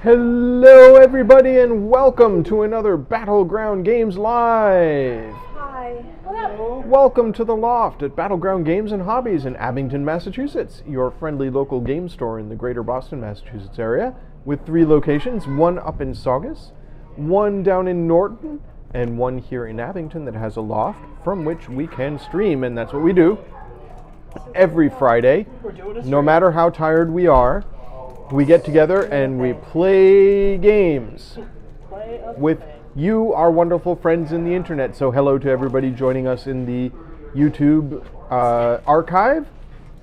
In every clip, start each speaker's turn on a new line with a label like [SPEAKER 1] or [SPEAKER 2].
[SPEAKER 1] Hello everybody and welcome to another Battleground Games Live!
[SPEAKER 2] Hi. Hello.
[SPEAKER 1] Welcome to the Loft at Battleground Games and Hobbies in Abington, Massachusetts, your friendly local game store in the greater Boston, Massachusetts area, with 3 locations, one up in Saugus, one down in Norton, and one here in Abington that has a loft from which we can stream, and that's what we do. Every Friday, no matter how tired we are, we get together and we play games with you, our wonderful friends in the internet. So hello to everybody joining us in the YouTube archive,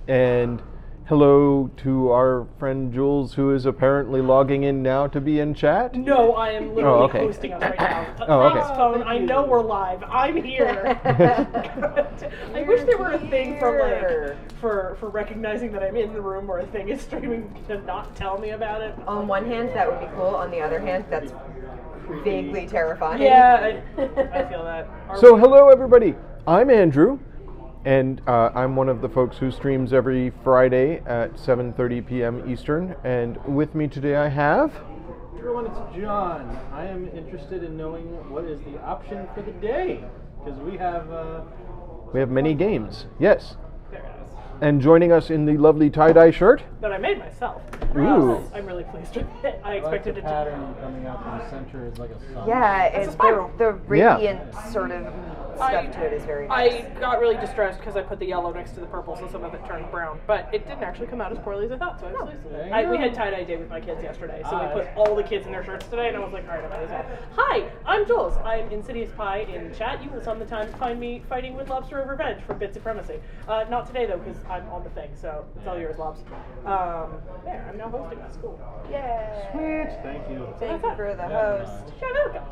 [SPEAKER 1] and hello to our friend Jules, who is apparently logging in now to be in chat.
[SPEAKER 3] No, I am literally hosting us right now. Thanks, phone. I know we're live. I'm here. I wish there were a thing for recognizing that I'm in the room, or a thing is streaming to not tell me about it.
[SPEAKER 2] On one hand, that would be cool. On the other hand, that's vaguely terrifying.
[SPEAKER 3] Yeah, I feel that.
[SPEAKER 1] So hello everybody. I'm Andrew. And I'm one of the folks who streams every Friday at 7:30 p.m. Eastern. And with me today I have...
[SPEAKER 4] Everyone, it's John. I am interested in knowing what is the option for the day. Because we have
[SPEAKER 1] many games, yes.
[SPEAKER 3] There it is.
[SPEAKER 1] And joining us in the lovely tie-dye shirt...
[SPEAKER 3] That I made myself.
[SPEAKER 1] Ooh.
[SPEAKER 3] I'm really pleased with it. I expected
[SPEAKER 4] the
[SPEAKER 3] it
[SPEAKER 4] pattern coming out from the center is like a sun.
[SPEAKER 2] Yeah, it's the radiant sort of stuff to it is very nice.
[SPEAKER 3] I got really distressed because I put the yellow next to the purple, so some of it turned brown. But it didn't actually come out as poorly as I thought, so I was pleased with it. We had tie-dye day with my kids yesterday, so we put all the kids in their shirts today, and I was like, all right, I might as well. Hi, I'm Jules. I'm Insidious Pie in chat. You will sometimes find me fighting with Lobster of Revenge for Bit Supremacy. Not today, though, because I'm on the thing, so it's all yours, Lobs. There, I'm now hosting this. Cool.
[SPEAKER 2] Yay.
[SPEAKER 4] Sweet. Thank you.
[SPEAKER 2] Thank you for the host.
[SPEAKER 3] You're welcome.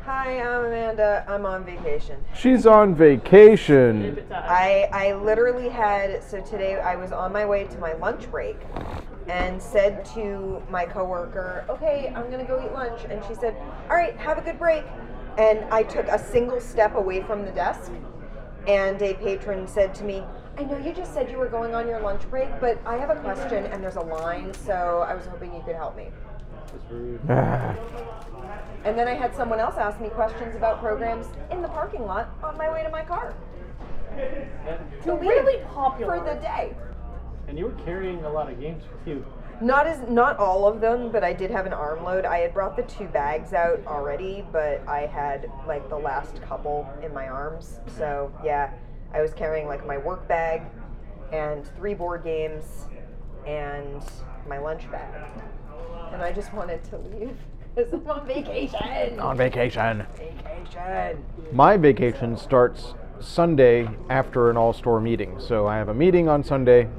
[SPEAKER 2] Hi, I'm Amanda. I'm on vacation.
[SPEAKER 1] She's on vacation.
[SPEAKER 2] I literally so today I was on my way to my lunch break and said to my coworker, okay, I'm going to go eat lunch. And she said, all right, have a good break. And I took a single step away from the desk, and a patron said to me, I know you just said you were going on your lunch break, but I have a question and there's a line, so I was hoping you could help me.
[SPEAKER 4] That's rude.
[SPEAKER 2] And then I had someone else ask me questions about programs in the parking lot on my way to my car.
[SPEAKER 3] So really popular
[SPEAKER 2] for the day.
[SPEAKER 4] And you were carrying a lot of games with you.
[SPEAKER 2] Not all of them, but I did have an armload. I had brought the 2 bags out already, but I had like the last couple in my arms. So yeah, I was carrying like my work bag and 3 board games and my lunch bag. And I just wanted to leave because I'm on vacation.
[SPEAKER 1] On vacation.
[SPEAKER 2] Vacation.
[SPEAKER 1] My vacation starts Sunday after an all-store meeting. So I have a meeting on Sunday,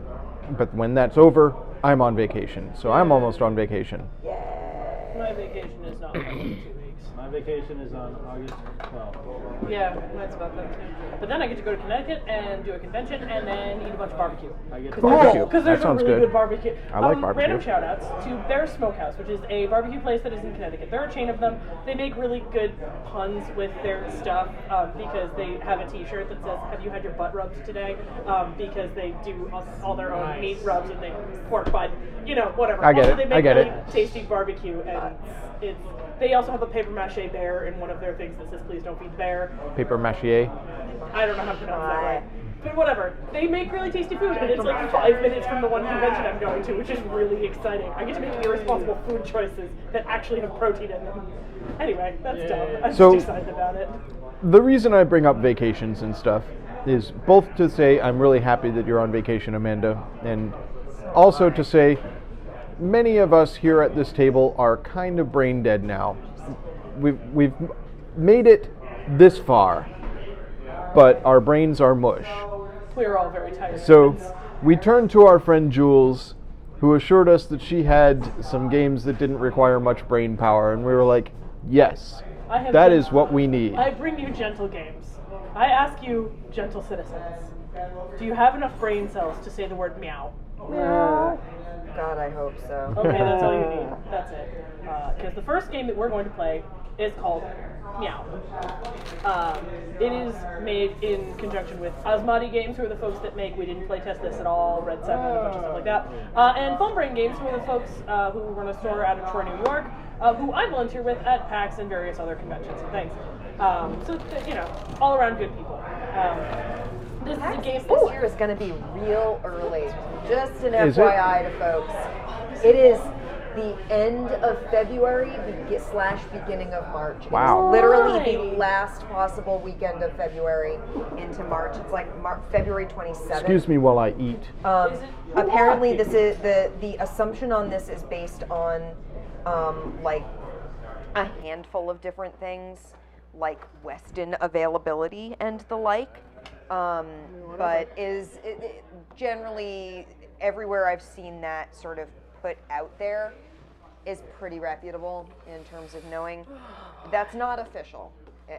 [SPEAKER 1] but when that's over, I'm on vacation. So I'm almost on vacation.
[SPEAKER 2] Yay.
[SPEAKER 3] My vacation is not like 2 weeks.
[SPEAKER 4] My vacation is on August 12th.
[SPEAKER 3] Yeah, that's about that too. But then I get to go to Connecticut and do a convention and then eat a bunch of barbecue.
[SPEAKER 4] I get
[SPEAKER 1] Barbecue.
[SPEAKER 3] Because there's
[SPEAKER 1] That
[SPEAKER 3] a
[SPEAKER 1] sounds
[SPEAKER 3] really
[SPEAKER 1] good.
[SPEAKER 3] good barbecue.
[SPEAKER 1] I like barbecue.
[SPEAKER 3] Random shout outs to Bear Smokehouse, which is a barbecue place that is in Connecticut. They're a chain of them. They make really good puns with their stuff because they have a t-shirt that says, have you had your butt rubbed today? Because they do all their own meat rubs and they pork butt, whatever.
[SPEAKER 1] I get
[SPEAKER 3] also,
[SPEAKER 1] it.
[SPEAKER 3] They make
[SPEAKER 1] I get
[SPEAKER 3] really
[SPEAKER 1] it.
[SPEAKER 3] tasty barbecue, and they also have a paper mache bear in one of their things that says, please don't feed the bear.
[SPEAKER 1] Paper mache.
[SPEAKER 3] I don't know how to pronounce that right. But whatever. They make really tasty food, and it's like 5 minutes from the one convention I'm going to, which is really exciting. I get to make irresponsible food choices that actually have protein in them. Anyway, that's dumb. I'm
[SPEAKER 1] So-
[SPEAKER 3] just excited about it.
[SPEAKER 1] The reason I bring up vacations and stuff is both to say I'm really happy that you're on vacation, Amanda, and also to say many of us here at this table are kind of brain dead now. We've made it this far, but our brains are mush.
[SPEAKER 3] We're all very tired.
[SPEAKER 1] So we turned to our friend Jules, who assured us that she had some games that didn't require much brain power, and we were like, yes, that is what we need.
[SPEAKER 3] I bring you gentle games. I ask you, gentle citizens, do you have enough brain cells to say the word meow?
[SPEAKER 2] Meow. God, I hope so.
[SPEAKER 3] Okay, that's all you need. That's it. Because the first game that we're going to play is called Meow. It is made in conjunction with Asmati Games, who are the folks that make We Didn't Playtest This at All, Red 7, and a bunch of stuff like that. And Phone Brain Games, who are the folks who run a store out of Troy, New York, who I volunteer with at PAX and various other conventions and things. All around good people. This is a game
[SPEAKER 2] this year is going to be real early. Just an FYI to folks. It is the end of February / beginning of March.
[SPEAKER 1] Wow.
[SPEAKER 2] It's literally the last possible weekend of February into March. It's like February 27th.
[SPEAKER 1] Excuse me while I eat.
[SPEAKER 2] Apparently, this is the assumption on this is based on like a handful of different things, like Weston availability and the like. But generally everywhere I've seen that sort of put out there is pretty reputable in terms of knowing that's not official.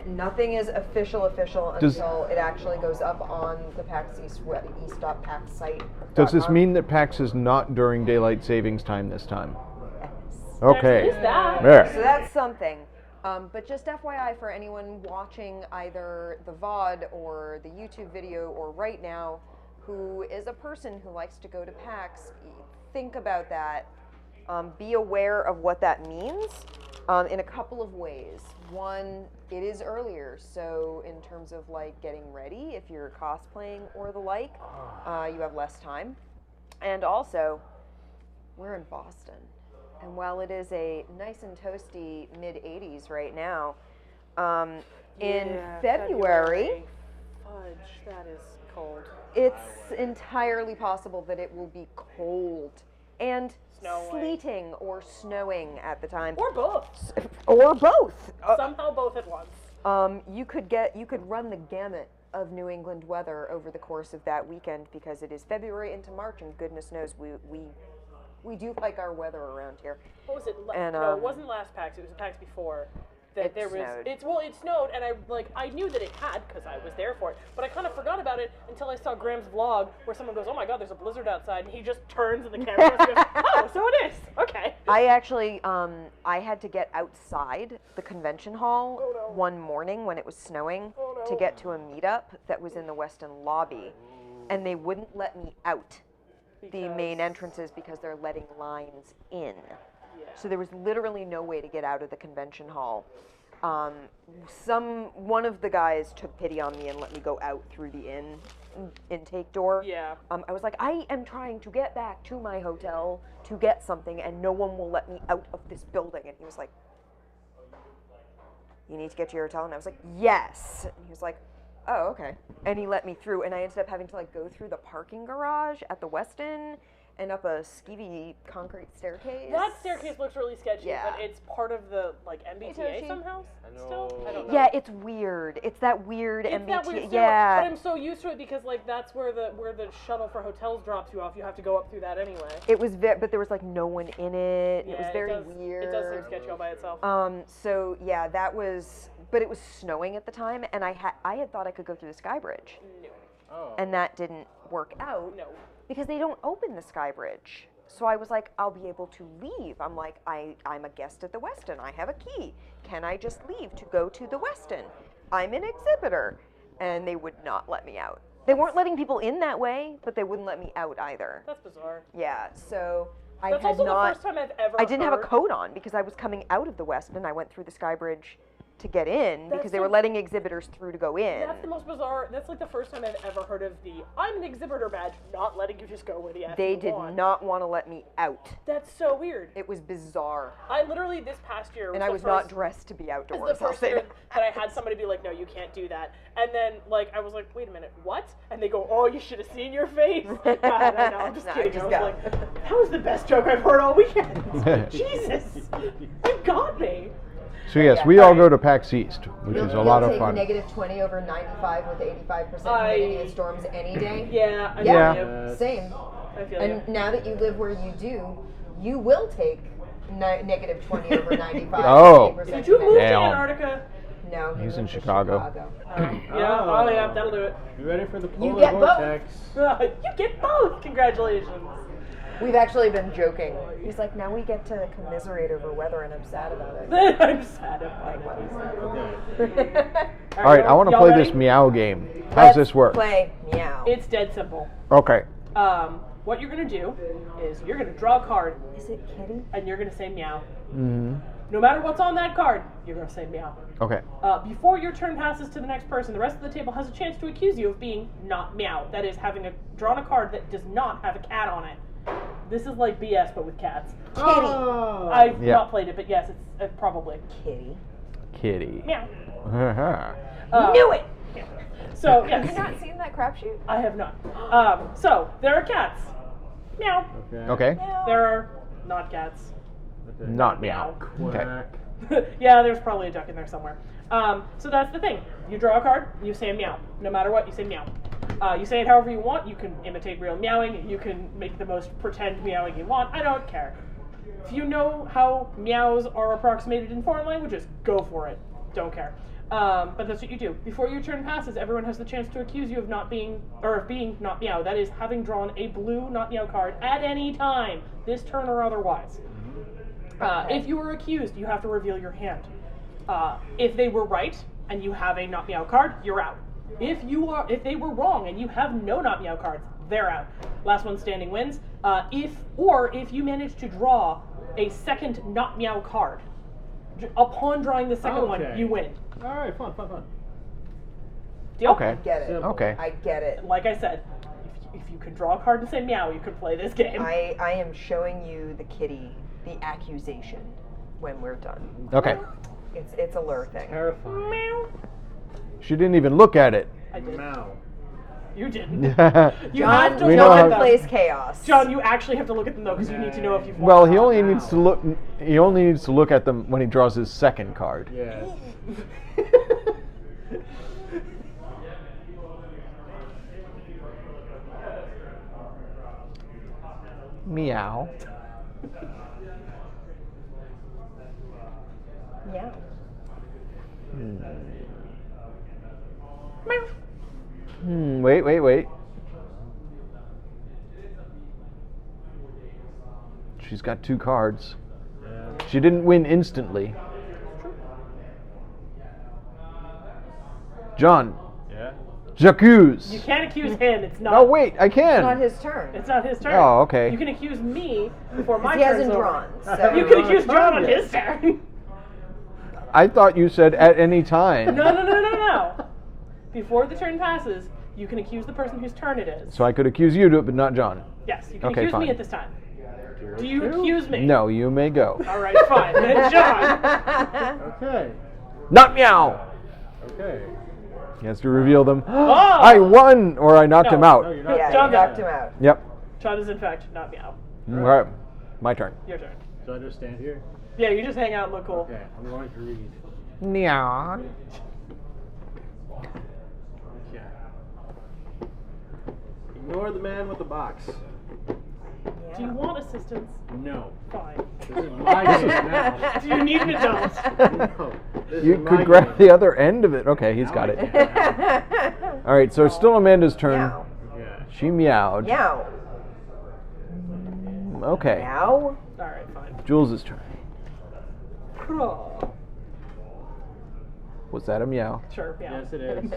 [SPEAKER 2] Nothing is official until it actually goes up on the PAX East.PAX site.
[SPEAKER 1] Does this mean that PAX is not during daylight savings time this time?
[SPEAKER 2] Yes.
[SPEAKER 1] Okay.
[SPEAKER 2] So that's something. But just FYI for anyone watching either the VOD or the YouTube video or right now who is a person who likes to go to PAX, think about that. Be aware of what that means in a couple of ways. One, it is earlier, so in terms of like getting ready, if you're cosplaying or the like, you have less time. And also, we're in Boston. And while it is a nice and toasty mid-80s right now, in February,
[SPEAKER 3] fudge, that is cold.
[SPEAKER 2] It's entirely possible that it will be cold and sleeting or snowing at the time.
[SPEAKER 3] Or both.
[SPEAKER 2] Or both.
[SPEAKER 3] Somehow both at once.
[SPEAKER 2] You could run the gamut of New England weather over the course of that weekend because it is February into March, and goodness knows we do like our weather around here.
[SPEAKER 3] What was it? No, it wasn't last PAX. It was the PAX before. That it snowed, and I knew that it had because I was there for it, but I kind of forgot about it until I saw Graham's vlog where someone goes, "Oh my God, there's a blizzard outside," and he just turns and the camera and goes, "Oh, so it is. Okay."
[SPEAKER 2] I actually I had to get outside the convention hall one morning when it was snowing to get to a meetup that was in the Weston lobby, and they wouldn't let me out the main entrances because they're letting lines in. So there was literally no way to get out of the convention hall. One of the guys took pity on me and let me go out through the intake door.
[SPEAKER 3] Yeah.
[SPEAKER 2] I was like, I am trying to get back to my hotel to get something, and no one will let me out of this building. And he was like, "You need to get to your hotel?" And I was like, "Yes." And he was like, "Oh, okay." And he let me through, and I ended up having to go through the parking garage at the Westin and up a skeevy concrete staircase.
[SPEAKER 3] That staircase looks really sketchy,
[SPEAKER 2] Yeah.
[SPEAKER 3] but it's part of the MBTA somehow. Still, I don't know.
[SPEAKER 2] Yeah, it's weird. It's that weird
[SPEAKER 3] It's
[SPEAKER 2] MBTA.
[SPEAKER 3] that weird
[SPEAKER 2] Yeah.
[SPEAKER 3] but I'm so used to it because that's where the shuttle for hotels drops you off. You have to go up through that anyway.
[SPEAKER 2] It was but there was no one in it.
[SPEAKER 3] Yeah,
[SPEAKER 2] it was very weird.
[SPEAKER 3] It does seem sketchy all by itself.
[SPEAKER 2] So yeah, but it was snowing at the time, and I had thought I could go through the Sky Bridge.
[SPEAKER 3] No.
[SPEAKER 4] Oh.
[SPEAKER 2] And that didn't work out.
[SPEAKER 3] No.
[SPEAKER 2] Because they don't open the Sky Bridge. So I was like, I'll be able to leave. I'm like, I'm a guest at the Westin. I have a key. Can I just leave to go to the Westin? I'm an exhibitor. And they would not let me out. They weren't letting people in that way, but they wouldn't let me out either.
[SPEAKER 3] That's bizarre.
[SPEAKER 2] Yeah, so
[SPEAKER 3] That's also the first time I've ever
[SPEAKER 2] I didn't have a
[SPEAKER 3] heard-
[SPEAKER 2] coat on because I was coming out of the Westin. I went through the Sky Bridge to get in because they were letting exhibitors through to go in.
[SPEAKER 3] That's the most bizarre. That's the first time I've ever heard of the "I'm an exhibitor" badge not letting you just go where the F
[SPEAKER 2] They
[SPEAKER 3] you
[SPEAKER 2] did
[SPEAKER 3] want.
[SPEAKER 2] not want to let me out.
[SPEAKER 3] That's so weird.
[SPEAKER 2] It was bizarre.
[SPEAKER 3] I literally this past year
[SPEAKER 2] And I was not dressed to be outdoors.
[SPEAKER 3] the first year that I had somebody be like, "No, you can't do that." And then I was like, "Wait a minute, what?" And they go, "Oh, you should have seen your face." God, I know, I'm just kidding.
[SPEAKER 2] just
[SPEAKER 3] I was
[SPEAKER 2] go.
[SPEAKER 3] like, "That was the best joke I've heard all weekend." Jesus, you got me.
[SPEAKER 1] So yes, we all go to PAX East, which is a lot of fun.
[SPEAKER 2] -20 over 95 with 85% humidity and storms any day.
[SPEAKER 3] Yeah, I
[SPEAKER 1] Yeah.
[SPEAKER 3] feel you.
[SPEAKER 2] Same.
[SPEAKER 3] I feel
[SPEAKER 2] And
[SPEAKER 3] you.
[SPEAKER 2] now that you live where you do, you will take -20 over 95.
[SPEAKER 1] Oh.
[SPEAKER 2] 80%
[SPEAKER 3] Did you move to
[SPEAKER 1] Damn.
[SPEAKER 3] Antarctica?
[SPEAKER 2] No,
[SPEAKER 1] He's in
[SPEAKER 2] moved to
[SPEAKER 1] Chicago.
[SPEAKER 3] Yeah. Oh yeah, that'll do it.
[SPEAKER 4] You ready for the
[SPEAKER 2] You
[SPEAKER 4] polar
[SPEAKER 2] get both.
[SPEAKER 4] vortex?
[SPEAKER 3] You get both. Congratulations.
[SPEAKER 2] We've actually been joking. He's like, now we get to commiserate over weather, and I'm sad about it.
[SPEAKER 3] I'm sad about
[SPEAKER 4] Okay.
[SPEAKER 1] All right, I want to
[SPEAKER 3] y'all
[SPEAKER 1] play
[SPEAKER 3] ready?
[SPEAKER 1] this meow game. How's this work?
[SPEAKER 2] Play meow.
[SPEAKER 3] It's dead simple.
[SPEAKER 1] Okay.
[SPEAKER 3] What you're gonna do is you're gonna draw a card,
[SPEAKER 2] Is it kitty?
[SPEAKER 3] and you're gonna say meow.
[SPEAKER 1] Mm-hmm.
[SPEAKER 3] No matter what's on that card, you're gonna say meow.
[SPEAKER 1] Okay.
[SPEAKER 3] Before your turn passes to the next person, the rest of the table has a chance to accuse you of being not meow. That is, having drawn a card that does not have a cat on it. This is like BS, but with cats.
[SPEAKER 4] Oh.
[SPEAKER 3] I've
[SPEAKER 1] Yeah.
[SPEAKER 3] not played it, but yes, it's probably
[SPEAKER 2] Kitty.
[SPEAKER 1] Kitty.
[SPEAKER 3] meow.
[SPEAKER 2] Knew it!
[SPEAKER 3] So
[SPEAKER 2] Have you
[SPEAKER 3] yes,
[SPEAKER 2] not seen that crapshoot?
[SPEAKER 3] I have not. So there are cats. Meow.
[SPEAKER 1] Okay.
[SPEAKER 2] Meow.
[SPEAKER 3] There are not cats.
[SPEAKER 4] Okay.
[SPEAKER 1] Not meow. Okay.
[SPEAKER 4] Quack.
[SPEAKER 3] Yeah, there's probably a duck in there somewhere. So that's the thing. You draw a card, you say meow. No matter what, you say meow. You say it however you want. You can imitate real meowing. You can make the most pretend meowing you want. I don't care. If you know how meows are approximated in foreign languages, go for it. Don't care. But that's what you do. Before your turn passes, everyone has the chance to accuse you of not being, or of being not meow. That is, having drawn a blue not meow card at any time, this turn or otherwise. If you were accused, you have to reveal your hand. If they were right and you have a not meow card, you're out. If they were wrong and you have no not meow cards, they're out. Last one standing wins. If you manage to draw a second not meow card, upon drawing the second one,
[SPEAKER 4] Okay.
[SPEAKER 3] you win.
[SPEAKER 4] All right, fun.
[SPEAKER 3] Deal?
[SPEAKER 1] Okay.
[SPEAKER 2] I get it.
[SPEAKER 4] Simple.
[SPEAKER 1] Okay.
[SPEAKER 2] I get it.
[SPEAKER 3] Like I said, if you can draw a card and say meow, you can play this game.
[SPEAKER 2] I am showing you the kitty, the accusation, when we're done.
[SPEAKER 1] Okay.
[SPEAKER 2] It's a lure thing.
[SPEAKER 4] Terrifying.
[SPEAKER 3] Meow.
[SPEAKER 1] She didn't even look at it.
[SPEAKER 3] I did.
[SPEAKER 4] Meow.
[SPEAKER 3] You didn't.
[SPEAKER 1] Well,
[SPEAKER 3] You have to
[SPEAKER 1] We
[SPEAKER 3] look
[SPEAKER 1] know
[SPEAKER 3] at
[SPEAKER 1] how-
[SPEAKER 3] them.
[SPEAKER 2] plays chaos.
[SPEAKER 3] John, you actually have to look at them though, because you need to know if you've.
[SPEAKER 1] he
[SPEAKER 3] won or not.
[SPEAKER 1] only needs to look. He only needs to look at them when he draws his second card.
[SPEAKER 4] Yeah.
[SPEAKER 1] Meow.
[SPEAKER 2] Yeah.
[SPEAKER 1] Wait. She's got 2 cards.
[SPEAKER 4] Yeah.
[SPEAKER 1] She didn't win instantly. John,
[SPEAKER 4] Yeah.
[SPEAKER 1] j'accuse.
[SPEAKER 3] You can't accuse him. It's not.
[SPEAKER 1] Oh wait, I
[SPEAKER 2] It's not
[SPEAKER 1] can.
[SPEAKER 2] his turn.
[SPEAKER 3] It's not his turn.
[SPEAKER 1] Oh, okay.
[SPEAKER 3] You can accuse me before my
[SPEAKER 2] He
[SPEAKER 3] turn.
[SPEAKER 2] hasn't drawn. So
[SPEAKER 3] You can accuse John on his turn.
[SPEAKER 1] I thought you said at any time.
[SPEAKER 3] No. Before the turn passes, you can accuse the person whose turn it is.
[SPEAKER 1] So I could accuse you, but not John.
[SPEAKER 3] Yes, you can
[SPEAKER 1] Okay,
[SPEAKER 3] accuse
[SPEAKER 1] fine.
[SPEAKER 3] me at this time. Do you accuse me?
[SPEAKER 1] No, you may go.
[SPEAKER 3] All right, fine. Then John.
[SPEAKER 4] Okay.
[SPEAKER 1] Not meow.
[SPEAKER 4] Okay.
[SPEAKER 1] He has to reveal them.
[SPEAKER 3] Oh!
[SPEAKER 1] I won, or I knocked
[SPEAKER 3] No.
[SPEAKER 1] him out.
[SPEAKER 4] No, you're not.
[SPEAKER 2] Yeah,
[SPEAKER 3] John
[SPEAKER 2] you knocked him out.
[SPEAKER 1] Yep.
[SPEAKER 3] John is in fact not meow.
[SPEAKER 1] All right. My turn.
[SPEAKER 3] Your turn.
[SPEAKER 4] So I just stand here?
[SPEAKER 3] Yeah, you just hang out and look cool.
[SPEAKER 4] Okay. I'm going to read.
[SPEAKER 1] Meow.
[SPEAKER 4] Okay. Ignore the man with the box.
[SPEAKER 3] Do you want assistance?
[SPEAKER 4] No.
[SPEAKER 3] Fine.
[SPEAKER 4] This is my game now.
[SPEAKER 3] Do you need an adult?
[SPEAKER 4] No. This
[SPEAKER 1] You
[SPEAKER 4] is my
[SPEAKER 1] could grab
[SPEAKER 4] game.
[SPEAKER 1] the other end of it. Okay, he's
[SPEAKER 4] Now
[SPEAKER 1] got
[SPEAKER 4] I
[SPEAKER 1] it.
[SPEAKER 4] can.
[SPEAKER 1] All right, so it's still Amanda's turn.
[SPEAKER 2] Meow.
[SPEAKER 4] Yeah.
[SPEAKER 1] She meowed.
[SPEAKER 2] Meow.
[SPEAKER 1] Okay.
[SPEAKER 2] Meow.
[SPEAKER 3] All right, fine.
[SPEAKER 1] Jules' turn.
[SPEAKER 3] Oh,
[SPEAKER 1] Was that a meow?
[SPEAKER 3] sure, meow.
[SPEAKER 4] Yes, it is.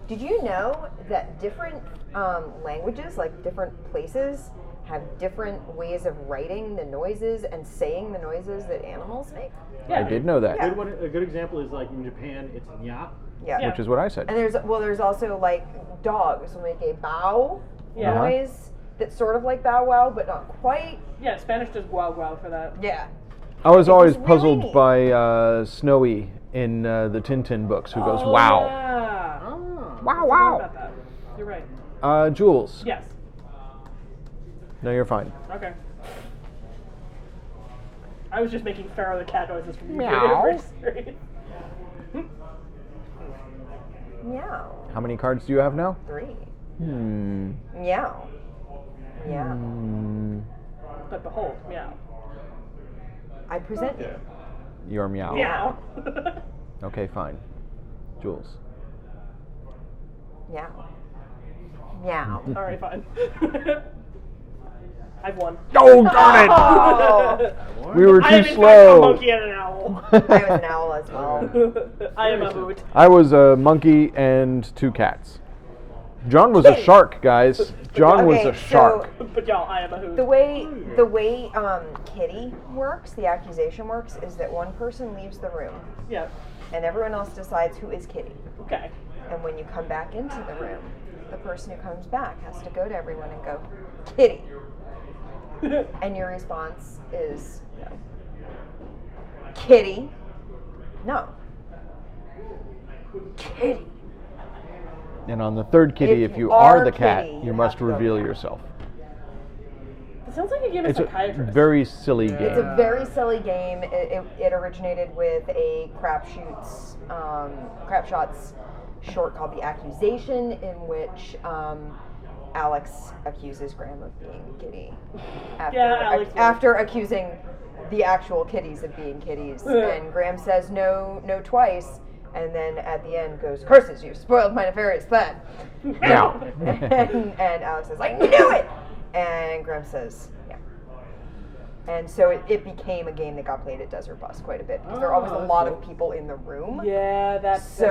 [SPEAKER 2] Did you know that different languages, like different places, have different ways of writing the noises and saying the noises that animals make?
[SPEAKER 3] Yeah.
[SPEAKER 1] I did know that,
[SPEAKER 2] Yeah.
[SPEAKER 4] A good example is like in Japan, it's nya.
[SPEAKER 2] Yeah.
[SPEAKER 3] Yeah.
[SPEAKER 1] which is what I said.
[SPEAKER 2] And there's also like dogs will make a bow
[SPEAKER 3] Yeah.
[SPEAKER 2] noise that's sort of like bow wow, but not quite.
[SPEAKER 3] Yeah, Spanish does guau guau for that.
[SPEAKER 2] Yeah.
[SPEAKER 1] I was always
[SPEAKER 2] really
[SPEAKER 1] puzzled
[SPEAKER 2] neat.
[SPEAKER 1] by Snowy in the Tintin books, who goes, wow.
[SPEAKER 3] Yeah.
[SPEAKER 4] Oh.
[SPEAKER 1] Wow,
[SPEAKER 3] Forgot
[SPEAKER 1] wow.
[SPEAKER 3] about that. You're right.
[SPEAKER 1] Jules.
[SPEAKER 3] Yes.
[SPEAKER 1] No, you're fine.
[SPEAKER 3] Okay. I was just making Pharaoh the cat noises from you.
[SPEAKER 1] Meow.
[SPEAKER 3] Very serious.
[SPEAKER 2] Meow.
[SPEAKER 1] How many cards do you have now?
[SPEAKER 2] 3.
[SPEAKER 1] Hmm.
[SPEAKER 2] Meow. Meow.
[SPEAKER 1] Hmm.
[SPEAKER 3] But behold, meow.
[SPEAKER 2] I present you.
[SPEAKER 1] Your meow.
[SPEAKER 3] Meow.
[SPEAKER 1] Okay, fine. Jules.
[SPEAKER 2] Meow. Meow.
[SPEAKER 3] All right, fine. I've won.
[SPEAKER 1] Oh, darn
[SPEAKER 2] Oh.
[SPEAKER 1] it! We were
[SPEAKER 3] I
[SPEAKER 1] too
[SPEAKER 3] am in fact a
[SPEAKER 1] slow.
[SPEAKER 3] monkey and an owl.
[SPEAKER 2] I was an owl as well.
[SPEAKER 3] I am a hoot.
[SPEAKER 1] I was a monkey and 2 cats. John was a
[SPEAKER 2] Kitty.
[SPEAKER 1] shark, guys. John was
[SPEAKER 2] Okay,
[SPEAKER 1] a shark.
[SPEAKER 3] But y'all, I am a hoot.
[SPEAKER 2] The way Kitty works, the accusation works, is that one person leaves the room
[SPEAKER 3] Yeah.
[SPEAKER 2] and everyone else decides who is Kitty.
[SPEAKER 3] Okay.
[SPEAKER 2] And when you come back into the room, the person who comes back has to go to everyone and go, Kitty. And your response is no. Kitty. No. Kitty.
[SPEAKER 1] And on the third kitty,
[SPEAKER 2] If
[SPEAKER 1] if
[SPEAKER 2] you
[SPEAKER 1] you are
[SPEAKER 2] are
[SPEAKER 1] the cat,
[SPEAKER 2] Kitty,
[SPEAKER 1] you
[SPEAKER 2] you
[SPEAKER 1] must
[SPEAKER 2] have to go
[SPEAKER 1] reveal
[SPEAKER 2] back.
[SPEAKER 1] yourself.
[SPEAKER 3] It sounds like a game of
[SPEAKER 1] It's a
[SPEAKER 3] psychiatrist.
[SPEAKER 1] very silly
[SPEAKER 2] It's
[SPEAKER 1] game.
[SPEAKER 2] a very silly game. It originated with a crapshots short called The Accusation, in which Alex accuses Graham of being Kitty.
[SPEAKER 3] Alex would.
[SPEAKER 2] After accusing the actual kitties of being kitties. And Graham says no twice. And then at the end goes, curses, you spoiled my nefarious plan.
[SPEAKER 1] Yeah.
[SPEAKER 2] and Alex says, I knew it! And Graham says, yeah. And so it became a game that got played at Desert Bus quite a bit because there are always a
[SPEAKER 4] that's
[SPEAKER 2] lot
[SPEAKER 4] cool.
[SPEAKER 2] of people in the room.
[SPEAKER 3] Yeah, that
[SPEAKER 2] So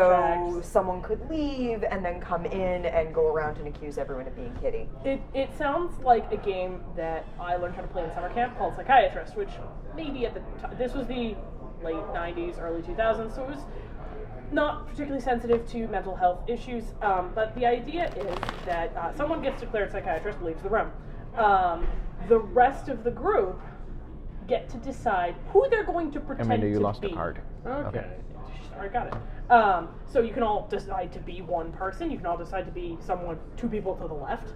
[SPEAKER 3] tracks.
[SPEAKER 2] someone could leave and then come in and go around and accuse everyone of being Kitty.
[SPEAKER 3] It sounds like a game that I learned how to play in summer camp called Psychiatrist, which maybe at the time, this was the late 90s, early 2000s, so it was not particularly sensitive to mental health issues, but the idea is that someone gets declared psychiatrist, leaves the room. The rest of the group get to decide who they're going to pretend
[SPEAKER 1] Amanda, you
[SPEAKER 3] to
[SPEAKER 1] lost
[SPEAKER 3] be.
[SPEAKER 1] a card.
[SPEAKER 4] Okay.
[SPEAKER 3] I got it. So you can all decide to be one person. You can all decide to be someone, 2 people to the left.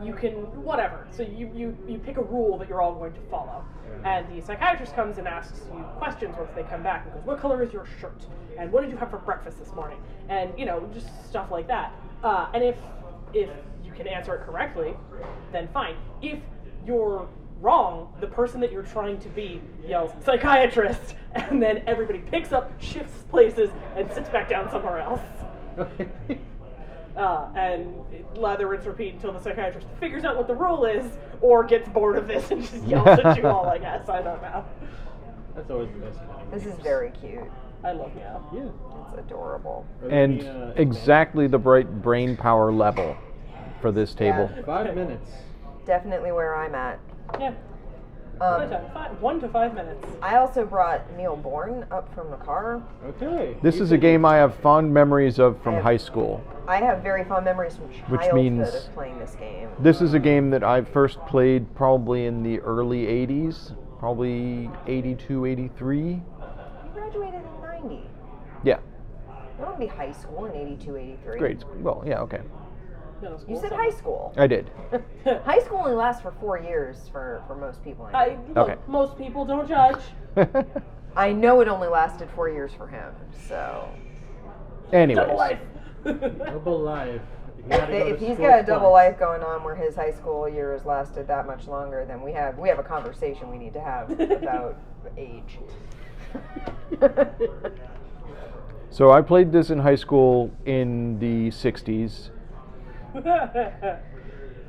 [SPEAKER 3] You can, whatever. So you pick a rule that you're all going to follow. And the psychiatrist comes and asks you questions once they come back and goes, what color is your shirt? And what did you have for breakfast this morning? And, just stuff like that. And if you can answer it correctly, then fine. If you're wrong, the person that you're trying to be yells, psychiatrist, and then everybody picks up, shifts places, and sits back down somewhere else. And lather, rinse, repeat until the psychiatrist figures out what the rule is, or gets bored of this and just yells at you all, I guess. I don't know.
[SPEAKER 4] That's always the best kind of
[SPEAKER 2] This is
[SPEAKER 4] games.
[SPEAKER 2] very cute.
[SPEAKER 3] I love Meow.
[SPEAKER 4] Yeah.
[SPEAKER 2] It's adorable.
[SPEAKER 4] Are there
[SPEAKER 1] And
[SPEAKER 4] any,
[SPEAKER 1] exactly the bright brain power level for this table.
[SPEAKER 2] Yeah.
[SPEAKER 4] 5 minutes.
[SPEAKER 2] Definitely where I'm at.
[SPEAKER 3] Yeah.
[SPEAKER 2] Um,
[SPEAKER 3] 1 to 5 minutes.
[SPEAKER 2] I also brought Neil Bourne up from the car.
[SPEAKER 4] Okay.
[SPEAKER 1] This is a game I have fond memories of from high school.
[SPEAKER 2] I have very fond memories from
[SPEAKER 1] Which
[SPEAKER 2] childhood
[SPEAKER 1] means-
[SPEAKER 2] of playing this game.
[SPEAKER 1] This is a game that I first played probably in the early 80s, probably 82, 83.
[SPEAKER 2] You graduated in 90.
[SPEAKER 1] Yeah,
[SPEAKER 2] That would be high school in 82, 83.
[SPEAKER 1] grades. Well, yeah, okay.
[SPEAKER 3] Middle school.
[SPEAKER 2] You said high school.
[SPEAKER 1] I did.
[SPEAKER 2] High school only lasts for 4 years for most people. I know.
[SPEAKER 3] Look,
[SPEAKER 1] Okay.
[SPEAKER 3] most people don't judge.
[SPEAKER 2] I know it only lasted 4 years for him, so.
[SPEAKER 1] Anyways,
[SPEAKER 3] Double life.
[SPEAKER 4] Double life. You gotta go
[SPEAKER 2] If
[SPEAKER 4] to
[SPEAKER 2] he's
[SPEAKER 4] school
[SPEAKER 2] got a double
[SPEAKER 4] twice.
[SPEAKER 2] life going on where his high school years lasted that much longer, then we have a conversation we need to have about age.
[SPEAKER 1] so I played this in high school in the 60s.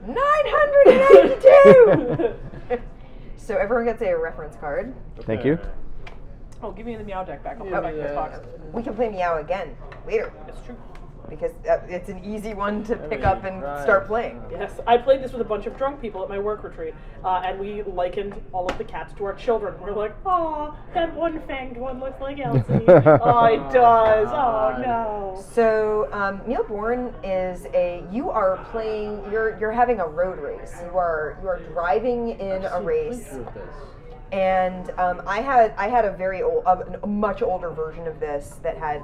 [SPEAKER 2] 982! So everyone gets a reference card.
[SPEAKER 1] Thank you.
[SPEAKER 3] Oh, give me the Meow deck back. I'll put
[SPEAKER 4] Yeah,
[SPEAKER 3] it back in this
[SPEAKER 4] yeah.
[SPEAKER 3] box.
[SPEAKER 2] We can play Meow again later
[SPEAKER 3] It's true.
[SPEAKER 2] because it's an easy one to pick up and
[SPEAKER 4] Right.
[SPEAKER 2] start playing.
[SPEAKER 3] Yes, I played this with a bunch of drunk people at my work retreat, and we likened all of the cats to our children. We're like, oh, that one fanged one looks like Elsie. Oh, it does. Oh, no.
[SPEAKER 2] So Neil Bourne is you're having a road race. You are driving in a race.
[SPEAKER 4] With this.
[SPEAKER 2] And I had a very old, a much older version of this that had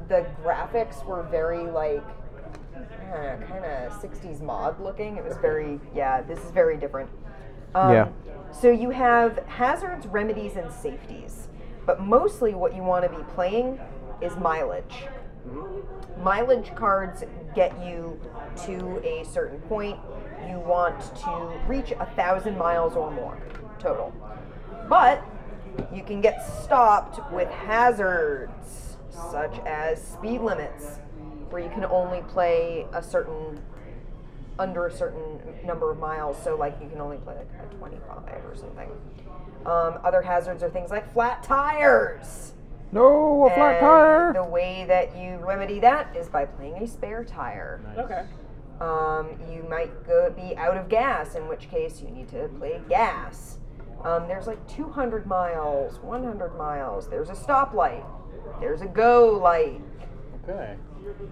[SPEAKER 2] the graphics were very like kind of 60s mod looking. It was very this is very different.
[SPEAKER 1] Yeah.
[SPEAKER 2] So you have hazards, remedies, and safeties, but mostly what you want to be playing is mileage. Mileage cards get you to a certain point. You want to reach 1,000 miles or more total. But you can get stopped with hazards, such as speed limits, where you can only play a certain under a certain number of miles, so like you can only play like a 25 or something. Other hazards are things like flat tires.
[SPEAKER 1] No, a flat
[SPEAKER 2] And
[SPEAKER 1] tire.
[SPEAKER 2] the way that you remedy that is by playing a spare tire.
[SPEAKER 3] Okay.
[SPEAKER 2] You might be out of gas, in which case you need to play gas. There's like 200 miles, 100 miles. There's a stoplight. There's a go light.
[SPEAKER 4] Okay.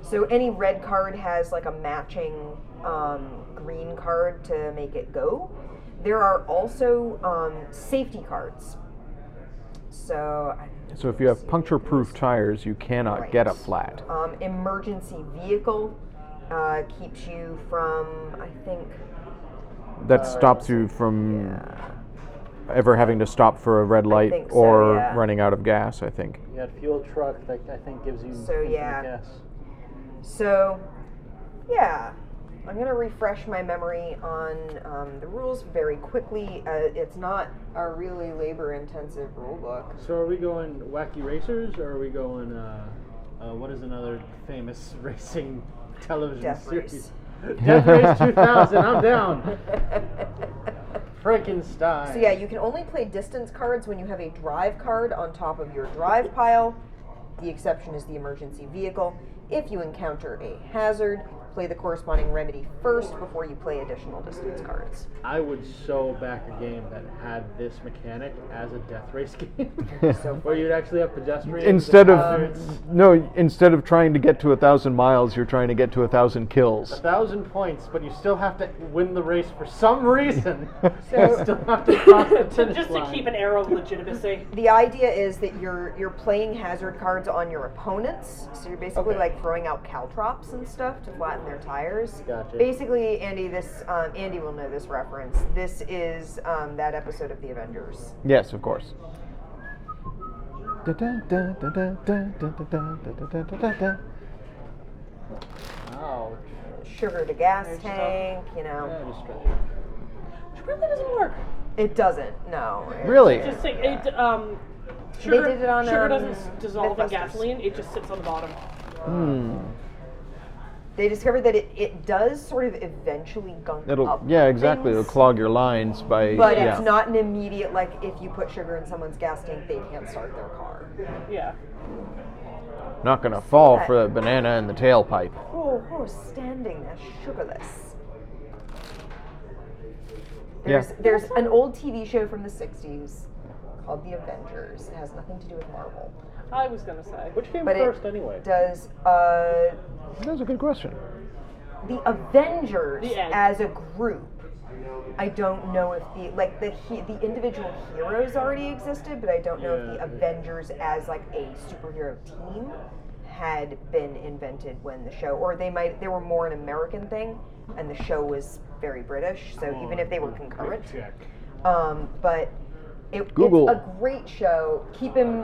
[SPEAKER 2] So any red card has like a matching green card to make it go. There are also safety cards. So
[SPEAKER 1] So if you have puncture-proof tires, you cannot
[SPEAKER 2] Right.
[SPEAKER 1] get a flat.
[SPEAKER 2] Emergency vehicle keeps you from, I think,
[SPEAKER 1] That stops you from ever having to stop for a red light
[SPEAKER 2] think so,
[SPEAKER 1] or
[SPEAKER 2] yeah.
[SPEAKER 1] running out of gas, I think.
[SPEAKER 4] You got fuel truck that I think gives you
[SPEAKER 2] So, yeah.
[SPEAKER 4] gas.
[SPEAKER 2] So, yeah, I'm going to refresh my memory on the rules very quickly. It's not a really labor-intensive rule book.
[SPEAKER 4] So are we going wacky racers, or are we going, what is another famous racing television
[SPEAKER 2] Death
[SPEAKER 4] series?
[SPEAKER 2] Race.
[SPEAKER 4] Death Race 2000, I'm down. Frankenstein.
[SPEAKER 2] So yeah, you can only play distance cards when you have a drive card on top of your drive pile. The exception is the emergency vehicle. If you encounter a hazard, play the corresponding remedy first before you play additional distance cards.
[SPEAKER 4] I would so back a game that had this mechanic as a death race game,
[SPEAKER 2] So
[SPEAKER 4] where you'd actually have pedestrians.
[SPEAKER 1] Instead
[SPEAKER 4] and
[SPEAKER 1] of
[SPEAKER 4] hazards.
[SPEAKER 1] instead of trying to get to 1,000 miles, you're trying to get to 1,000 kills.
[SPEAKER 4] 1,000 points, but you still have to win the race for some reason.
[SPEAKER 2] So-
[SPEAKER 4] you still have to cross the finish
[SPEAKER 3] Just to
[SPEAKER 4] line.
[SPEAKER 3] keep an air of legitimacy.
[SPEAKER 2] The idea is that you're playing hazard cards on your opponents, so you're basically
[SPEAKER 4] Okay.
[SPEAKER 2] like throwing out caltrops and stuff to flatten their tires.
[SPEAKER 4] Gotcha.
[SPEAKER 2] Basically, Andy, Andy will know this reference. This is that episode of The Avengers.
[SPEAKER 1] Yes, of course.
[SPEAKER 4] Ouch.
[SPEAKER 2] Sugar the gas
[SPEAKER 3] There's
[SPEAKER 2] tank, you know.
[SPEAKER 4] Yeah, just stretch it.
[SPEAKER 3] Which really doesn't work.
[SPEAKER 2] It doesn't, no.
[SPEAKER 1] Really?
[SPEAKER 3] Just think, sugar,
[SPEAKER 2] did it on,
[SPEAKER 3] sugar
[SPEAKER 2] um,
[SPEAKER 3] doesn't dissolve in
[SPEAKER 2] Mythbusters.
[SPEAKER 3] gasoline. It just sits on the bottom.
[SPEAKER 2] They discovered that it does sort of eventually gunk up
[SPEAKER 1] Exactly. It'll
[SPEAKER 2] things,
[SPEAKER 1] clog your lines by.
[SPEAKER 2] but
[SPEAKER 1] yeah.
[SPEAKER 2] it's not an immediate, like, if you put sugar in someone's gas tank, they can't start their car.
[SPEAKER 3] Yeah.
[SPEAKER 1] Not gonna fall for the banana in the tailpipe.
[SPEAKER 2] Oh, standing there, sugarless.
[SPEAKER 1] Yeah.
[SPEAKER 2] There's an old TV show from the 60s called The Avengers. It has nothing to do with Marvel.
[SPEAKER 3] I was gonna say.
[SPEAKER 4] Which came
[SPEAKER 2] But
[SPEAKER 4] first,
[SPEAKER 2] it
[SPEAKER 4] anyway?
[SPEAKER 2] does,
[SPEAKER 1] That's a good question.
[SPEAKER 2] the Avengers
[SPEAKER 3] The end.
[SPEAKER 2] as a group. I don't know if the individual heroes already existed, but I don't know if the
[SPEAKER 4] Yeah.
[SPEAKER 2] Avengers as like a superhero team had been invented when the show, or they were more an American thing, and the show was very British. So even if they were concurrent,
[SPEAKER 4] Check.
[SPEAKER 2] but
[SPEAKER 1] Google.
[SPEAKER 2] it's a great show. Keep in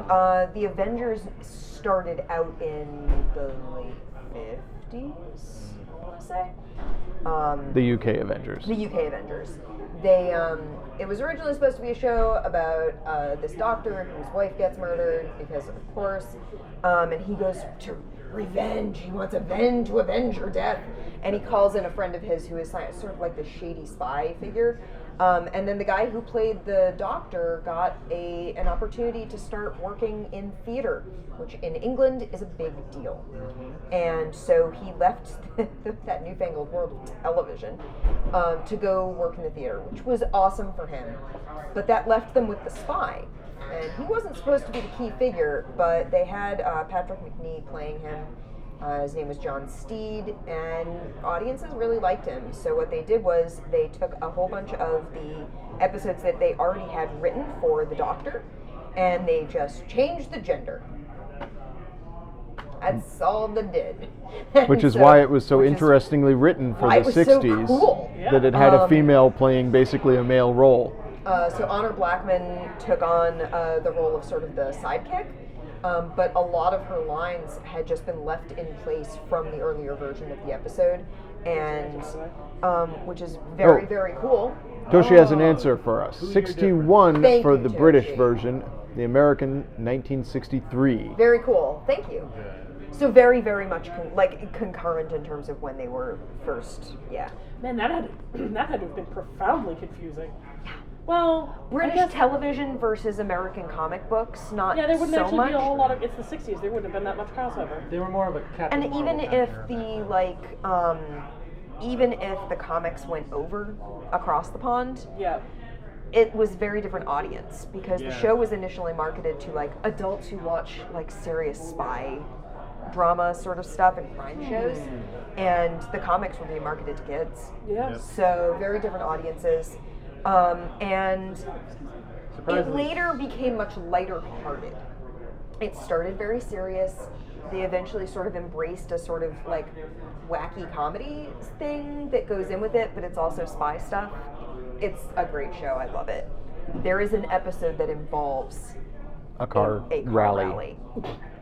[SPEAKER 2] the Avengers started out in the late 50s, I want to say.
[SPEAKER 1] The UK Avengers.
[SPEAKER 2] The UK Avengers. They it was originally supposed to be a show about this doctor whose wife gets murdered because of course, and he goes to revenge. He wants to avenge her death, and he calls in a friend of his who is sort of like the shady spy figure. And then the guy who played the doctor got an opportunity to start working in theater, which in England is a big deal. And so he left that newfangled world of television to go work in the theater, which was awesome for him. But that left them with the spy. And he wasn't supposed to be the key figure, but they had Patrick Macnee playing him. His name was John Steed, and audiences really liked him. So what they did was they took a whole bunch of the episodes that they already had written for the Doctor, and they just changed the gender. That's all they did.
[SPEAKER 1] Which is
[SPEAKER 2] So-
[SPEAKER 1] why it was so
[SPEAKER 2] which is
[SPEAKER 1] interestingly written for
[SPEAKER 2] why
[SPEAKER 1] the
[SPEAKER 2] it was so
[SPEAKER 1] 60s.
[SPEAKER 2] cool.
[SPEAKER 1] That it had a female playing basically a male role.
[SPEAKER 2] So Honor Blackman took on the role of sort of the sidekick, but a lot of her lines had just been left in place from the earlier version of the episode, and which is very, very cool.
[SPEAKER 1] Toshi has an answer for us. 61
[SPEAKER 2] Thank
[SPEAKER 1] for
[SPEAKER 2] you,
[SPEAKER 1] the British
[SPEAKER 2] Toshi.
[SPEAKER 1] version, the American 1963.
[SPEAKER 2] Very cool. Thank you. So very, very much concurrent in terms of when they were first. Yeah.
[SPEAKER 3] Man, that had to have been profoundly confusing. Well,
[SPEAKER 2] British television versus American comic books, not
[SPEAKER 3] yeah, there wouldn't
[SPEAKER 2] so
[SPEAKER 3] actually
[SPEAKER 2] much.
[SPEAKER 3] be a whole lot of. It's the '60s. There wouldn't have been that much crossover.
[SPEAKER 4] They were more of a Captain
[SPEAKER 2] And even
[SPEAKER 4] Marvel
[SPEAKER 2] if
[SPEAKER 4] kind
[SPEAKER 2] the even if the comics went over across the pond,
[SPEAKER 3] Yeah.
[SPEAKER 2] it was very different audience because the
[SPEAKER 4] Yeah.
[SPEAKER 2] show was initially marketed to like adults who watch like serious spy drama sort of stuff and crime shows, and the comics were being marketed to kids.
[SPEAKER 3] Yeah.
[SPEAKER 4] Yep.
[SPEAKER 2] So very different audiences, and it
[SPEAKER 4] Surprisingly.
[SPEAKER 2] later became much lighter hearted. It started very serious. They eventually sort of embraced a sort of like wacky comedy thing that goes in with it, but it's also spy stuff. It's a great show. I love it. There is an episode that involves
[SPEAKER 1] A car
[SPEAKER 2] a car
[SPEAKER 1] rally.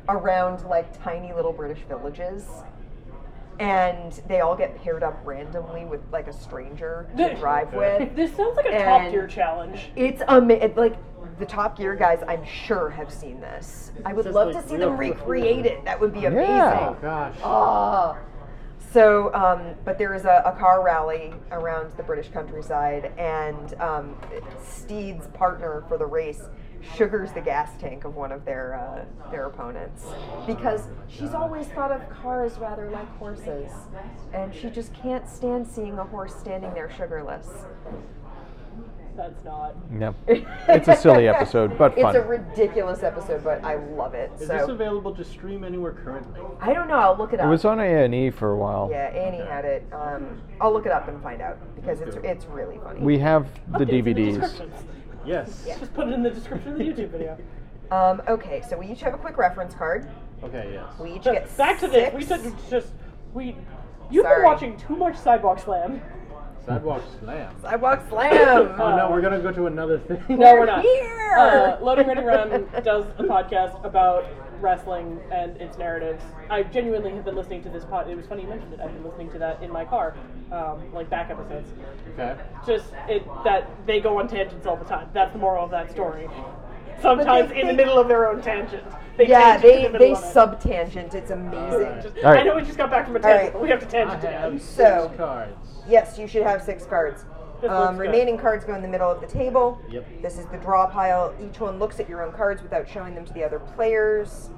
[SPEAKER 2] around like tiny little British villages, and they all get paired up randomly with like a stranger to drive with.
[SPEAKER 3] This sounds like a
[SPEAKER 2] And-
[SPEAKER 3] Top Gear challenge.
[SPEAKER 2] It's like the Top Gear guys, I'm sure have seen this. I would
[SPEAKER 4] Just
[SPEAKER 2] love
[SPEAKER 4] like
[SPEAKER 2] to see
[SPEAKER 4] real
[SPEAKER 2] them
[SPEAKER 4] quick.
[SPEAKER 2] recreate it. That would be amazing.
[SPEAKER 1] Yeah.
[SPEAKER 4] Oh gosh.
[SPEAKER 2] So, but there is a car rally around the British countryside, and Steed's partner for the race sugars the gas tank of one of their opponents because she's always thought of cars rather like horses, and she just can't stand seeing a horse standing there sugarless.
[SPEAKER 3] That's not.
[SPEAKER 1] No. It's a silly episode, but fun.
[SPEAKER 2] It's a ridiculous episode, but I love it.
[SPEAKER 4] Is
[SPEAKER 2] So
[SPEAKER 4] this available to stream anywhere currently?
[SPEAKER 2] I don't know. I'll look it
[SPEAKER 1] It
[SPEAKER 2] up.
[SPEAKER 1] was on A&E for a while.
[SPEAKER 2] Yeah, Annie had it. I'll look it up and find out because it's really funny.
[SPEAKER 1] We have the
[SPEAKER 3] Updates in
[SPEAKER 1] DVDs.
[SPEAKER 3] descriptions.
[SPEAKER 4] Yes.
[SPEAKER 3] Just put it in the description of the YouTube video.
[SPEAKER 2] Okay, so we each have a quick reference card.
[SPEAKER 4] Okay. Yes.
[SPEAKER 2] We each get
[SPEAKER 3] Back to this.
[SPEAKER 2] 6.
[SPEAKER 3] We said You've
[SPEAKER 2] Sorry.
[SPEAKER 3] been watching too much Sidewalk Slam.
[SPEAKER 4] Sidewalk Slam.
[SPEAKER 2] Sidewalk Slam.
[SPEAKER 4] Oh no, we're gonna go to another thing.
[SPEAKER 3] No, we're not.
[SPEAKER 2] Here.
[SPEAKER 3] Loading Ready Run does a podcast about wrestling and its narratives. I genuinely have been listening to this pod. It was funny you mentioned it. I've been listening to that in my car, like back episodes.
[SPEAKER 4] Okay.
[SPEAKER 3] Just that they go on tangents all the time. That's the moral of that story. Sometimes in the middle of their own tangent.
[SPEAKER 2] Yeah,
[SPEAKER 3] tangent in the
[SPEAKER 2] they
[SPEAKER 3] middle of it.
[SPEAKER 2] sub-tangent. It's amazing.
[SPEAKER 3] Just-
[SPEAKER 1] All right.
[SPEAKER 3] I know we just got back from a tangent,
[SPEAKER 2] right.
[SPEAKER 3] but we have to
[SPEAKER 4] I
[SPEAKER 3] tangent
[SPEAKER 4] have
[SPEAKER 3] again.
[SPEAKER 4] 6
[SPEAKER 2] So-
[SPEAKER 4] cards.
[SPEAKER 2] Yes, you should have 6 cards.
[SPEAKER 3] This looks good.
[SPEAKER 2] Remaining cards go in the middle of the table.
[SPEAKER 4] Yep.
[SPEAKER 2] This is the draw pile. Each one looks at your own cards without showing them to the other players.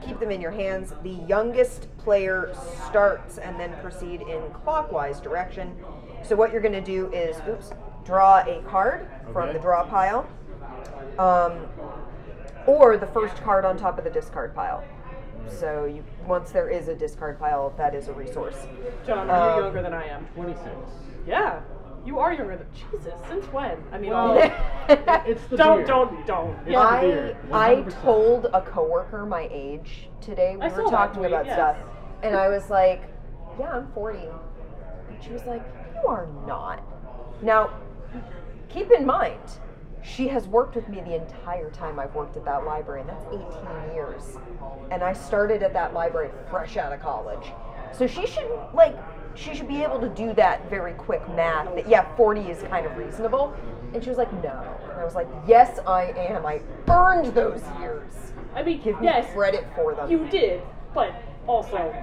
[SPEAKER 2] Keep them in your hands. The youngest player starts and then proceed in clockwise direction. So what you're going to do is, draw a card from
[SPEAKER 4] Okay.
[SPEAKER 2] the draw pile, or the first card on top of the discard pile. So once there is a discard pile, that is a resource.
[SPEAKER 3] John, are you younger than I am?
[SPEAKER 4] 26.
[SPEAKER 3] Yeah. You are younger than Jesus. Since when? I mean,
[SPEAKER 4] Well, it's the
[SPEAKER 3] don't.
[SPEAKER 4] beard.
[SPEAKER 3] Yeah.
[SPEAKER 4] the beard,
[SPEAKER 2] I
[SPEAKER 4] 100%.
[SPEAKER 2] told a coworker my age today. We
[SPEAKER 3] I
[SPEAKER 2] were
[SPEAKER 3] saw that
[SPEAKER 2] talking
[SPEAKER 3] tweet,
[SPEAKER 2] about
[SPEAKER 3] yes.
[SPEAKER 2] stuff, and I was like, "Yeah, I'm 40," and she was like, "You are not." Now, keep in mind, she has worked with me the entire time I've worked at that library, and that's 18 years. And I started at that library fresh out of college, so she should be able to do that very quick math. That 40 is kind of reasonable. And she was like, "No," and I was like, "Yes, I am. I earned those years.
[SPEAKER 3] I mean,
[SPEAKER 2] Give me
[SPEAKER 3] yes,
[SPEAKER 2] credit for them."
[SPEAKER 3] you did, but also,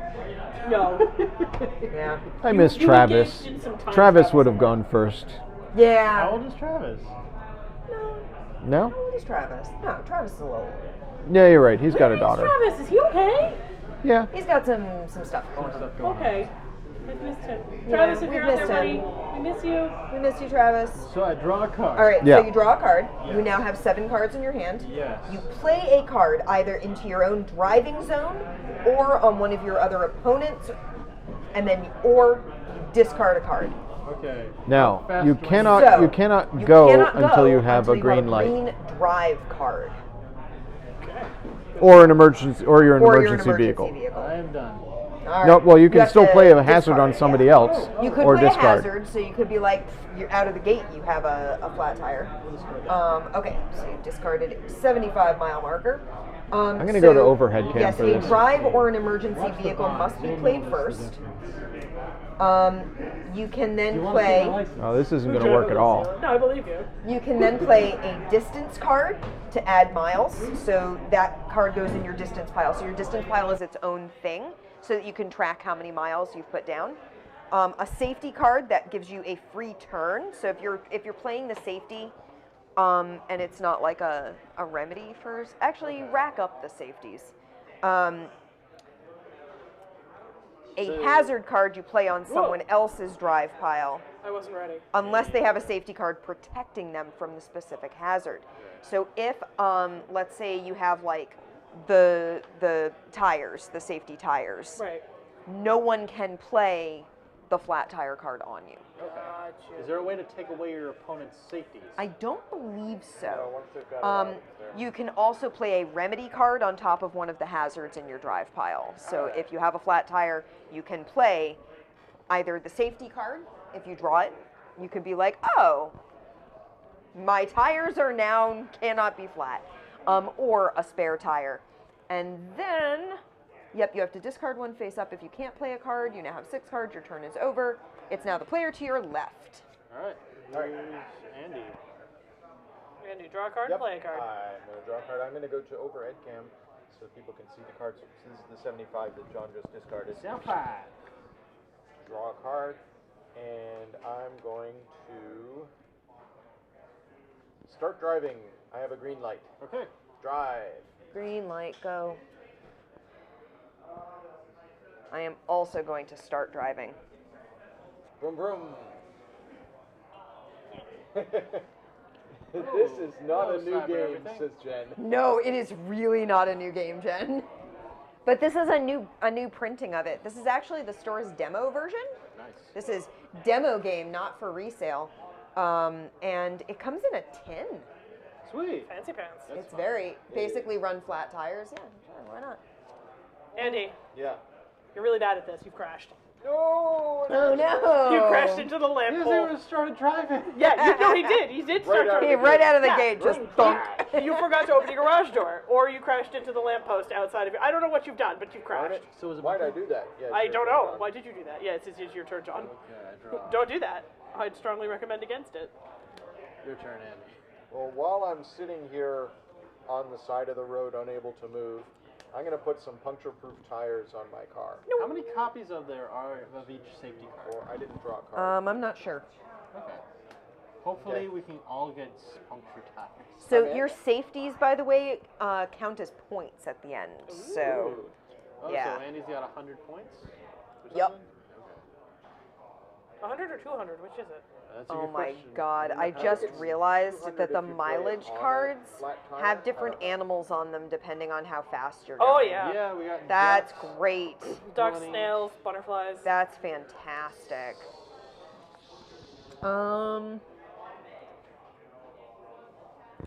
[SPEAKER 3] no.
[SPEAKER 2] Yeah.
[SPEAKER 1] I miss
[SPEAKER 3] you
[SPEAKER 1] Travis.
[SPEAKER 3] engaged in some time
[SPEAKER 1] Travis
[SPEAKER 3] travel
[SPEAKER 1] would have
[SPEAKER 3] somewhere.
[SPEAKER 1] gone first.
[SPEAKER 2] Yeah.
[SPEAKER 4] How old is Travis?
[SPEAKER 1] No?
[SPEAKER 2] How old is Travis? No, Travis is a little.
[SPEAKER 1] Yeah, you're right. He's got a
[SPEAKER 3] Where's
[SPEAKER 1] daughter.
[SPEAKER 3] Travis, is he okay?
[SPEAKER 1] Yeah.
[SPEAKER 2] He's got some stuff going on.
[SPEAKER 4] Stuff going on.
[SPEAKER 3] Okay. We've missed him.
[SPEAKER 2] Yeah,
[SPEAKER 3] Travis, if
[SPEAKER 2] we've
[SPEAKER 3] you're out there,
[SPEAKER 2] missed
[SPEAKER 3] buddy,
[SPEAKER 2] him.
[SPEAKER 3] we miss you.
[SPEAKER 2] We miss you, Travis.
[SPEAKER 4] So I draw a card.
[SPEAKER 2] All right,
[SPEAKER 1] Yeah.
[SPEAKER 2] so you draw a card. You
[SPEAKER 4] Yes.
[SPEAKER 2] now have 7 cards in your hand.
[SPEAKER 4] Yes.
[SPEAKER 2] You play a card either into your own driving zone or on one of your other opponents, and then you discard a card.
[SPEAKER 4] Okay.
[SPEAKER 1] Now,
[SPEAKER 4] How fast
[SPEAKER 1] you
[SPEAKER 4] do I-
[SPEAKER 1] cannot
[SPEAKER 2] So,
[SPEAKER 1] you cannot
[SPEAKER 2] you
[SPEAKER 1] go
[SPEAKER 2] cannot
[SPEAKER 1] until
[SPEAKER 2] go
[SPEAKER 1] you have
[SPEAKER 2] until
[SPEAKER 1] a green light
[SPEAKER 2] green drive card
[SPEAKER 1] or an emergency or you're an
[SPEAKER 2] or you're an
[SPEAKER 1] emergency vehicle.
[SPEAKER 4] I am done.
[SPEAKER 2] All right.
[SPEAKER 1] No, well, you can
[SPEAKER 2] have
[SPEAKER 1] still
[SPEAKER 2] to
[SPEAKER 1] play a hazard
[SPEAKER 2] discard
[SPEAKER 1] on
[SPEAKER 2] it,
[SPEAKER 1] somebody
[SPEAKER 2] yeah.
[SPEAKER 1] else
[SPEAKER 2] You could
[SPEAKER 1] or
[SPEAKER 2] play
[SPEAKER 1] discard.
[SPEAKER 2] a hazard, so you could be like, you're out of the gate, you have a flat tire. Okay, so you've discarded a 75-mile marker.
[SPEAKER 1] I'm going to go to overhead cam
[SPEAKER 2] yes,
[SPEAKER 1] for
[SPEAKER 2] a
[SPEAKER 1] this.
[SPEAKER 2] drive or an emergency vehicle must be played first. You can then
[SPEAKER 4] You want to see
[SPEAKER 2] play.
[SPEAKER 4] my license?
[SPEAKER 1] Oh, this isn't going to work at all.
[SPEAKER 3] No, I believe you.
[SPEAKER 2] You can then play a distance card to add miles. So that card goes in your distance pile. So your distance pile is its own thing, so that you can track how many miles you've put down. A safety card that gives you a free turn. So if you're playing the safety, and it's not like a remedy for actually rack up the safeties. A hazard card you play on someone else's drive pile,
[SPEAKER 3] I wasn't ready.
[SPEAKER 2] unless they have a safety card protecting them from the specific hazard. So if, let's say you have like the tires, the safety tires,
[SPEAKER 3] Right.
[SPEAKER 2] no one can play the flat tire card on you.
[SPEAKER 3] Gotcha.
[SPEAKER 4] Is there a way to take away your opponent's safeties?
[SPEAKER 2] I don't believe so.
[SPEAKER 5] No, once they've got it out, it's there.
[SPEAKER 2] You can also play a remedy card on top of one of the hazards in your drive pile. So if you have a flat tire, you can play either the safety card, if you draw it, you could be like, oh, my tires are now cannot be flat, or a spare tire. And then, yep, you have to discard one face up. If you can't play a card, you now have 6 cards, your turn is over. It's now the player to your left.
[SPEAKER 4] All right. Here's Andy.
[SPEAKER 3] Andy, draw a card,
[SPEAKER 5] Yep.
[SPEAKER 3] play a card.
[SPEAKER 5] I'm going to draw a card. I'm going to go to overhead cam so people can see the cards. So this is the 75 that John just discarded.
[SPEAKER 4] Self-five.
[SPEAKER 5] Draw a card, and I'm going to start driving. I have a green light.
[SPEAKER 4] Okay.
[SPEAKER 5] Drive.
[SPEAKER 2] Green light, go. I am also going to start driving.
[SPEAKER 5] Vroom vroom. This is not a new
[SPEAKER 4] Cyber
[SPEAKER 5] game,
[SPEAKER 4] everything.
[SPEAKER 5] says Jen.
[SPEAKER 2] No, it is really not a new game, Jen. But this is a new printing of it. This is actually the store's demo version.
[SPEAKER 4] Nice.
[SPEAKER 2] This is demo game, not for resale. And it comes in a tin.
[SPEAKER 4] Sweet.
[SPEAKER 3] Fancy pants.
[SPEAKER 4] That's
[SPEAKER 2] It's
[SPEAKER 4] fun.
[SPEAKER 2] very basically run flat tires. Yeah, sure, why not?
[SPEAKER 3] Andy,
[SPEAKER 5] Yeah.
[SPEAKER 3] you're really bad at this. You've crashed.
[SPEAKER 5] No.
[SPEAKER 2] Oh no!
[SPEAKER 3] You crashed into the lamp
[SPEAKER 4] He
[SPEAKER 3] pole.
[SPEAKER 4] just started driving.
[SPEAKER 3] Yeah, you know he did. He did start
[SPEAKER 5] Right out of
[SPEAKER 3] driving.
[SPEAKER 2] Hey, right out of the
[SPEAKER 3] Yeah.
[SPEAKER 2] gate, just thunk.
[SPEAKER 3] You forgot to open your garage door, or you crashed into the lamppost outside of your. I don't know what you've done, but you've crashed.
[SPEAKER 4] So was it
[SPEAKER 5] Why'd
[SPEAKER 4] my
[SPEAKER 5] I
[SPEAKER 4] turn?
[SPEAKER 5] do that? Yeah,
[SPEAKER 3] I
[SPEAKER 5] sure,
[SPEAKER 3] don't
[SPEAKER 5] go
[SPEAKER 3] know.
[SPEAKER 5] on.
[SPEAKER 3] Why did you do that? Yeah, it's your turn, John.
[SPEAKER 4] Okay, I draw.
[SPEAKER 3] Don't do that. I'd strongly recommend against it.
[SPEAKER 4] Your turn, Andy.
[SPEAKER 5] Well, while I'm sitting here on the side of the road, unable to move, I'm going to put some puncture-proof tires on my car.
[SPEAKER 4] How many copies of there are of each safety card?
[SPEAKER 5] Or I didn't draw a card.
[SPEAKER 2] I'm not sure.
[SPEAKER 4] Okay. Hopefully
[SPEAKER 5] Okay.
[SPEAKER 4] we can all get puncture tires.
[SPEAKER 2] So
[SPEAKER 5] Okay.
[SPEAKER 2] your safeties, by the way, count as points at the end. So
[SPEAKER 4] Oh,
[SPEAKER 2] yeah.
[SPEAKER 4] So Andy's got 100 points? or
[SPEAKER 2] Yep.
[SPEAKER 4] something? Okay.
[SPEAKER 3] 100 or 200? Which is it?
[SPEAKER 4] That's a
[SPEAKER 2] Oh
[SPEAKER 4] good
[SPEAKER 2] my
[SPEAKER 4] question.
[SPEAKER 2] God! I
[SPEAKER 5] think
[SPEAKER 2] just
[SPEAKER 5] it's
[SPEAKER 2] realized
[SPEAKER 5] 200
[SPEAKER 2] that the
[SPEAKER 5] if you play
[SPEAKER 2] mileage
[SPEAKER 5] on a
[SPEAKER 2] cards
[SPEAKER 5] flat tire.
[SPEAKER 2] have different animals on them depending on how fast you're
[SPEAKER 3] Oh,
[SPEAKER 2] going.
[SPEAKER 3] yeah.
[SPEAKER 4] Yeah, we got
[SPEAKER 2] That's
[SPEAKER 4] ducks.
[SPEAKER 2] great.
[SPEAKER 3] Ducks,
[SPEAKER 4] Bunny.
[SPEAKER 3] snails, butterflies.
[SPEAKER 2] That's fantastic.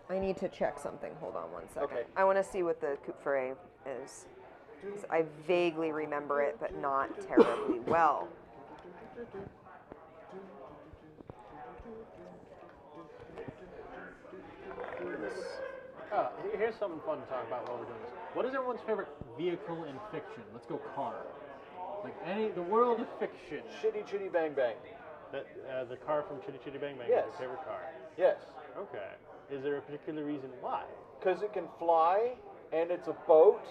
[SPEAKER 2] I need to check something. Hold on one second.
[SPEAKER 5] Okay.
[SPEAKER 2] I want to see what the coup ferret is. 'Cause I vaguely remember it, but not terribly well.
[SPEAKER 4] Here's something fun to talk about while we're doing this. What is everyone's favorite vehicle in fiction? Let's go car. Like the world of fiction.
[SPEAKER 5] Shitty Chitty Bang Bang.
[SPEAKER 4] The car from Chitty Chitty Bang Bang
[SPEAKER 5] Yes.
[SPEAKER 4] is your favorite car.
[SPEAKER 5] Yes.
[SPEAKER 4] Okay. Is there a particular reason why?
[SPEAKER 5] Because it can fly, and it's a boat,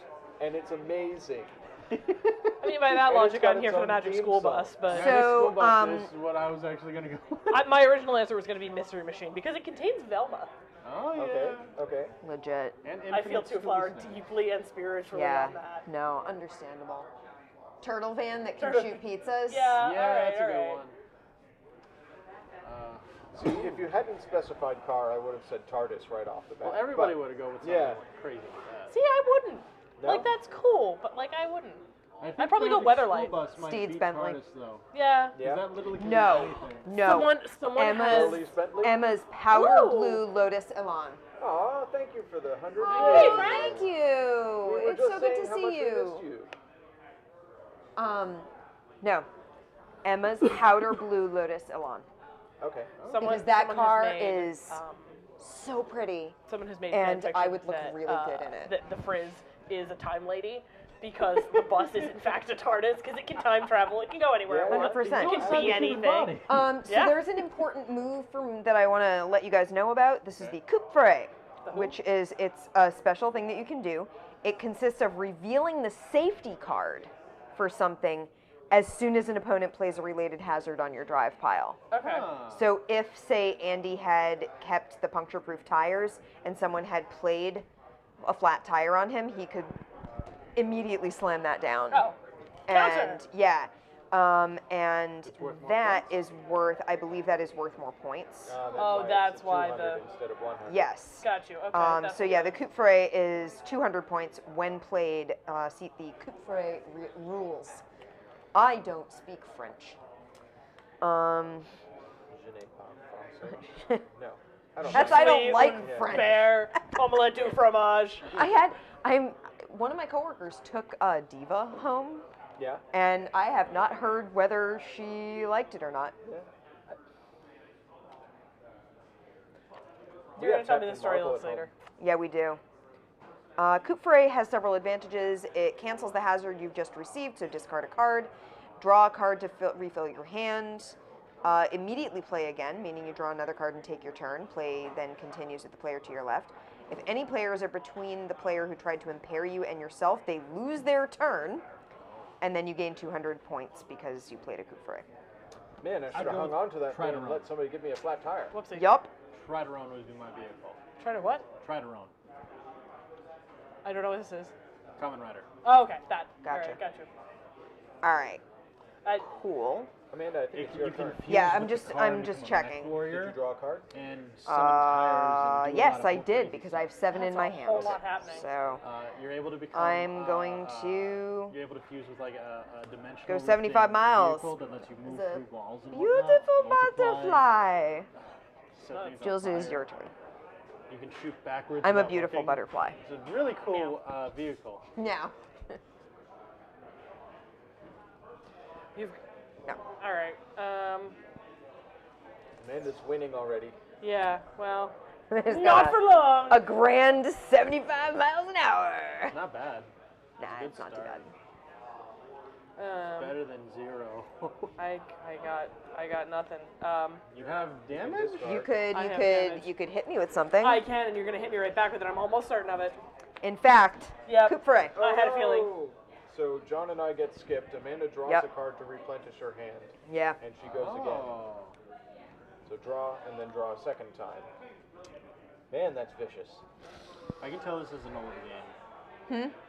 [SPEAKER 5] and it's amazing.
[SPEAKER 3] I mean, by that
[SPEAKER 5] And
[SPEAKER 3] logic,
[SPEAKER 5] it's got
[SPEAKER 3] I'm here
[SPEAKER 5] its
[SPEAKER 3] for the
[SPEAKER 5] own
[SPEAKER 3] Magic
[SPEAKER 5] theme
[SPEAKER 3] School
[SPEAKER 5] song.
[SPEAKER 3] Bus, but
[SPEAKER 2] So-
[SPEAKER 4] School bus is what I was actually going to go.
[SPEAKER 3] my original answer was going to be Mystery Machine because it contains Velma.
[SPEAKER 4] Oh yeah.
[SPEAKER 5] Okay. Okay.
[SPEAKER 2] Legit.
[SPEAKER 4] And
[SPEAKER 3] I feel
[SPEAKER 4] Infinite
[SPEAKER 3] Two Flower
[SPEAKER 4] Scooby Snack.
[SPEAKER 3] deeply and spiritually
[SPEAKER 2] Yeah.
[SPEAKER 3] on that.
[SPEAKER 2] No, understandable. Turtle van that can
[SPEAKER 3] Turtle-
[SPEAKER 2] shoot pizzas.
[SPEAKER 3] Yeah,
[SPEAKER 4] Yeah,
[SPEAKER 3] all right,
[SPEAKER 4] that's a
[SPEAKER 3] all
[SPEAKER 4] good
[SPEAKER 3] right.
[SPEAKER 4] one.
[SPEAKER 5] See, if you hadn't specified car, I would have said TARDIS right off the bat.
[SPEAKER 4] Well, everybody
[SPEAKER 5] But-
[SPEAKER 4] would have go with something
[SPEAKER 5] yeah.
[SPEAKER 4] crazy like that.
[SPEAKER 3] See, I wouldn't.
[SPEAKER 5] No?
[SPEAKER 3] Like, that's cool, but, like, I wouldn't.
[SPEAKER 4] I think
[SPEAKER 3] I'd probably go
[SPEAKER 4] Magic
[SPEAKER 3] Weatherlight.
[SPEAKER 4] School Bus might
[SPEAKER 2] Steed's
[SPEAKER 4] beat
[SPEAKER 2] Bentley.
[SPEAKER 4] TARDIS, though.
[SPEAKER 3] Yeah.
[SPEAKER 5] Yeah.
[SPEAKER 4] 'Cause that literally can do
[SPEAKER 2] No.
[SPEAKER 4] anything.
[SPEAKER 2] No.
[SPEAKER 3] Someone
[SPEAKER 2] Emma's,
[SPEAKER 3] has...
[SPEAKER 5] Louise Bentley?
[SPEAKER 2] Emma's powder
[SPEAKER 3] Ooh.
[SPEAKER 2] blue Lotus Elan.
[SPEAKER 5] Aw, thank you for the 100.
[SPEAKER 2] Hey,
[SPEAKER 5] views.
[SPEAKER 2] thank
[SPEAKER 5] We
[SPEAKER 2] you.
[SPEAKER 5] were
[SPEAKER 2] It's
[SPEAKER 5] just
[SPEAKER 2] so good
[SPEAKER 5] saying
[SPEAKER 2] to
[SPEAKER 5] how
[SPEAKER 2] see
[SPEAKER 5] much we
[SPEAKER 2] you.
[SPEAKER 5] missed you.
[SPEAKER 2] No. Emma's powder blue Lotus Elan.
[SPEAKER 5] Okay.
[SPEAKER 2] Because that
[SPEAKER 3] someone has
[SPEAKER 2] car
[SPEAKER 3] made,
[SPEAKER 2] is so pretty.
[SPEAKER 3] someone has made
[SPEAKER 2] And
[SPEAKER 3] fan
[SPEAKER 2] I
[SPEAKER 3] fiction
[SPEAKER 2] would look
[SPEAKER 3] that,
[SPEAKER 2] really good in it.
[SPEAKER 3] That the Frizz is a time lady because the bus is in fact a TARDIS because it can time travel. It can go anywhere.
[SPEAKER 5] Yeah,
[SPEAKER 3] it wants.
[SPEAKER 2] 100%.
[SPEAKER 3] It can be anything.
[SPEAKER 2] So
[SPEAKER 3] Yeah.
[SPEAKER 2] there's an important move that I want to let you guys know about. This is the coup fray, which is it's a special thing that you can do. It consists of revealing the safety card for something as soon as an opponent plays a related hazard on your drive pile.
[SPEAKER 3] Okay.
[SPEAKER 2] So if, say, Andy had kept the puncture-proof tires and someone had played a flat tire on him, he could immediately slam that down.
[SPEAKER 3] Oh.
[SPEAKER 2] And
[SPEAKER 3] Counter.
[SPEAKER 2] yeah. And
[SPEAKER 5] It's worth more
[SPEAKER 2] that
[SPEAKER 5] points?
[SPEAKER 2] is worth, I believe that is worth more points.
[SPEAKER 3] That's
[SPEAKER 5] it's
[SPEAKER 3] why
[SPEAKER 5] 200 instead of 100.
[SPEAKER 2] Yes.
[SPEAKER 3] Got you. Okay. that's
[SPEAKER 2] So yeah, the coup fray is 200 points when played. See the coup fray rules. I don't speak French.
[SPEAKER 5] Je n'ai pas français. No. I don't
[SPEAKER 2] That's
[SPEAKER 5] know.
[SPEAKER 2] I don't
[SPEAKER 3] Oui,
[SPEAKER 2] like
[SPEAKER 3] un
[SPEAKER 2] French.
[SPEAKER 3] Bear, omelette du fromage.
[SPEAKER 2] One of my coworkers took a diva home,
[SPEAKER 5] Yeah.
[SPEAKER 2] and I have not heard whether she liked it or not.
[SPEAKER 5] Yeah.
[SPEAKER 3] You're gonna tell me the story a little later.
[SPEAKER 2] Yeah, we do. Coup fray has several advantages. It cancels the hazard you've just received, so discard a card. Draw a card to refill your hand. Immediately play again, meaning you draw another card and take your turn. Play then continues with the player to your left. If any players are between the player who tried to impair you and yourself, they lose their turn, and then you gain 200 points because you played a coup fray.
[SPEAKER 5] Man, I should have
[SPEAKER 4] go
[SPEAKER 5] hung on to that
[SPEAKER 4] try
[SPEAKER 5] thing
[SPEAKER 4] to
[SPEAKER 5] and
[SPEAKER 4] run.
[SPEAKER 5] let somebody give me a flat tire.
[SPEAKER 3] Whoopsie.
[SPEAKER 2] Yup.
[SPEAKER 4] Trideron would be my vehicle.
[SPEAKER 3] Try to what?
[SPEAKER 4] Trideron.
[SPEAKER 3] I don't know what this is.
[SPEAKER 4] Common Rider.
[SPEAKER 3] Oh, okay. That.
[SPEAKER 2] Gotcha.
[SPEAKER 3] All right, got you.
[SPEAKER 2] All right.
[SPEAKER 3] I,
[SPEAKER 2] Cool.
[SPEAKER 5] Amanda, I think it's your turn.
[SPEAKER 2] Yeah,
[SPEAKER 4] fuse
[SPEAKER 2] I'm
[SPEAKER 4] with the
[SPEAKER 2] just-
[SPEAKER 4] card
[SPEAKER 2] I'm
[SPEAKER 4] to
[SPEAKER 2] just
[SPEAKER 4] become a
[SPEAKER 2] checking.
[SPEAKER 4] mech
[SPEAKER 5] Did
[SPEAKER 4] warrior
[SPEAKER 5] you draw a card?
[SPEAKER 4] and summon tires and do a lot
[SPEAKER 2] Yes,
[SPEAKER 4] of
[SPEAKER 2] I
[SPEAKER 4] cool
[SPEAKER 2] did
[SPEAKER 4] crazy
[SPEAKER 2] because
[SPEAKER 4] stuff.
[SPEAKER 2] I have 7 in
[SPEAKER 3] That's
[SPEAKER 2] my
[SPEAKER 3] a
[SPEAKER 2] hand.
[SPEAKER 3] whole lot happening.
[SPEAKER 2] So
[SPEAKER 4] You're able to become.
[SPEAKER 2] I'm going to
[SPEAKER 4] You're able to fuse with like a dimensional.
[SPEAKER 2] go 75 miles.
[SPEAKER 4] Vehicle that lets you move
[SPEAKER 2] It's a
[SPEAKER 4] through walls and
[SPEAKER 2] beautiful
[SPEAKER 4] whatnot, multiply,
[SPEAKER 2] butterfly.
[SPEAKER 4] set things on
[SPEAKER 2] Jules, it is
[SPEAKER 4] fire.
[SPEAKER 2] your turn.
[SPEAKER 4] You can shoot backwards.
[SPEAKER 2] I'm a
[SPEAKER 4] without
[SPEAKER 2] beautiful
[SPEAKER 4] looking.
[SPEAKER 2] butterfly.
[SPEAKER 4] It's a really cool vehicle.
[SPEAKER 2] No.
[SPEAKER 3] you've.
[SPEAKER 2] No.
[SPEAKER 3] All right.
[SPEAKER 5] Amanda's winning already.
[SPEAKER 3] Yeah. Well.
[SPEAKER 2] It's
[SPEAKER 3] Not for long.
[SPEAKER 2] a grand 75 miles an hour.
[SPEAKER 4] Not bad.
[SPEAKER 2] Nah,
[SPEAKER 4] good
[SPEAKER 2] it's not too
[SPEAKER 4] start.
[SPEAKER 2] bad.
[SPEAKER 4] Better than 0.
[SPEAKER 3] I got nothing.
[SPEAKER 4] You have damage.
[SPEAKER 2] You could
[SPEAKER 3] I have damage.
[SPEAKER 2] you could hit me with something.
[SPEAKER 3] I can, and you're gonna hit me right back with it. I'm almost certain of it.
[SPEAKER 2] In fact,
[SPEAKER 3] Yep.
[SPEAKER 2] coup fray.
[SPEAKER 3] I had a feeling.
[SPEAKER 5] Oh! So John and I get skipped. Amanda draws
[SPEAKER 2] Yep.
[SPEAKER 5] a card to replenish her hand,
[SPEAKER 2] Yeah.
[SPEAKER 5] and she goes again.
[SPEAKER 4] Oh.
[SPEAKER 5] So draw and then draw a second time. Man, that's vicious.
[SPEAKER 4] I can tell this is an older game.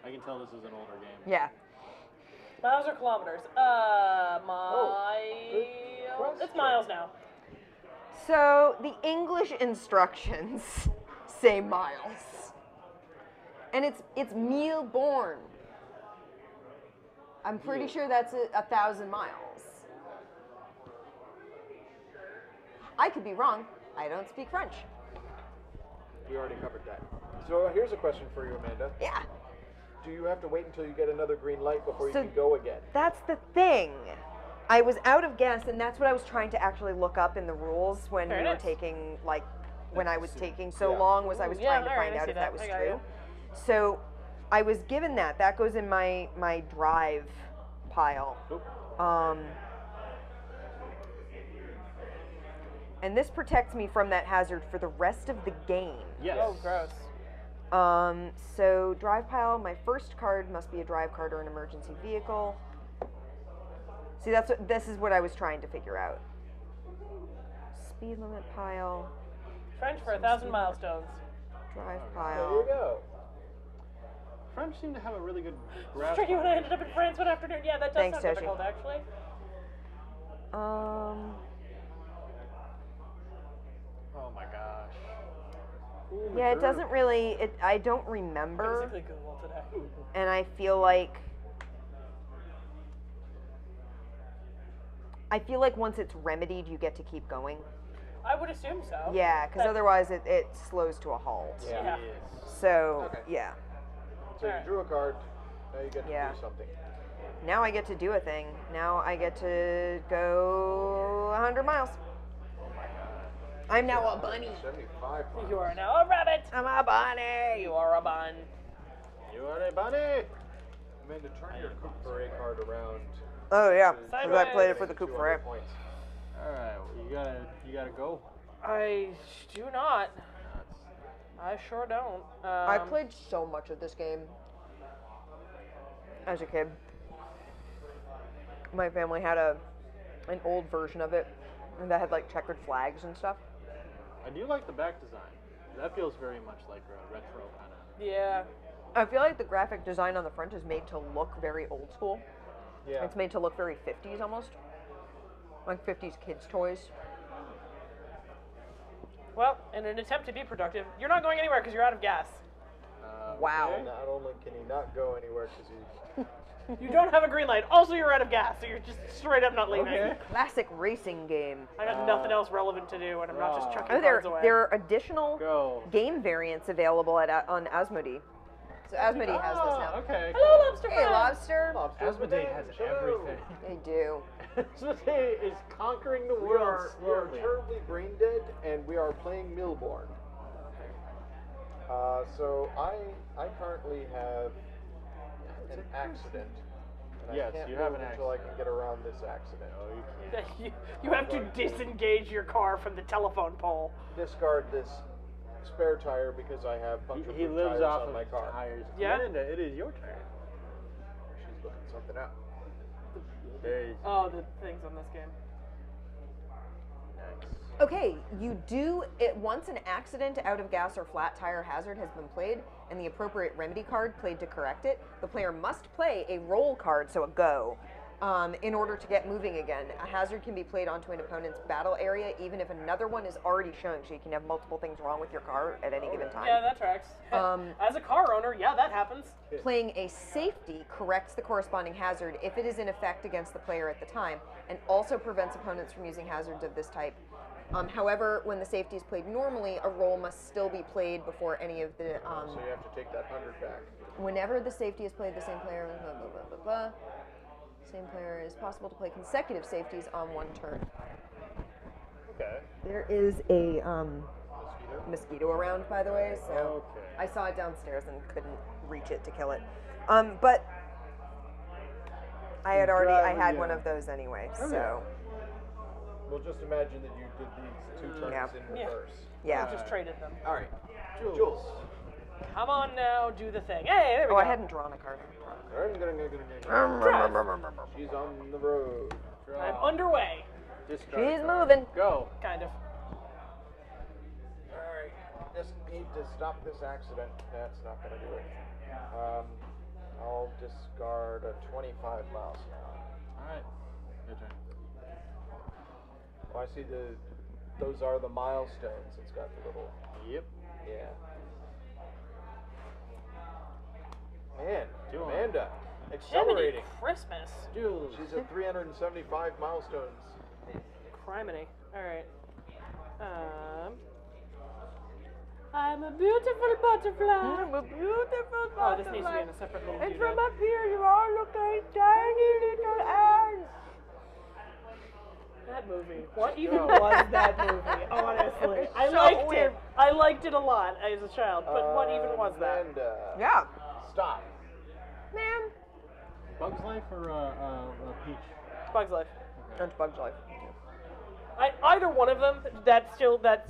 [SPEAKER 4] I can tell this is an older game.
[SPEAKER 2] Yeah.
[SPEAKER 3] Miles or kilometers?
[SPEAKER 5] good
[SPEAKER 3] It's miles now.
[SPEAKER 2] So the English instructions say miles, and it's meal born. I'm pretty sure that's 1,000 miles. I could be wrong. I don't speak French.
[SPEAKER 5] We already covered that. So here's a question for you, Amanda.
[SPEAKER 2] Yeah.
[SPEAKER 5] Do you have to wait until you get another green light before you
[SPEAKER 2] So-
[SPEAKER 5] can go again?
[SPEAKER 2] That's the thing. I was out of gas, and that's what I was trying to actually look up in the rules when
[SPEAKER 3] Very
[SPEAKER 2] we were
[SPEAKER 3] nice.
[SPEAKER 2] taking, like, when I was taking so
[SPEAKER 5] Yeah.
[SPEAKER 2] long, was I was
[SPEAKER 3] Ooh, yeah,
[SPEAKER 2] trying to
[SPEAKER 3] all right,
[SPEAKER 2] find
[SPEAKER 3] I
[SPEAKER 2] out
[SPEAKER 3] see
[SPEAKER 2] if that
[SPEAKER 3] that.
[SPEAKER 2] was
[SPEAKER 3] I got
[SPEAKER 2] true.
[SPEAKER 3] you.
[SPEAKER 2] So I was given that. That goes in my drive pile. And this protects me from that hazard for the rest of the game.
[SPEAKER 4] Yes.
[SPEAKER 3] Oh, gross.
[SPEAKER 2] So drive pile, my first card must be a drive card or an emergency vehicle. See, this is what I was trying to figure out. Speed limit pile,
[SPEAKER 3] French for 1,000 milestones.
[SPEAKER 2] drive
[SPEAKER 5] There you
[SPEAKER 2] pile.
[SPEAKER 5] go.
[SPEAKER 4] French seem to have a really good
[SPEAKER 3] It's
[SPEAKER 4] grasp.
[SPEAKER 3] tricky
[SPEAKER 4] on
[SPEAKER 3] when I
[SPEAKER 4] it.
[SPEAKER 3] ended up in France one afternoon. Yeah, that does
[SPEAKER 2] Thanks,
[SPEAKER 3] sound
[SPEAKER 2] Toshi.
[SPEAKER 3] difficult, actually.
[SPEAKER 4] Oh my gosh.
[SPEAKER 2] Yeah, it doesn't really. I don't
[SPEAKER 3] I
[SPEAKER 2] remember,
[SPEAKER 3] basically Google today.
[SPEAKER 2] and I feel like once it's remedied, you get to keep going.
[SPEAKER 3] I would assume so.
[SPEAKER 2] Yeah, because
[SPEAKER 3] But-
[SPEAKER 2] otherwise it slows to a halt.
[SPEAKER 3] Yeah.
[SPEAKER 2] So
[SPEAKER 5] Okay.
[SPEAKER 2] yeah.
[SPEAKER 5] So you
[SPEAKER 3] Alright.
[SPEAKER 5] drew a card. Now you get to
[SPEAKER 2] Yeah.
[SPEAKER 5] do something.
[SPEAKER 2] Now I get to do a thing. Now I get to go 100 miles. I'm now a bunny.
[SPEAKER 5] 75 miles.
[SPEAKER 3] You are now a rabbit.
[SPEAKER 2] I'm a bunny.
[SPEAKER 3] You are a bun.
[SPEAKER 4] You are a bunny.
[SPEAKER 5] Amanda, turn your Coupe Ferret card around.
[SPEAKER 2] Oh yeah,
[SPEAKER 5] to-
[SPEAKER 2] because I
[SPEAKER 3] Sideways.
[SPEAKER 2] played it for the
[SPEAKER 5] to
[SPEAKER 2] Coupe
[SPEAKER 5] 200
[SPEAKER 2] Ferret.
[SPEAKER 5] points.
[SPEAKER 4] All right, well, you gotta go.
[SPEAKER 3] I do not. I sure don't.
[SPEAKER 2] I played so much of this game as a kid. My family had an old version of it that had like checkered flags and stuff.
[SPEAKER 4] I do like the back design. That feels very much like a retro kind of.
[SPEAKER 3] Yeah.
[SPEAKER 2] I feel like the graphic design on the front is made to look very old school.
[SPEAKER 5] Yeah.
[SPEAKER 2] It's made to look very 50s almost. Like 50s kids' toys.
[SPEAKER 3] Well, in an attempt to be productive, you're not going anywhere because you're out of gas.
[SPEAKER 2] Wow.
[SPEAKER 5] And not only can he not go anywhere because he.
[SPEAKER 3] You don't have a green light. Also, you're out of gas, so you're just straight up not leaving.
[SPEAKER 4] Okay.
[SPEAKER 2] Classic racing game.
[SPEAKER 3] I got nothing else relevant to do, and I'm not just chucking
[SPEAKER 2] Oh, there
[SPEAKER 3] cards away.
[SPEAKER 2] are additional
[SPEAKER 4] Go.
[SPEAKER 2] game variants available on Asmodee. So Asmodee has this now.
[SPEAKER 4] Okay.
[SPEAKER 3] Hello, lobster
[SPEAKER 2] Hey,
[SPEAKER 3] friend.
[SPEAKER 2] lobster.
[SPEAKER 4] Asmodee has everything.
[SPEAKER 2] They do.
[SPEAKER 4] Asmodee is conquering the
[SPEAKER 5] We
[SPEAKER 4] world
[SPEAKER 5] are
[SPEAKER 4] slowly.
[SPEAKER 5] terribly brain dead, and we are playing Millborn. So I currently have an accident. And
[SPEAKER 4] Yes,
[SPEAKER 5] I can't
[SPEAKER 4] you have
[SPEAKER 5] move
[SPEAKER 4] an
[SPEAKER 5] until I can get around this accident.
[SPEAKER 3] You have to disengage your car from the telephone pole.
[SPEAKER 5] Discard this spare tire because I have puncture-proof
[SPEAKER 4] He lives
[SPEAKER 5] tires
[SPEAKER 4] off
[SPEAKER 5] on
[SPEAKER 4] of
[SPEAKER 5] my car.
[SPEAKER 4] tires.
[SPEAKER 3] Yeah?
[SPEAKER 4] Amanda, it is your turn.
[SPEAKER 5] She's looking something up.
[SPEAKER 3] Oh, the things on this game.
[SPEAKER 4] Nice.
[SPEAKER 2] Okay, you do it once an accident, out of gas, or flat tire hazard has been played, and the appropriate remedy card played to correct it. The player must play a roll card, so a go, in order to get moving again. A hazard can be played onto an opponent's battle area, even if another one is already showing, so you can have multiple things wrong with your car at any given time.
[SPEAKER 3] Yeah, that tracks. As a car owner, yeah, that happens.
[SPEAKER 2] Playing a safety corrects the corresponding hazard if it is in effect against the player at the time, and also prevents opponents from using hazards of this type. However, when the safety is played normally, a roll must still be played before any of the.
[SPEAKER 5] So you have to take that 100 back.
[SPEAKER 2] Whenever the safety is played, the same player. Blah, blah, blah, blah, blah. Same player is possible to play consecutive safeties on one turn.
[SPEAKER 4] Okay.
[SPEAKER 2] There is a mosquito around, by the way, so
[SPEAKER 4] Okay.
[SPEAKER 2] I saw it downstairs and couldn't reach it to kill it. But I had one of those anyway, so
[SPEAKER 5] Well, just imagine that you did these 2 turns
[SPEAKER 2] Yeah.
[SPEAKER 5] in reverse.
[SPEAKER 2] yeah.
[SPEAKER 3] Just traded them.
[SPEAKER 5] All right, Jules.
[SPEAKER 3] Come on now, do the thing. Hey, there we
[SPEAKER 2] Oh,
[SPEAKER 3] go.
[SPEAKER 2] I hadn't drawn a card.
[SPEAKER 5] She's on the road.
[SPEAKER 3] I'm underway,
[SPEAKER 4] Discard
[SPEAKER 2] She's
[SPEAKER 4] card.
[SPEAKER 2] moving.
[SPEAKER 4] Go.
[SPEAKER 3] kind of.
[SPEAKER 5] All right, just need to stop this accident. That's not going to do it. I'll discard a 25 miles an hour.
[SPEAKER 4] All right. Your turn.
[SPEAKER 5] Oh, I see those are the milestones. It's got the little,
[SPEAKER 4] Yep.
[SPEAKER 5] yeah. Man,
[SPEAKER 4] Do it.
[SPEAKER 5] Amanda,
[SPEAKER 3] Jiminy
[SPEAKER 5] accelerating.
[SPEAKER 3] Christmas.
[SPEAKER 4] Jules.
[SPEAKER 5] She's at 375 milestones.
[SPEAKER 3] Criminy. Alright. I'm a beautiful butterfly.
[SPEAKER 2] I'm a beautiful
[SPEAKER 3] Oh, this needs to be in a separate little
[SPEAKER 2] And
[SPEAKER 3] doodad.
[SPEAKER 2] from up here, you all look like tiny little ants.
[SPEAKER 3] That movie. What even was that movie? Honestly, I
[SPEAKER 2] So
[SPEAKER 3] liked
[SPEAKER 2] weird.
[SPEAKER 3] it. I liked it a lot as a child. But what even was that?
[SPEAKER 5] Amanda,
[SPEAKER 2] Yeah,
[SPEAKER 5] stop.
[SPEAKER 2] man.
[SPEAKER 4] Bug's Life or Peach?
[SPEAKER 3] Bug's Life.
[SPEAKER 2] That's Bug's Life.
[SPEAKER 3] Either one of them. That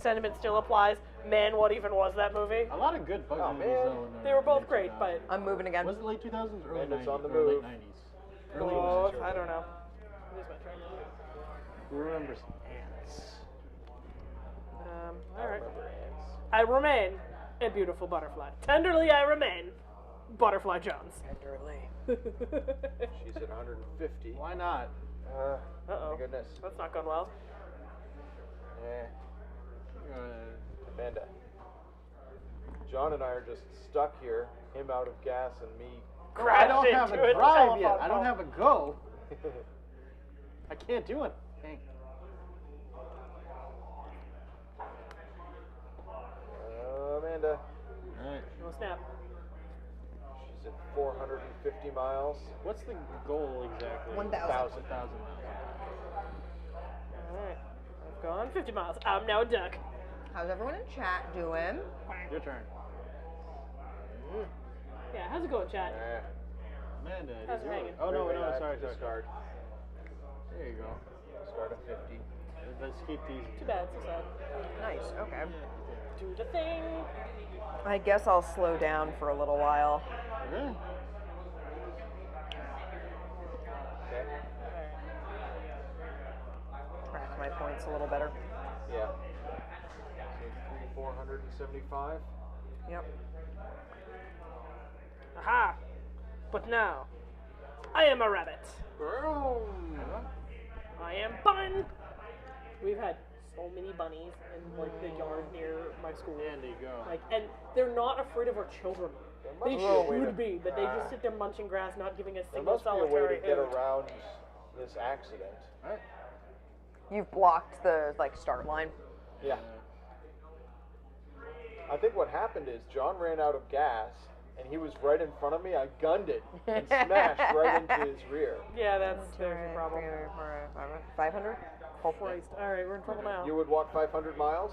[SPEAKER 3] sentiment still applies. Man, what even was that movie?
[SPEAKER 4] A lot of good Bug's
[SPEAKER 5] Oh,
[SPEAKER 4] movies
[SPEAKER 5] man.
[SPEAKER 4] though. in the
[SPEAKER 3] They were both
[SPEAKER 4] late
[SPEAKER 3] great,
[SPEAKER 4] 2000s.
[SPEAKER 3] but
[SPEAKER 2] I'm moving again.
[SPEAKER 4] Was it late 2000s or early
[SPEAKER 5] Amanda's
[SPEAKER 4] 90s?
[SPEAKER 5] on the
[SPEAKER 4] or late
[SPEAKER 5] move.
[SPEAKER 4] 90s? Early
[SPEAKER 3] oh,
[SPEAKER 4] 90s.
[SPEAKER 3] I don't know. Lose my train.
[SPEAKER 4] Who remembers ants?
[SPEAKER 3] All right.
[SPEAKER 5] Remember ants.
[SPEAKER 3] I remain a beautiful butterfly. Tenderly, I remain Butterfly Jones.
[SPEAKER 2] Tenderly.
[SPEAKER 5] She's at 150.
[SPEAKER 4] Why not?
[SPEAKER 3] Uh-oh.
[SPEAKER 5] My goodness.
[SPEAKER 3] That's not going well.
[SPEAKER 5] Yeah. Amanda. John and I are just stuck here. Him out of gas and me.
[SPEAKER 4] I don't have
[SPEAKER 3] into
[SPEAKER 4] a
[SPEAKER 3] a
[SPEAKER 4] drive yet.
[SPEAKER 3] telephone
[SPEAKER 4] I don't
[SPEAKER 3] pole.
[SPEAKER 4] have a go. I can't do it. Dang.
[SPEAKER 5] Amanda.
[SPEAKER 4] Alright.
[SPEAKER 3] No snap.
[SPEAKER 5] She's at 450 miles.
[SPEAKER 4] What's the goal exactly?
[SPEAKER 2] 1,000.
[SPEAKER 4] 1,000 miles.
[SPEAKER 3] Alright. I've gone 50 miles. I'm now a duck.
[SPEAKER 2] How's everyone in chat doing?
[SPEAKER 4] Your turn.
[SPEAKER 3] Yeah, how's it going, chat?
[SPEAKER 4] Amanda, it
[SPEAKER 3] How's
[SPEAKER 4] is
[SPEAKER 3] it
[SPEAKER 4] yours.
[SPEAKER 3] hanging?
[SPEAKER 4] Oh, no,
[SPEAKER 5] Wait, I
[SPEAKER 4] no,
[SPEAKER 5] have
[SPEAKER 4] sorry,
[SPEAKER 5] to
[SPEAKER 4] sorry.
[SPEAKER 5] discard.
[SPEAKER 4] There you go.
[SPEAKER 5] Discard a 50.
[SPEAKER 4] Let's keep these.
[SPEAKER 3] Too bad, so sad.
[SPEAKER 2] Nice. Okay.
[SPEAKER 3] Do the thing.
[SPEAKER 2] I guess I'll slow down for a little while.
[SPEAKER 4] Yeah.
[SPEAKER 5] Okay.
[SPEAKER 2] Track my points a little better.
[SPEAKER 5] Yeah. So 475.
[SPEAKER 2] Yep.
[SPEAKER 3] Aha! But now, I am a rabbit.
[SPEAKER 5] Boom.
[SPEAKER 3] I am bun. We've had so many bunnies in like the yard near my school.
[SPEAKER 4] And there you go.
[SPEAKER 3] Like, and they're not afraid of our children. They
[SPEAKER 5] must be a way to-
[SPEAKER 3] should be, but they just sit there munching grass, not giving a
[SPEAKER 5] There
[SPEAKER 3] single
[SPEAKER 5] must be a way
[SPEAKER 3] solitary
[SPEAKER 5] to get
[SPEAKER 3] oat.
[SPEAKER 5] around this accident.
[SPEAKER 4] Alright.
[SPEAKER 2] You've blocked the start line.
[SPEAKER 5] Yeah. I think what happened is John ran out of gas, and he was right in front of me. I gunned it and smashed right into his rear.
[SPEAKER 3] Yeah, there's your problem.
[SPEAKER 2] 500?
[SPEAKER 3] Oh, Christ. All right, we're in trouble now.
[SPEAKER 5] You would walk 500 miles?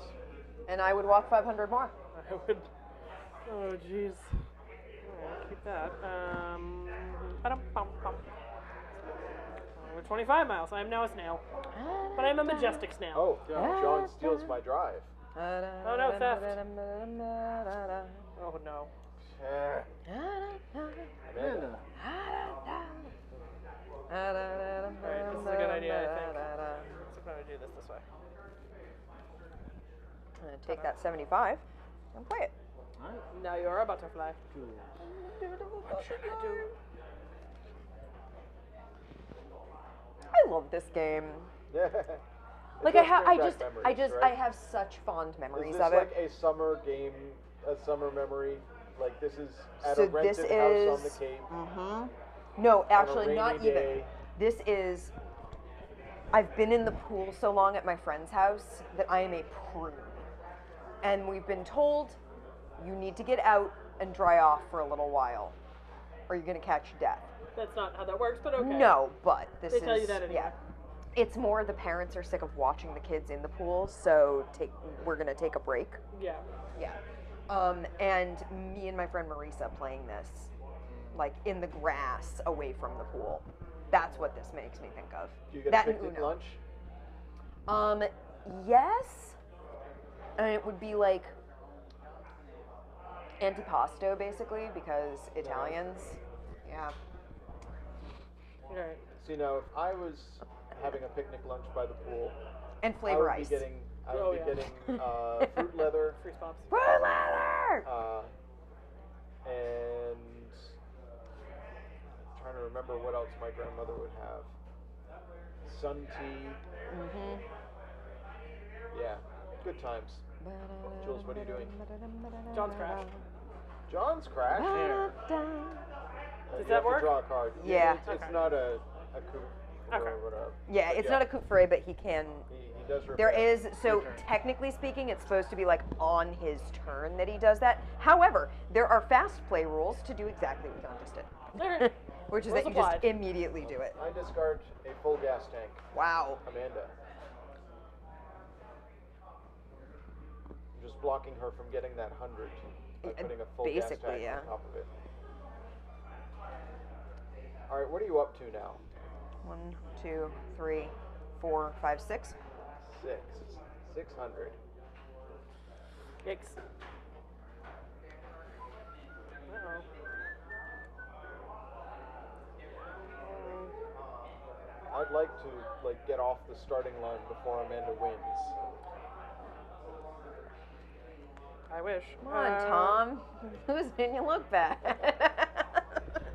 [SPEAKER 2] And I would walk 500 more.
[SPEAKER 3] I would. Oh, jeez. Alright, keep that. Ba-dum-bum-bum. We're 25 miles. I am now a snail. But I'm a majestic snail.
[SPEAKER 5] Oh, John steals my drive.
[SPEAKER 3] Oh, no, theft. Oh, no.
[SPEAKER 5] Amanda.
[SPEAKER 3] Alright, this is a good idea, I think. So I'm going to do this way.
[SPEAKER 2] I'm going to take that 75 and play it.
[SPEAKER 4] Alright.
[SPEAKER 3] Now you're a butterfly.
[SPEAKER 4] Cool.
[SPEAKER 3] What should I do?
[SPEAKER 2] I love this game. Like I have such fond memories
[SPEAKER 5] Is this
[SPEAKER 2] of
[SPEAKER 5] like
[SPEAKER 2] it.
[SPEAKER 5] a summer game, a summer memory? Like this is at
[SPEAKER 2] So
[SPEAKER 5] a rented
[SPEAKER 2] this
[SPEAKER 5] house on the
[SPEAKER 2] is-
[SPEAKER 5] Cape?
[SPEAKER 2] No,
[SPEAKER 5] on a
[SPEAKER 2] actually
[SPEAKER 5] rainy
[SPEAKER 2] not even.
[SPEAKER 5] day?
[SPEAKER 2] This is I've been in the pool so long at my friend's house that I am a prude. And we've been told you need to get out and dry off for a little while or you're going to catch death.
[SPEAKER 3] That's not how that works, but okay.
[SPEAKER 2] No, but this
[SPEAKER 3] They
[SPEAKER 2] is
[SPEAKER 3] tell you that anyway.
[SPEAKER 2] yeah. It's more the parents are sick of watching the kids in the pool, so we're going to take a break.
[SPEAKER 3] Yeah.
[SPEAKER 2] Yeah. And me and my friend Marisa playing this, like in the grass away from the pool. That's what this makes me think of.
[SPEAKER 5] Do you get
[SPEAKER 2] that
[SPEAKER 5] a
[SPEAKER 2] and
[SPEAKER 5] picnic
[SPEAKER 2] Uno.
[SPEAKER 5] lunch?
[SPEAKER 2] Yes. And it would be like antipasto basically because Italians. Yeah.
[SPEAKER 3] Alright.
[SPEAKER 5] See now, if I was having a picnic lunch by the pool,
[SPEAKER 2] And
[SPEAKER 5] I
[SPEAKER 2] flavor
[SPEAKER 5] would
[SPEAKER 2] ice.
[SPEAKER 5] be getting,
[SPEAKER 3] Oh, yeah.
[SPEAKER 5] fruit leather,
[SPEAKER 3] Freeze pops.
[SPEAKER 2] Fruit leather!
[SPEAKER 5] and I'm trying to remember what else my grandmother would have. Sun tea. Yeah, good times. Jules, what are you doing?
[SPEAKER 3] John's crashed.
[SPEAKER 5] John's crash.
[SPEAKER 3] Does
[SPEAKER 5] You
[SPEAKER 3] that
[SPEAKER 5] have to
[SPEAKER 3] work?
[SPEAKER 5] draw a card.
[SPEAKER 2] Yeah.
[SPEAKER 5] It's
[SPEAKER 3] Okay.
[SPEAKER 5] not a coup or
[SPEAKER 3] Okay.
[SPEAKER 5] whatever.
[SPEAKER 2] Yeah, it's not a coup fray, but he can.
[SPEAKER 5] He does repair.
[SPEAKER 2] There is, so
[SPEAKER 4] Your turn.
[SPEAKER 2] technically speaking, it's supposed to be like on his turn that he does that. However, there are fast play rules to do exactly what John just did.
[SPEAKER 3] Alright.
[SPEAKER 2] Which is
[SPEAKER 3] Rules
[SPEAKER 2] that you just
[SPEAKER 3] applied.
[SPEAKER 2] immediately do it.
[SPEAKER 5] I discard a full gas tank.
[SPEAKER 2] Wow.
[SPEAKER 5] Amanda. I'm just blocking her from getting that 100 by
[SPEAKER 2] Yeah,
[SPEAKER 5] putting a full gas
[SPEAKER 2] basically,
[SPEAKER 5] tank
[SPEAKER 2] yeah.
[SPEAKER 5] on top of it. All right, what are you up to now?
[SPEAKER 2] 1, 2, 3, 4, 5, 6.
[SPEAKER 5] 600.
[SPEAKER 3] Yikes. Uh-oh.
[SPEAKER 5] I'd like to get off the starting line before Amanda wins.
[SPEAKER 3] I wish.
[SPEAKER 2] Come on, Tom. Who's in your look back?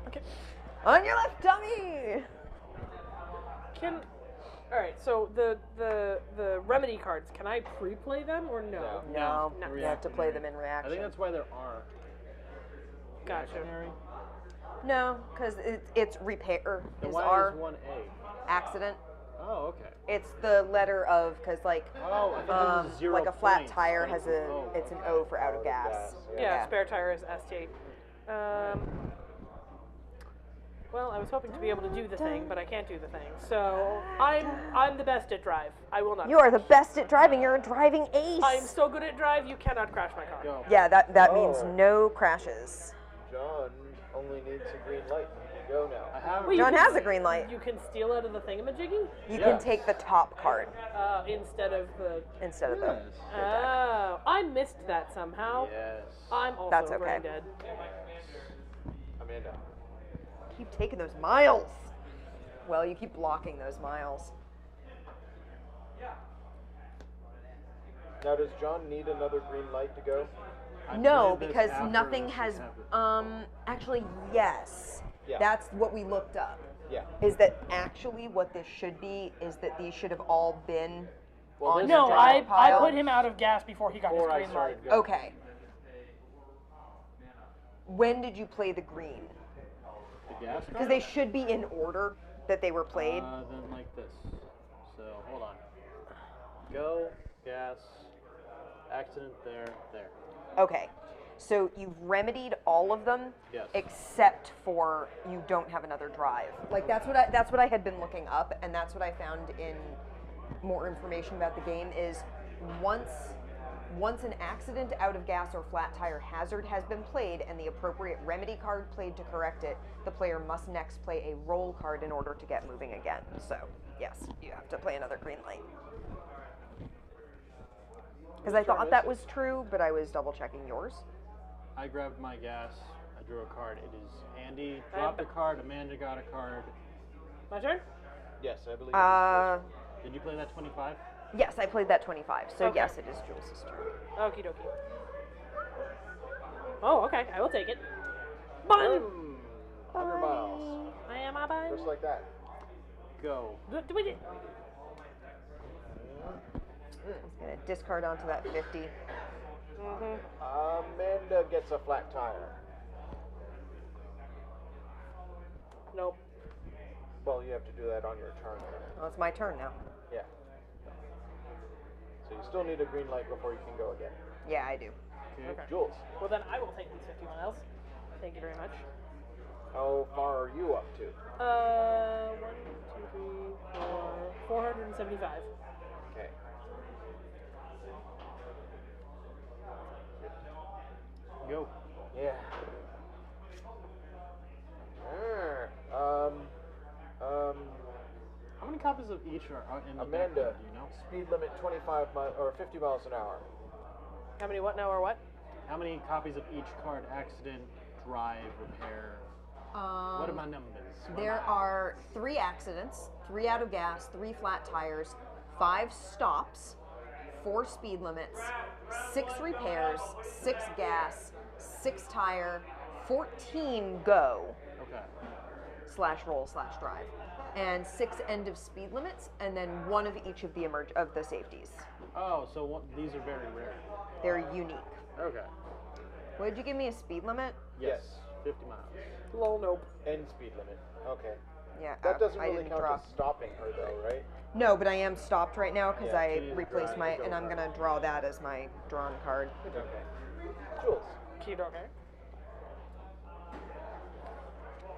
[SPEAKER 3] Okay.
[SPEAKER 2] On your left tummy!
[SPEAKER 3] Alright, so the remedy cards, can I pre-play them or no?
[SPEAKER 2] No,
[SPEAKER 3] No.
[SPEAKER 2] you have to play them in
[SPEAKER 4] I
[SPEAKER 2] reaction.
[SPEAKER 4] think that's why there are.
[SPEAKER 3] Gotcha.
[SPEAKER 4] Reactionary.
[SPEAKER 2] No, because it's repair
[SPEAKER 4] Then
[SPEAKER 2] is
[SPEAKER 4] why
[SPEAKER 2] our
[SPEAKER 4] is 1A?
[SPEAKER 2] accident.
[SPEAKER 4] Oh, okay.
[SPEAKER 2] It's the letter of, because like,
[SPEAKER 4] Oh, I thought this was 0
[SPEAKER 2] like a flat
[SPEAKER 4] points.
[SPEAKER 2] tire
[SPEAKER 4] Like,
[SPEAKER 2] has
[SPEAKER 4] oh.
[SPEAKER 2] it's an O for out of gas.
[SPEAKER 3] Yeah, spare tire is ST. Well, I was hoping to be able to do the thing, but I can't do the thing. So I'm the best at drive. I will not.
[SPEAKER 2] You are the best at driving. You're a driving ace.
[SPEAKER 3] I'm so good at drive. You cannot crash my car.
[SPEAKER 4] Go.
[SPEAKER 2] Yeah, that means
[SPEAKER 5] Oh.
[SPEAKER 2] no crashes.
[SPEAKER 5] John only needs a green light. Go now.
[SPEAKER 4] I have.
[SPEAKER 3] Wait, you
[SPEAKER 2] John
[SPEAKER 3] can-
[SPEAKER 2] has a green light.
[SPEAKER 3] You can steal out of the thingamajiggy
[SPEAKER 2] You
[SPEAKER 4] Yeah.
[SPEAKER 2] can take the top card
[SPEAKER 3] instead of the.
[SPEAKER 2] instead of
[SPEAKER 4] Yes.
[SPEAKER 3] Oh, I missed that somehow.
[SPEAKER 5] Yes.
[SPEAKER 3] I'm also
[SPEAKER 2] That's okay.
[SPEAKER 3] brain dead.
[SPEAKER 5] Amanda.
[SPEAKER 2] Keep taking those miles. Well, you keep blocking those miles.
[SPEAKER 5] Now, does John need another green light to go?
[SPEAKER 4] I
[SPEAKER 2] No,
[SPEAKER 4] played this
[SPEAKER 2] because
[SPEAKER 4] after
[SPEAKER 2] nothing
[SPEAKER 4] this
[SPEAKER 2] has.
[SPEAKER 4] happened.
[SPEAKER 2] Actually, yes.
[SPEAKER 5] Yeah.
[SPEAKER 2] That's what we looked up.
[SPEAKER 5] Yeah.
[SPEAKER 2] Is that actually what this should be? Is that these should have all been
[SPEAKER 5] Well,
[SPEAKER 2] on
[SPEAKER 5] this
[SPEAKER 3] No,
[SPEAKER 2] the
[SPEAKER 5] is
[SPEAKER 3] I
[SPEAKER 2] pile?
[SPEAKER 3] put him out of gas before he got his
[SPEAKER 5] Before I
[SPEAKER 3] green light.
[SPEAKER 5] started going.
[SPEAKER 2] Okay. When did you play the green?
[SPEAKER 4] The gas
[SPEAKER 2] Because
[SPEAKER 4] card?
[SPEAKER 2] they should be in order that they were played.
[SPEAKER 4] Then like this. So hold on. Go, gas, accident there.
[SPEAKER 2] Okay. So you've remedied all of them,
[SPEAKER 4] Yes.
[SPEAKER 2] except for you don't have another drive. Like that's what I had been looking up, and that's what I found in more information about the game is once an accident, out of gas, or flat tire hazard has been played and the appropriate remedy card played to correct it, the player must next play a roll card in order to get moving again. So yes, you have to play another green light. Because I thought that was true, but I was double checking yours.
[SPEAKER 4] I grabbed my gas. I drew a card. It is Andy dropped a card. Amanda got a card.
[SPEAKER 3] My turn?
[SPEAKER 5] Yes, I believe.
[SPEAKER 4] Did you play that 25?
[SPEAKER 2] Yes, I played that 25. So
[SPEAKER 3] Okay.
[SPEAKER 2] yes, it is Jules' turn.
[SPEAKER 3] Okie dokie. Oh, okay. I will take it. Bun!
[SPEAKER 5] 100 miles.
[SPEAKER 3] I am a bun.
[SPEAKER 5] Just like that.
[SPEAKER 4] Go.
[SPEAKER 3] Do we?
[SPEAKER 2] I'm gonna discard onto that 50.
[SPEAKER 5] Amanda gets a flat tire.
[SPEAKER 3] Nope.
[SPEAKER 5] Well, you have to do that on your turn.
[SPEAKER 2] Well, it's my turn now.
[SPEAKER 5] Yeah. So you still need a green light before you can go again.
[SPEAKER 2] Yeah, I do.
[SPEAKER 3] Okay.
[SPEAKER 5] Jules,
[SPEAKER 3] Well, then I will take these 50 miles. Thank you very much.
[SPEAKER 5] how far are you up to?
[SPEAKER 3] 1, 2, 3, 4, 475.
[SPEAKER 5] Okay.
[SPEAKER 4] Go.
[SPEAKER 5] Yeah.
[SPEAKER 4] How many copies of each are in the deck?
[SPEAKER 5] Amanda,
[SPEAKER 4] Do you know?
[SPEAKER 5] speed limit 25 or 50 miles an hour.
[SPEAKER 3] How many what now or what?
[SPEAKER 4] How many copies of each card? Accident, drive, repair. What are my numbers?
[SPEAKER 2] There are 3 accidents, 3 out of gas, 3 flat tires, 5 stops, 4 speed limits, 6 repairs, 6 gas, 6 tire, 14 go
[SPEAKER 4] Okay.
[SPEAKER 2] /roll/drive, and 6 end of speed limits, and then 1 of each of the of the safeties.
[SPEAKER 4] Oh, so these are very rare.
[SPEAKER 2] They're unique.
[SPEAKER 4] Okay.
[SPEAKER 2] What did you give me a speed limit?
[SPEAKER 5] Yes.
[SPEAKER 4] 50 miles.
[SPEAKER 3] Lol, nope.
[SPEAKER 5] End speed limit. Okay.
[SPEAKER 2] Yeah,
[SPEAKER 5] That doesn't
[SPEAKER 2] I
[SPEAKER 5] really
[SPEAKER 2] didn't
[SPEAKER 5] count
[SPEAKER 2] drop.
[SPEAKER 5] as stopping her, though, right?
[SPEAKER 2] No, but I am stopped right now because
[SPEAKER 5] Yeah,
[SPEAKER 2] I
[SPEAKER 4] she is
[SPEAKER 2] replaced
[SPEAKER 4] dry.
[SPEAKER 2] my, and I'm gonna draw that as my drawn card.
[SPEAKER 5] Okay. Jules.
[SPEAKER 3] Cute, okay.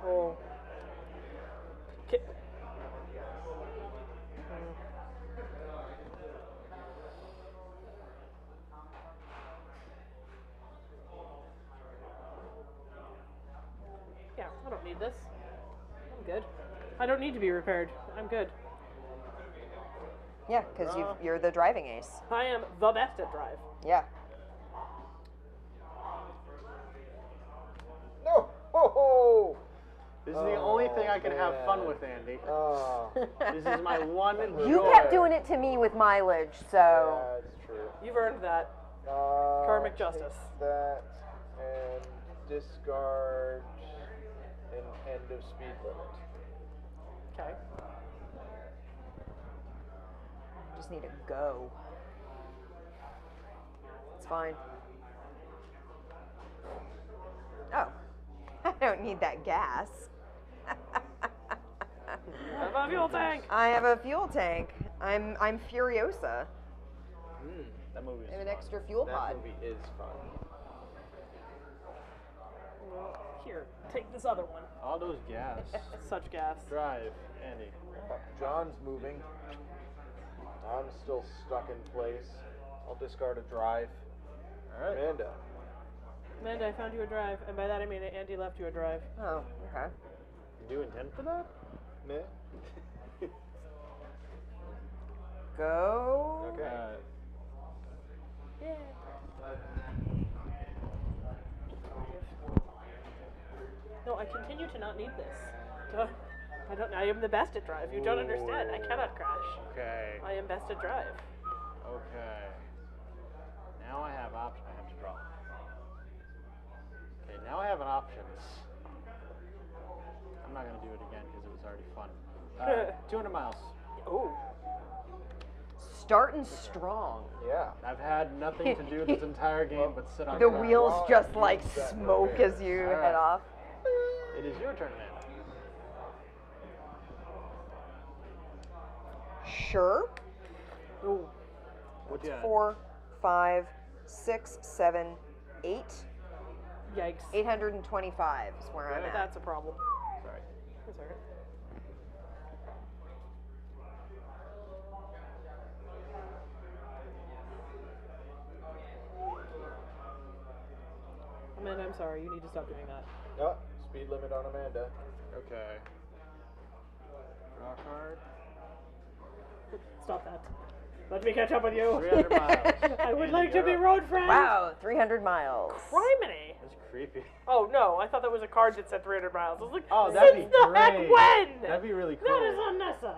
[SPEAKER 3] Oh. Okay. Yeah, I don't need this. I'm good. I don't need to be repaired. I'm good.
[SPEAKER 2] Yeah, because you're the driving ace.
[SPEAKER 3] I am the best at drive.
[SPEAKER 2] Yeah.
[SPEAKER 5] No! Ho ho!
[SPEAKER 4] This is the only thing I can have fun with, Andy.
[SPEAKER 5] Oh.
[SPEAKER 4] This is my one
[SPEAKER 2] You
[SPEAKER 4] joy.
[SPEAKER 2] kept doing it to me with mileage, so.
[SPEAKER 5] That's true.
[SPEAKER 3] You've earned that. Karmic justice.
[SPEAKER 5] Take that and discard an end of speed limit.
[SPEAKER 3] Okay.
[SPEAKER 2] Just need to go. It's fine. Oh. I don't need that gas.
[SPEAKER 3] I have a fuel tank.
[SPEAKER 2] I have a fuel tank. I'm Furiosa.
[SPEAKER 4] That movie
[SPEAKER 2] I have
[SPEAKER 4] is
[SPEAKER 2] an extra fuel
[SPEAKER 5] That
[SPEAKER 2] pod.
[SPEAKER 5] movie is fun.
[SPEAKER 3] Well, here, take this other one.
[SPEAKER 4] all those gas.
[SPEAKER 3] Such gas.
[SPEAKER 4] Drive, Andy.
[SPEAKER 5] John's moving. I'm still stuck in place. I'll discard a drive.
[SPEAKER 4] All right.
[SPEAKER 5] Amanda.
[SPEAKER 3] Amanda, I found you a drive, and by that I mean Andy left you a drive.
[SPEAKER 2] Oh, okay.
[SPEAKER 4] Do you intend for that?
[SPEAKER 5] Meh.
[SPEAKER 2] Go.
[SPEAKER 5] Okay.
[SPEAKER 3] No, I continue to not need this. Duh. I am the best at drive. You don't understand. I cannot crash.
[SPEAKER 4] Okay.
[SPEAKER 3] I am best at drive.
[SPEAKER 4] Okay. Now I have options. I have to draw. Okay, now I have an options. I'm not going to do it again because it was already fun. 200 miles.
[SPEAKER 3] Oh.
[SPEAKER 2] Starting strong.
[SPEAKER 5] Yeah.
[SPEAKER 4] I've had nothing to do this entire game but sit on
[SPEAKER 2] The
[SPEAKER 4] ground.
[SPEAKER 2] wheels
[SPEAKER 5] Well,
[SPEAKER 2] just
[SPEAKER 5] use
[SPEAKER 2] like
[SPEAKER 5] that
[SPEAKER 2] smoke
[SPEAKER 5] motor.
[SPEAKER 2] as you
[SPEAKER 4] All right.
[SPEAKER 2] head off.
[SPEAKER 4] It is your turn, Amanda.
[SPEAKER 2] Sure.
[SPEAKER 3] Ooh.
[SPEAKER 4] What you got?
[SPEAKER 2] 4, 5, 6, 7, 8.
[SPEAKER 3] Yikes.
[SPEAKER 2] 825 is where I'm at.
[SPEAKER 3] That's a problem.
[SPEAKER 4] Sorry.
[SPEAKER 3] That's all right. Amanda, I'm sorry. You need to stop doing that.
[SPEAKER 5] Oh, speed limit on Amanda.
[SPEAKER 4] Okay. Draw a card.
[SPEAKER 3] Stop that. Let me catch up with you.
[SPEAKER 4] 300 miles.
[SPEAKER 3] I would
[SPEAKER 4] Andy,
[SPEAKER 3] like to
[SPEAKER 4] you're
[SPEAKER 3] be
[SPEAKER 4] up.
[SPEAKER 3] road friends.
[SPEAKER 2] Wow, 300 miles.
[SPEAKER 3] Criminy.
[SPEAKER 4] That's creepy.
[SPEAKER 3] Oh no, I thought that was a card that said 300 miles. I was like,
[SPEAKER 4] Oh, that'd be
[SPEAKER 3] since the heck
[SPEAKER 4] great.
[SPEAKER 3] when?
[SPEAKER 4] That'd be really cool.
[SPEAKER 3] That is unnecessary.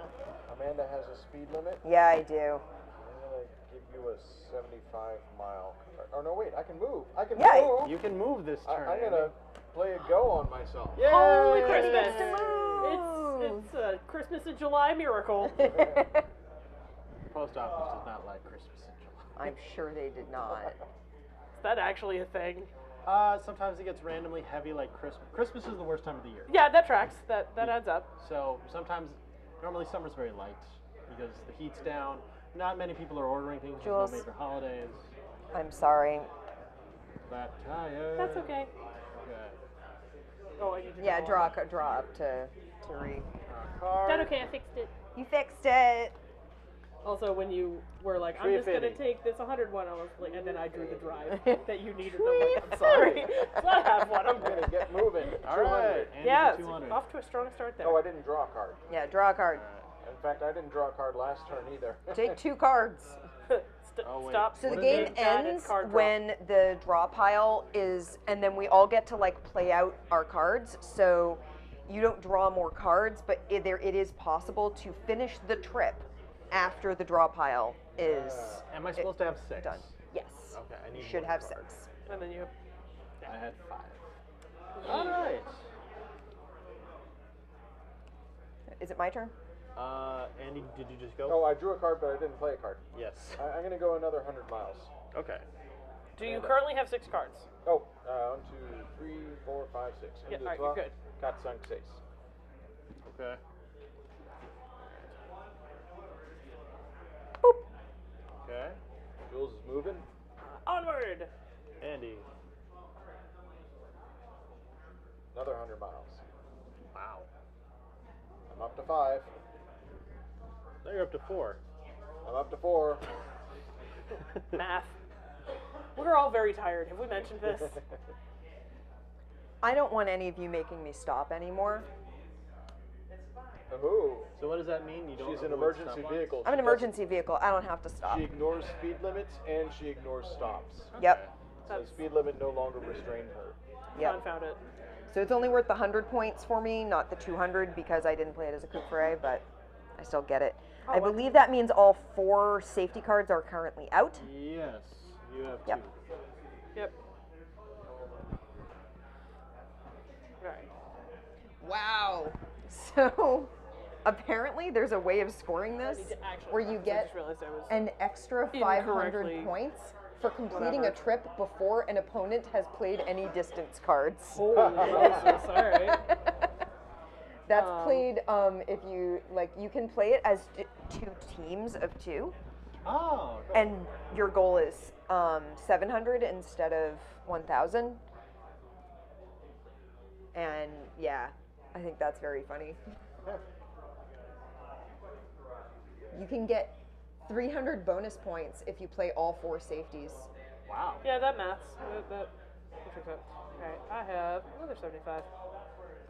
[SPEAKER 5] Amanda has a speed limit.
[SPEAKER 2] Yeah, I do.
[SPEAKER 5] I'm gonna give you a 75-mile card. Oh no, wait! I can move. I can
[SPEAKER 2] Yeah,
[SPEAKER 5] move.
[SPEAKER 4] You can move this turn.
[SPEAKER 5] I'm gonna play a go on myself.
[SPEAKER 4] Yay!
[SPEAKER 3] Holy
[SPEAKER 2] He
[SPEAKER 3] Christmas!
[SPEAKER 2] gets to move.
[SPEAKER 3] It's a Christmas in July miracle.
[SPEAKER 4] Post office does not like Christmas in July.
[SPEAKER 2] I'm sure they did not.
[SPEAKER 3] Is that actually a thing?
[SPEAKER 4] Sometimes it gets randomly heavy, like Christmas. Christmas is the worst time of the year.
[SPEAKER 3] Yeah, that tracks. That adds up.
[SPEAKER 4] So sometimes, normally summer's very light because the heat's down. Not many people are ordering things. There's
[SPEAKER 2] Jules.
[SPEAKER 4] no major holidays.
[SPEAKER 2] I'm sorry.
[SPEAKER 4] Flat tire.
[SPEAKER 3] That's okay.
[SPEAKER 4] Okay.
[SPEAKER 3] Oh, I need to
[SPEAKER 2] Yeah,
[SPEAKER 3] draw.
[SPEAKER 2] draw up to read.
[SPEAKER 4] Draw a card.
[SPEAKER 3] That okay? I fixed it.
[SPEAKER 2] You fixed it.
[SPEAKER 3] Also, when you were like, I'm just gonna
[SPEAKER 4] 350.
[SPEAKER 3] take this 100 one, I was like, and then I drew the drive that you needed. And I'm like, I'm sorry. So I have one. I'm
[SPEAKER 5] I'm gonna
[SPEAKER 3] good.
[SPEAKER 5] get moving.
[SPEAKER 4] All right.
[SPEAKER 5] 200.
[SPEAKER 4] Andy's
[SPEAKER 3] Yeah,
[SPEAKER 4] at 200.
[SPEAKER 3] off to a strong start there.
[SPEAKER 5] Oh, I didn't draw a card.
[SPEAKER 2] Yeah, draw a card.
[SPEAKER 5] In fact, I didn't draw a card last turn either.
[SPEAKER 2] Take 2 cards.
[SPEAKER 4] Oh, wait.
[SPEAKER 3] Stop.
[SPEAKER 2] So the
[SPEAKER 4] What is
[SPEAKER 2] game
[SPEAKER 4] it?
[SPEAKER 3] Bad at
[SPEAKER 2] ends
[SPEAKER 3] card draw.
[SPEAKER 2] when the draw pile is, and then we all get to like play out our cards. So you don't draw more cards, but it is possible to finish the trip after the draw pile is
[SPEAKER 4] Am I supposed to have 6?
[SPEAKER 2] done. Yes.
[SPEAKER 4] Okay, I need
[SPEAKER 2] You should
[SPEAKER 4] one
[SPEAKER 2] have
[SPEAKER 4] card.
[SPEAKER 2] 6.
[SPEAKER 3] And then you.
[SPEAKER 4] I had 5. All right.
[SPEAKER 2] Is it my turn?
[SPEAKER 4] Andy, did you just go?
[SPEAKER 5] Oh, I drew a card, but I didn't play a card.
[SPEAKER 4] Yes.
[SPEAKER 5] I'm gonna go another 100 miles.
[SPEAKER 4] Okay.
[SPEAKER 3] Do you currently have 6 cards?
[SPEAKER 5] Oh, 1, 2, 3, 4, 5, 6.
[SPEAKER 3] Yeah,
[SPEAKER 5] Into
[SPEAKER 3] alright,
[SPEAKER 5] the
[SPEAKER 3] you're
[SPEAKER 5] draw.
[SPEAKER 3] good.
[SPEAKER 5] Got sunk 6.
[SPEAKER 4] Okay. Okay.
[SPEAKER 5] Jules is moving.
[SPEAKER 3] Onward.
[SPEAKER 4] Andy.
[SPEAKER 5] Another 100 miles.
[SPEAKER 4] Wow.
[SPEAKER 5] I'm up to 5.
[SPEAKER 4] Now you're up to 4.
[SPEAKER 5] I'm up to 4.
[SPEAKER 3] Math. We're all very tired. Have we mentioned this?
[SPEAKER 2] I don't want any of you making me stop anymore.
[SPEAKER 5] Ooh.
[SPEAKER 4] So what does that mean? You don't
[SPEAKER 5] She's an
[SPEAKER 4] avoid
[SPEAKER 5] emergency
[SPEAKER 4] stop lines?
[SPEAKER 5] vehicle.
[SPEAKER 2] I'm an
[SPEAKER 5] She
[SPEAKER 2] emergency vehicle. I don't have to
[SPEAKER 5] doesn't-
[SPEAKER 2] stop.
[SPEAKER 5] She ignores speed limits and she ignores stops.
[SPEAKER 2] Yep.
[SPEAKER 5] So the speed limit no longer restrained her.
[SPEAKER 2] Yep.
[SPEAKER 3] Confound it.
[SPEAKER 2] So it's only worth the 100 points for me, not the 200 because I didn't play it as a coup foray, but I still get it. I believe that means all 4 safety cards are currently out.
[SPEAKER 4] Yes. You have
[SPEAKER 2] Yep.
[SPEAKER 4] 2.
[SPEAKER 3] Yep. Alright.
[SPEAKER 2] Wow. So apparently there's a way of scoring this
[SPEAKER 3] need to actually
[SPEAKER 2] where you
[SPEAKER 3] I
[SPEAKER 2] get
[SPEAKER 3] just realized I was
[SPEAKER 2] an extra
[SPEAKER 3] incorrectly-
[SPEAKER 2] 500 points for completing
[SPEAKER 3] Whatever.
[SPEAKER 2] a trip before an opponent has played any distance cards.
[SPEAKER 3] Holy Jesus. Alright.
[SPEAKER 2] That's played if you like you can play it as 2 teams of 2
[SPEAKER 4] Oh. Okay.
[SPEAKER 2] and your goal is 700 instead of 1000. And yeah, I think that's very funny. You can get 300 bonus points if you play all 4 safeties.
[SPEAKER 4] Wow.
[SPEAKER 3] Yeah, that maths. That checks out. Alright, I have another 75.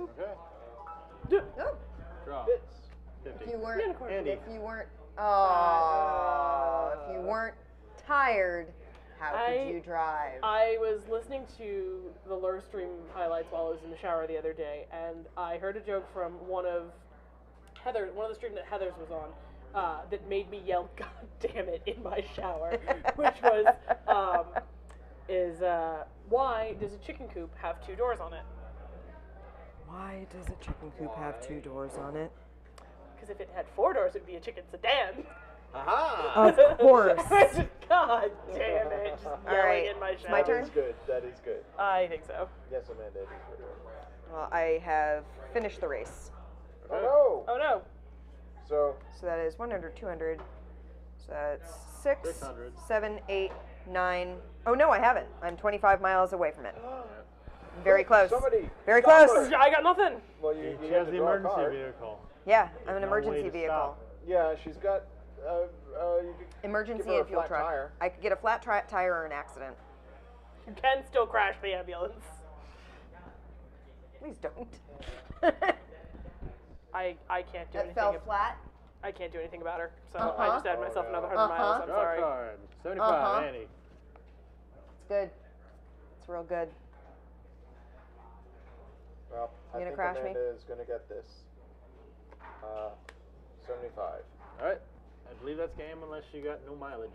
[SPEAKER 5] Okay.
[SPEAKER 2] Oh,
[SPEAKER 4] Draw.
[SPEAKER 5] Bits.
[SPEAKER 4] 50.
[SPEAKER 2] if you weren't,
[SPEAKER 4] Andy.
[SPEAKER 2] if you weren't tired, how could you drive?
[SPEAKER 3] I was listening to the Lure Stream highlights while I was in the shower the other day, and I heard a joke from one of the streams that Heather's was on, that made me yell, "God damn it!" in my shower, which was, why does a chicken coop have 2 doors on it?
[SPEAKER 2] Why does a chicken coop have 2 doors on it?
[SPEAKER 3] Because if it had 4 doors, it'd be a chicken sedan.
[SPEAKER 5] Aha!
[SPEAKER 2] Of course.
[SPEAKER 3] God damn it! Just yelling
[SPEAKER 2] right,
[SPEAKER 3] in my
[SPEAKER 2] it's
[SPEAKER 3] shower.
[SPEAKER 2] my
[SPEAKER 5] That
[SPEAKER 2] turn?
[SPEAKER 5] is good. That is good.
[SPEAKER 3] I think so.
[SPEAKER 5] Yes, Amanda, it is your turn.
[SPEAKER 2] Well, I have finished the race.
[SPEAKER 5] Oh
[SPEAKER 3] Oh no.
[SPEAKER 5] So,
[SPEAKER 2] So that is 100, 200. So that's 6,
[SPEAKER 4] 600.
[SPEAKER 2] 7, 8, 9. Oh no, I haven't. I'm 25 miles away from it. Very close.
[SPEAKER 5] somebody,
[SPEAKER 2] Very
[SPEAKER 5] stop
[SPEAKER 2] close.
[SPEAKER 5] her.
[SPEAKER 3] I got nothing.
[SPEAKER 5] well,
[SPEAKER 4] She
[SPEAKER 5] you
[SPEAKER 4] has
[SPEAKER 5] have to
[SPEAKER 4] the
[SPEAKER 5] draw a
[SPEAKER 4] emergency
[SPEAKER 5] card.
[SPEAKER 4] vehicle.
[SPEAKER 2] Yeah, I'm an
[SPEAKER 4] No
[SPEAKER 2] emergency
[SPEAKER 4] way to
[SPEAKER 2] vehicle.
[SPEAKER 4] stop.
[SPEAKER 5] Yeah, she's got. You could
[SPEAKER 2] Emergency
[SPEAKER 5] give her a
[SPEAKER 2] and fuel
[SPEAKER 5] flat
[SPEAKER 2] truck.
[SPEAKER 5] tire.
[SPEAKER 2] I could get a flat tire or an accident.
[SPEAKER 3] You can still crash the ambulance.
[SPEAKER 2] Please don't.
[SPEAKER 3] I can't do
[SPEAKER 2] That
[SPEAKER 3] anything.
[SPEAKER 2] fell flat.
[SPEAKER 3] I can't do anything about her, so
[SPEAKER 2] Uh-huh.
[SPEAKER 3] I just added myself another 100 miles. I'm
[SPEAKER 4] Draw
[SPEAKER 3] sorry.
[SPEAKER 4] card. 75, Andy.
[SPEAKER 2] It's good. It's real good.
[SPEAKER 5] Well, I
[SPEAKER 2] You gonna
[SPEAKER 5] think
[SPEAKER 2] crash me?
[SPEAKER 5] Amanda is gonna get this. 75.
[SPEAKER 4] Alright. I believe that's game unless you got no mileage.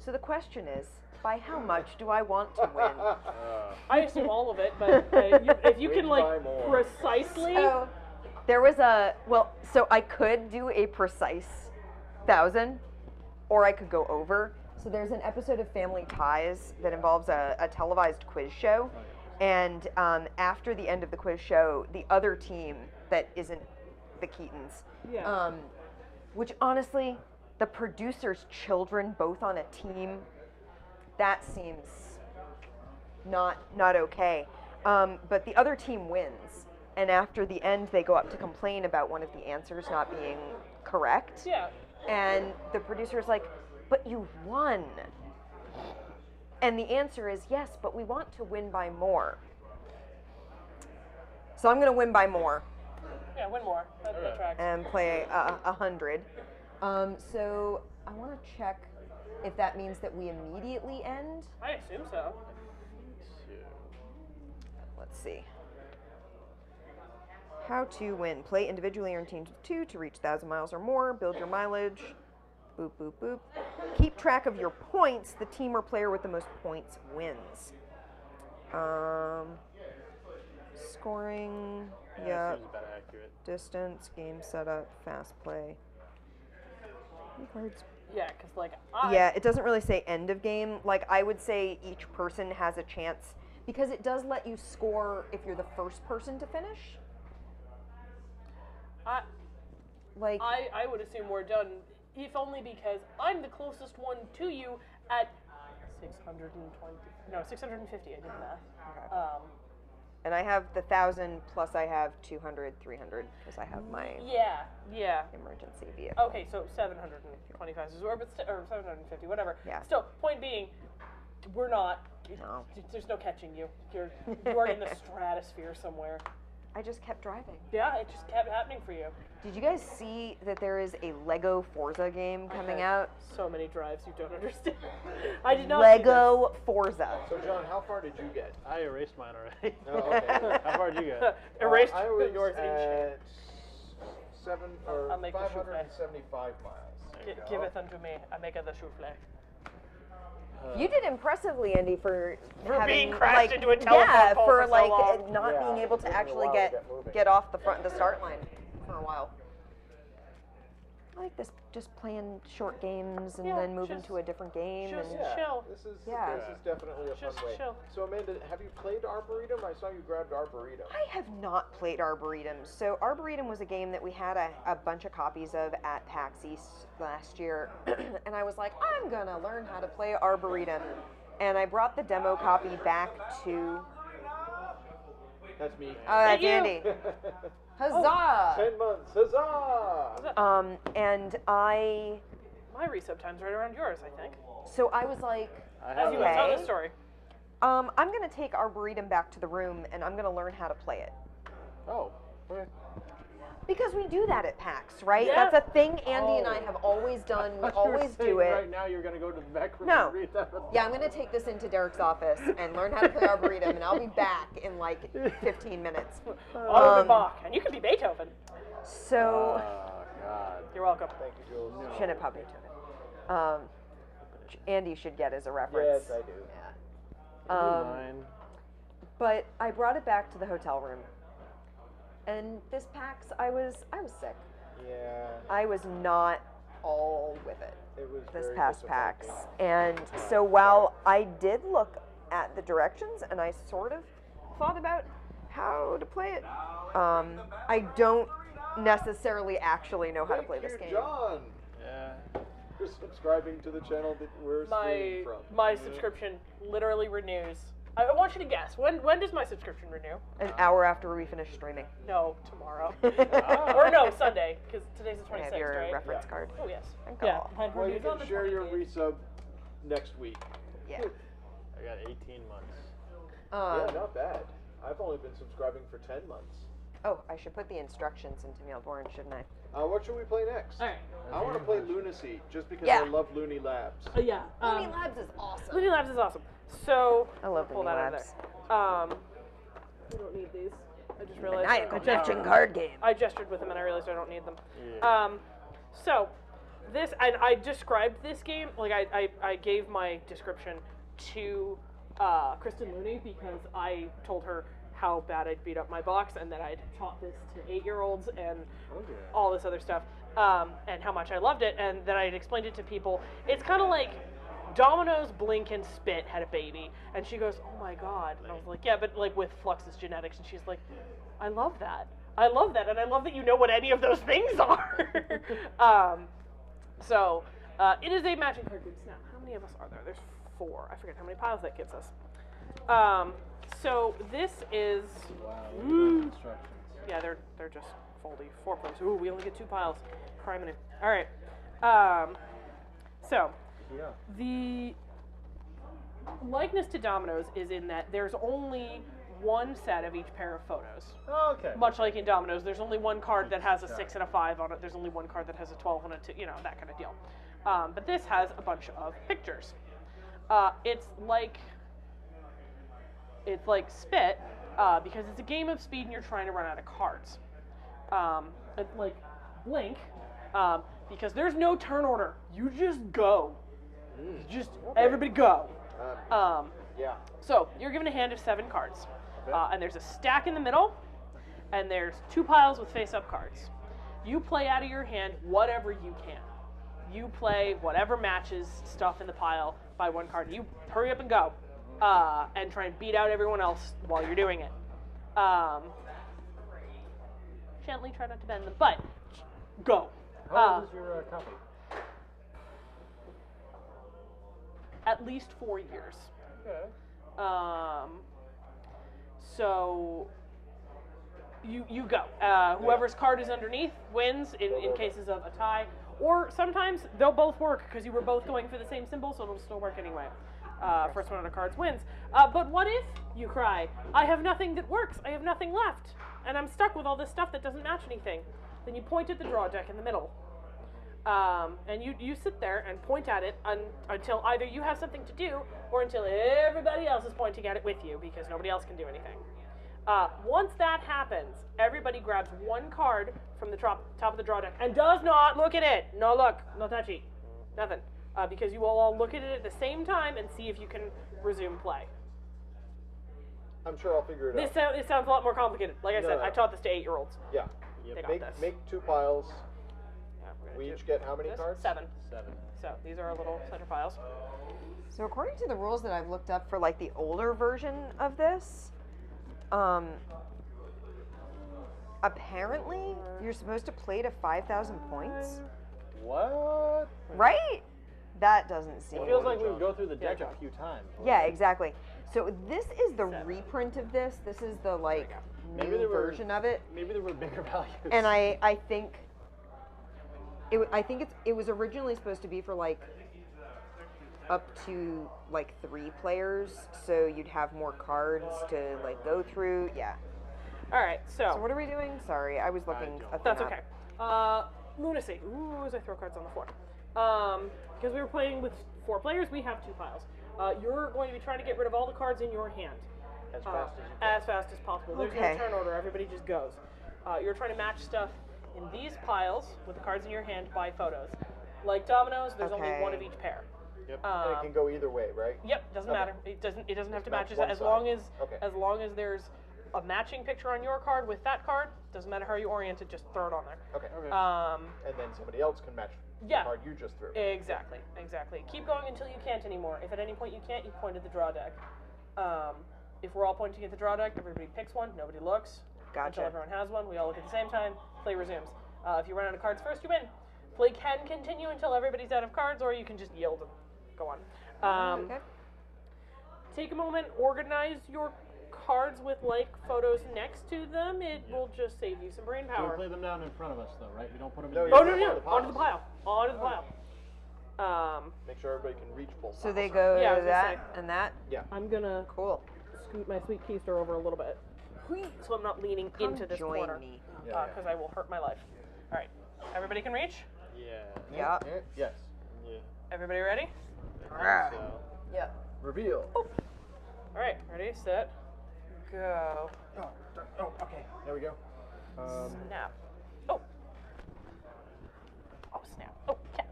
[SPEAKER 2] So the question is, by how much do I want to win?
[SPEAKER 3] I assume all of it, but if you can
[SPEAKER 5] Win by
[SPEAKER 3] like
[SPEAKER 5] more.
[SPEAKER 3] precisely.
[SPEAKER 2] So there was so I could do a precise 1,000, or I could go over. So there's an episode of Family Ties that involves a televised quiz show, and after the end of the quiz show, the other team that isn't the Keatons,
[SPEAKER 3] Yeah.
[SPEAKER 2] which honestly, the producer's children both on a team, that seems not okay. But the other team wins, and after the end, they go up to complain about one of the answers not being correct.
[SPEAKER 3] Yeah.
[SPEAKER 2] And the producer's like, "But you won." And the answer is yes, but we want to win by more. So I'm going to win by more
[SPEAKER 3] Yeah, win more. That tracks.
[SPEAKER 2] and play 100. So I want to check if that means that we immediately end.
[SPEAKER 3] I assume so.
[SPEAKER 2] Let's see. How to win. Play individually or in teams of 2 to reach 1,000 miles or more. Build your mileage. Boop, boop, boop. Keep track of your points. The team or player with the most points wins. Scoring. Yeah.
[SPEAKER 4] Seems about accurate.
[SPEAKER 2] Distance. Game setup. Fast play. Any cards?
[SPEAKER 3] Yeah, because like
[SPEAKER 2] Yeah, it doesn't really say end of game. Like, I would say each person has a chance, because it does let you score if you're the first person to finish.
[SPEAKER 3] I
[SPEAKER 2] Like,
[SPEAKER 3] I would assume we're done, if only because I'm the closest one to you at 650. I did the math.
[SPEAKER 2] Okay. And I have the 1,000 plus I have 200, 300 because I have my
[SPEAKER 3] Yeah.
[SPEAKER 2] emergency vehicle.
[SPEAKER 3] Okay, so 725 or 750, whatever.
[SPEAKER 2] Yeah.
[SPEAKER 3] Still, point being, we're not.
[SPEAKER 2] No.
[SPEAKER 3] There's no catching you. You are in the stratosphere somewhere.
[SPEAKER 2] I just kept driving.
[SPEAKER 3] Yeah, it just kept happening for you.
[SPEAKER 2] Did you guys see that there is a Lego Forza game coming out?
[SPEAKER 3] So many drives you don't understand. I did not.
[SPEAKER 2] Lego Forza.
[SPEAKER 5] So, John, how far did you get?
[SPEAKER 4] I erased mine already.
[SPEAKER 5] Oh, okay.
[SPEAKER 4] How far did you
[SPEAKER 3] See
[SPEAKER 4] get?
[SPEAKER 3] this. Erased
[SPEAKER 5] I was
[SPEAKER 3] yours in
[SPEAKER 5] at 575 miles.
[SPEAKER 3] Give it unto me. I make it the souffle.
[SPEAKER 2] You did impressively, Andy, for having
[SPEAKER 3] being crashed
[SPEAKER 2] like,
[SPEAKER 3] into a telephone
[SPEAKER 2] yeah,
[SPEAKER 3] pole
[SPEAKER 2] for
[SPEAKER 3] for so
[SPEAKER 2] like
[SPEAKER 3] long.
[SPEAKER 2] not
[SPEAKER 5] Yeah,
[SPEAKER 2] being able to
[SPEAKER 5] it took me a
[SPEAKER 2] actually
[SPEAKER 5] while to get moving.
[SPEAKER 2] get off the start line for a while. I like this, just playing short games and
[SPEAKER 3] Yeah,
[SPEAKER 2] then moving
[SPEAKER 3] just-
[SPEAKER 2] to a different game.
[SPEAKER 3] just-
[SPEAKER 2] And
[SPEAKER 5] Yeah,
[SPEAKER 3] Chill.
[SPEAKER 5] This is
[SPEAKER 2] Yeah.
[SPEAKER 5] definitely a
[SPEAKER 3] Just
[SPEAKER 5] fun way.
[SPEAKER 3] chill.
[SPEAKER 5] So, Amanda, have you played Arboretum? I saw you grabbed Arboretum.
[SPEAKER 2] I have not played Arboretum. So Arboretum was a game that we had a bunch of copies of at PAX East last year, and I was like, I'm gonna learn how to play Arboretum, and I brought the demo copy back to.
[SPEAKER 5] That's me.
[SPEAKER 2] That's
[SPEAKER 3] you.
[SPEAKER 2] Andy. Huzzah!
[SPEAKER 5] 10 months, huzzah!
[SPEAKER 2] And I.
[SPEAKER 3] My resub time's right around yours, I think.
[SPEAKER 2] So I was like,
[SPEAKER 4] I
[SPEAKER 3] As
[SPEAKER 4] have
[SPEAKER 3] you
[SPEAKER 2] Okay.
[SPEAKER 3] tell this story.
[SPEAKER 2] I'm gonna take Arboretum back to the room, and I'm gonna learn how to play it.
[SPEAKER 5] Oh, okay.
[SPEAKER 2] Because we do that at PAX, right?
[SPEAKER 3] Yeah.
[SPEAKER 2] That's a thing Andy and I have always done. We
[SPEAKER 4] I thought you were
[SPEAKER 2] always
[SPEAKER 4] saying
[SPEAKER 2] do it.
[SPEAKER 4] Right now, you're gonna go to the back room
[SPEAKER 2] No.
[SPEAKER 4] and read that.
[SPEAKER 2] Yeah, I'm going to take this into Derek's office and learn how to play Arboretum, and I'll be back in like 15 minutes.
[SPEAKER 3] Otto and Bach, and you could be Beethoven.
[SPEAKER 2] So,
[SPEAKER 4] Oh God.
[SPEAKER 3] You're welcome.
[SPEAKER 5] Thank you, Jules.
[SPEAKER 2] shouldn't have probably Beethoven. Andy should get as a reference.
[SPEAKER 5] Yes, I do.
[SPEAKER 2] Yeah.
[SPEAKER 4] Mine.
[SPEAKER 2] But I brought it back to the hotel room, and this PAX, I was sick.
[SPEAKER 5] Yeah,
[SPEAKER 2] I was not all with it.
[SPEAKER 5] it was
[SPEAKER 2] This
[SPEAKER 5] very
[SPEAKER 2] past PAX.
[SPEAKER 5] disappointing.
[SPEAKER 2] And so while I did look at the directions and I sort of thought about how to play it, I don't necessarily actually know how to play this
[SPEAKER 5] Thank
[SPEAKER 2] game.
[SPEAKER 5] you, John,
[SPEAKER 4] Yeah.
[SPEAKER 5] for subscribing to the channel that we're streaming from.
[SPEAKER 3] My subscription literally renews. I want you to guess. When does my subscription renew?
[SPEAKER 2] An hour after we finish streaming.
[SPEAKER 3] No, tomorrow. Or no, Sunday, because today's the
[SPEAKER 2] I have
[SPEAKER 3] 26th,
[SPEAKER 2] your
[SPEAKER 3] right?
[SPEAKER 2] reference
[SPEAKER 5] Yeah.
[SPEAKER 2] card.
[SPEAKER 3] Oh, yes.
[SPEAKER 2] Thank
[SPEAKER 3] Yeah.
[SPEAKER 2] God.
[SPEAKER 3] Mine
[SPEAKER 5] Well, you
[SPEAKER 3] renews on
[SPEAKER 5] can
[SPEAKER 3] the
[SPEAKER 5] share your
[SPEAKER 3] 28th.
[SPEAKER 5] resub next week.
[SPEAKER 2] Yeah.
[SPEAKER 4] I got 18 months.
[SPEAKER 5] Yeah, not bad. I've only been subscribing for 10 months.
[SPEAKER 2] Oh, I should put the instructions into Mailborn, shouldn't I?
[SPEAKER 5] What should we play next?
[SPEAKER 3] All right.
[SPEAKER 5] I want to play Lunacy, just because
[SPEAKER 2] Yeah.
[SPEAKER 5] I love Looney Labs.
[SPEAKER 3] Yeah.
[SPEAKER 2] Looney Labs is awesome.
[SPEAKER 3] Looney Labs is awesome. So
[SPEAKER 2] I love
[SPEAKER 3] pull
[SPEAKER 2] Looney
[SPEAKER 3] that out
[SPEAKER 2] Labs.
[SPEAKER 3] of there. We don't need these. I just realized.
[SPEAKER 2] Maniacal matching card game.
[SPEAKER 3] I gestured with them and I realized I don't need them.
[SPEAKER 4] Yeah.
[SPEAKER 3] So this, and I described this game, like I gave my description to Kristen Looney because I told her how bad I'd beat up my box and that I'd taught this to 8-year-olds and all this other stuff, and how much I loved it, and then I'd explained it to people. It's kind of like Domino's Blink and Spit had a baby, and she goes, "Oh my god!" And I was like, "Yeah, but like with Fluxus genetics," and she's like, "I love that. I love that, and I love that you know what any of those things are." So it is a magic card game. Now, how many of us are there? There's 4. I forget how many piles that gives us. So this is.
[SPEAKER 4] Wow. Look at those instructions.
[SPEAKER 3] Yeah, they're just foldy 4 plays. Ooh, we only get 2 piles. Criminy. All right. So
[SPEAKER 4] Yeah.
[SPEAKER 3] the likeness to dominoes is in that there's only one set of each pair of photos.
[SPEAKER 4] Okay.
[SPEAKER 3] Much like in dominoes, there's only one card that has a 6 and a 5 on it. There's only one card that has a 12 and a 2. You know, that kind of deal. But this has a bunch of pictures. It's like Spit because it's a game of speed and you're trying to run out of cards. It's like Blink because there's no turn order. You just go. Just everybody go.
[SPEAKER 5] Yeah.
[SPEAKER 3] So you're given a hand of 7 cards, and there's a stack in the middle, and there's 2 piles with face-up cards. You play out of your hand whatever you can. You play whatever matches stuff in the pile by 1 card. You hurry up and go, and try and beat out everyone else while you're doing it. Gently try not to bend them, but go.
[SPEAKER 4] How old is your copy?
[SPEAKER 3] At least 4 years.
[SPEAKER 4] Okay.
[SPEAKER 3] So you go. Whoever's card is underneath wins in cases of a tie. Or sometimes they'll both work because you were both going for the same symbol, so it'll still work anyway. First one on the cards wins. But what if you cry, "I have nothing that works. I have nothing left. And I'm stuck with all this stuff that doesn't match anything." Then you point at the draw deck in the middle. And you sit there and point at it until either you have something to do or until everybody else is pointing at it with you because nobody else can do anything. Once that happens, everybody grabs 1 card from the top of the draw deck and does not look at it. No look, no touchy, nothing. Because you will all look at it at the same time and see if you can resume play.
[SPEAKER 5] I'm sure I'll figure it out.
[SPEAKER 3] It sounds a lot more complicated. Like I said,
[SPEAKER 5] No.
[SPEAKER 3] I taught this to 8-year-olds.
[SPEAKER 5] Yeah.
[SPEAKER 3] They got this.
[SPEAKER 5] Make 2 piles.
[SPEAKER 3] Yeah, we're gonna
[SPEAKER 5] We
[SPEAKER 3] do
[SPEAKER 5] each get how many
[SPEAKER 3] this.
[SPEAKER 5] cards?
[SPEAKER 3] 7.
[SPEAKER 4] 7.
[SPEAKER 3] So these are our little center piles.
[SPEAKER 2] So according to the rules that I've looked up for like the older version of this, apparently you're supposed to play to 5,000 points,
[SPEAKER 4] What?
[SPEAKER 2] right? That doesn't seem.
[SPEAKER 4] It feels like we go through the deck
[SPEAKER 3] Yeah.
[SPEAKER 4] a few times.
[SPEAKER 2] Yeah, exactly. So this is the reprint of this. This is the like
[SPEAKER 4] Maybe
[SPEAKER 2] new
[SPEAKER 4] there were-
[SPEAKER 2] version of it,
[SPEAKER 4] Maybe there were bigger values.
[SPEAKER 2] and I think it was originally supposed to be for like up to like 3 players, so you'd have more cards to like go through. Yeah.
[SPEAKER 3] All right,
[SPEAKER 2] So what are we doing? Sorry, I was looking
[SPEAKER 4] don't
[SPEAKER 2] at
[SPEAKER 3] that's
[SPEAKER 2] that.
[SPEAKER 3] okay. Lunacy. Ooh, as I throw cards on the floor. Because we were playing with 4 players, we have 2 piles. You're going to be trying to get rid of all the cards in your hand.
[SPEAKER 5] As fast as you can.
[SPEAKER 3] As fast as possible. There's
[SPEAKER 2] Okay.
[SPEAKER 3] no turn order. Everybody just goes. You're trying to match stuff in these piles with the cards in your hand by photos. Like dominoes, there's only
[SPEAKER 2] Okay.
[SPEAKER 3] one of each pair.
[SPEAKER 4] Yep.
[SPEAKER 5] And it can go either way, right?
[SPEAKER 3] Yep, doesn't
[SPEAKER 5] Okay.
[SPEAKER 3] matter. It doesn't have to match
[SPEAKER 5] match one
[SPEAKER 3] as
[SPEAKER 5] side.
[SPEAKER 3] long as
[SPEAKER 5] Okay.
[SPEAKER 3] there's a matching picture on your card with that card. Doesn't matter how you orient it, just throw it on there.
[SPEAKER 5] Okay. And then somebody else can match
[SPEAKER 3] yeah.
[SPEAKER 5] the card you just threw.
[SPEAKER 3] Exactly. Keep going until you can't anymore. If at any point you can't, you point at the draw deck. If we're all pointing at the draw deck, everybody picks one, nobody looks.
[SPEAKER 2] Gotcha.
[SPEAKER 3] Until everyone has one, we all look at the same time, play resumes. If you run out of cards first, you win. Play can continue until everybody's out of cards, or you can just yield and go on.
[SPEAKER 2] Okay.
[SPEAKER 3] Take a moment, organize your cards with like photos next to them. It will just save you some brain
[SPEAKER 4] So we
[SPEAKER 3] power.
[SPEAKER 4] play them down in front of us, though, right? We don't put them in.
[SPEAKER 5] No,
[SPEAKER 4] the
[SPEAKER 5] you
[SPEAKER 3] Oh
[SPEAKER 5] put
[SPEAKER 3] no,
[SPEAKER 5] them
[SPEAKER 3] no,
[SPEAKER 5] on the
[SPEAKER 3] onto the
[SPEAKER 5] piles.
[SPEAKER 3] pile, onto the pile.
[SPEAKER 5] Make sure everybody can reach both.
[SPEAKER 2] So they
[SPEAKER 5] piles.
[SPEAKER 2] go
[SPEAKER 3] Yeah, I was gonna
[SPEAKER 2] that and that.
[SPEAKER 5] Yeah.
[SPEAKER 3] I'm gonna
[SPEAKER 2] Cool.
[SPEAKER 3] scoot my sweet keister over a little bit, so I'm not leaning
[SPEAKER 2] Come
[SPEAKER 3] into this
[SPEAKER 2] join
[SPEAKER 3] corner,
[SPEAKER 2] me.
[SPEAKER 5] Yeah,
[SPEAKER 3] because I will hurt my life. All right, everybody can reach.
[SPEAKER 4] Yeah.
[SPEAKER 2] Yeah.
[SPEAKER 5] Yes.
[SPEAKER 4] Yeah.
[SPEAKER 3] Everybody ready?
[SPEAKER 4] I think so.
[SPEAKER 2] Yep.
[SPEAKER 5] Reveal.
[SPEAKER 3] All right, ready, set, go.
[SPEAKER 5] Oh, okay. There we go.
[SPEAKER 3] Snap. Oh. Oh, snap. Oh, cat.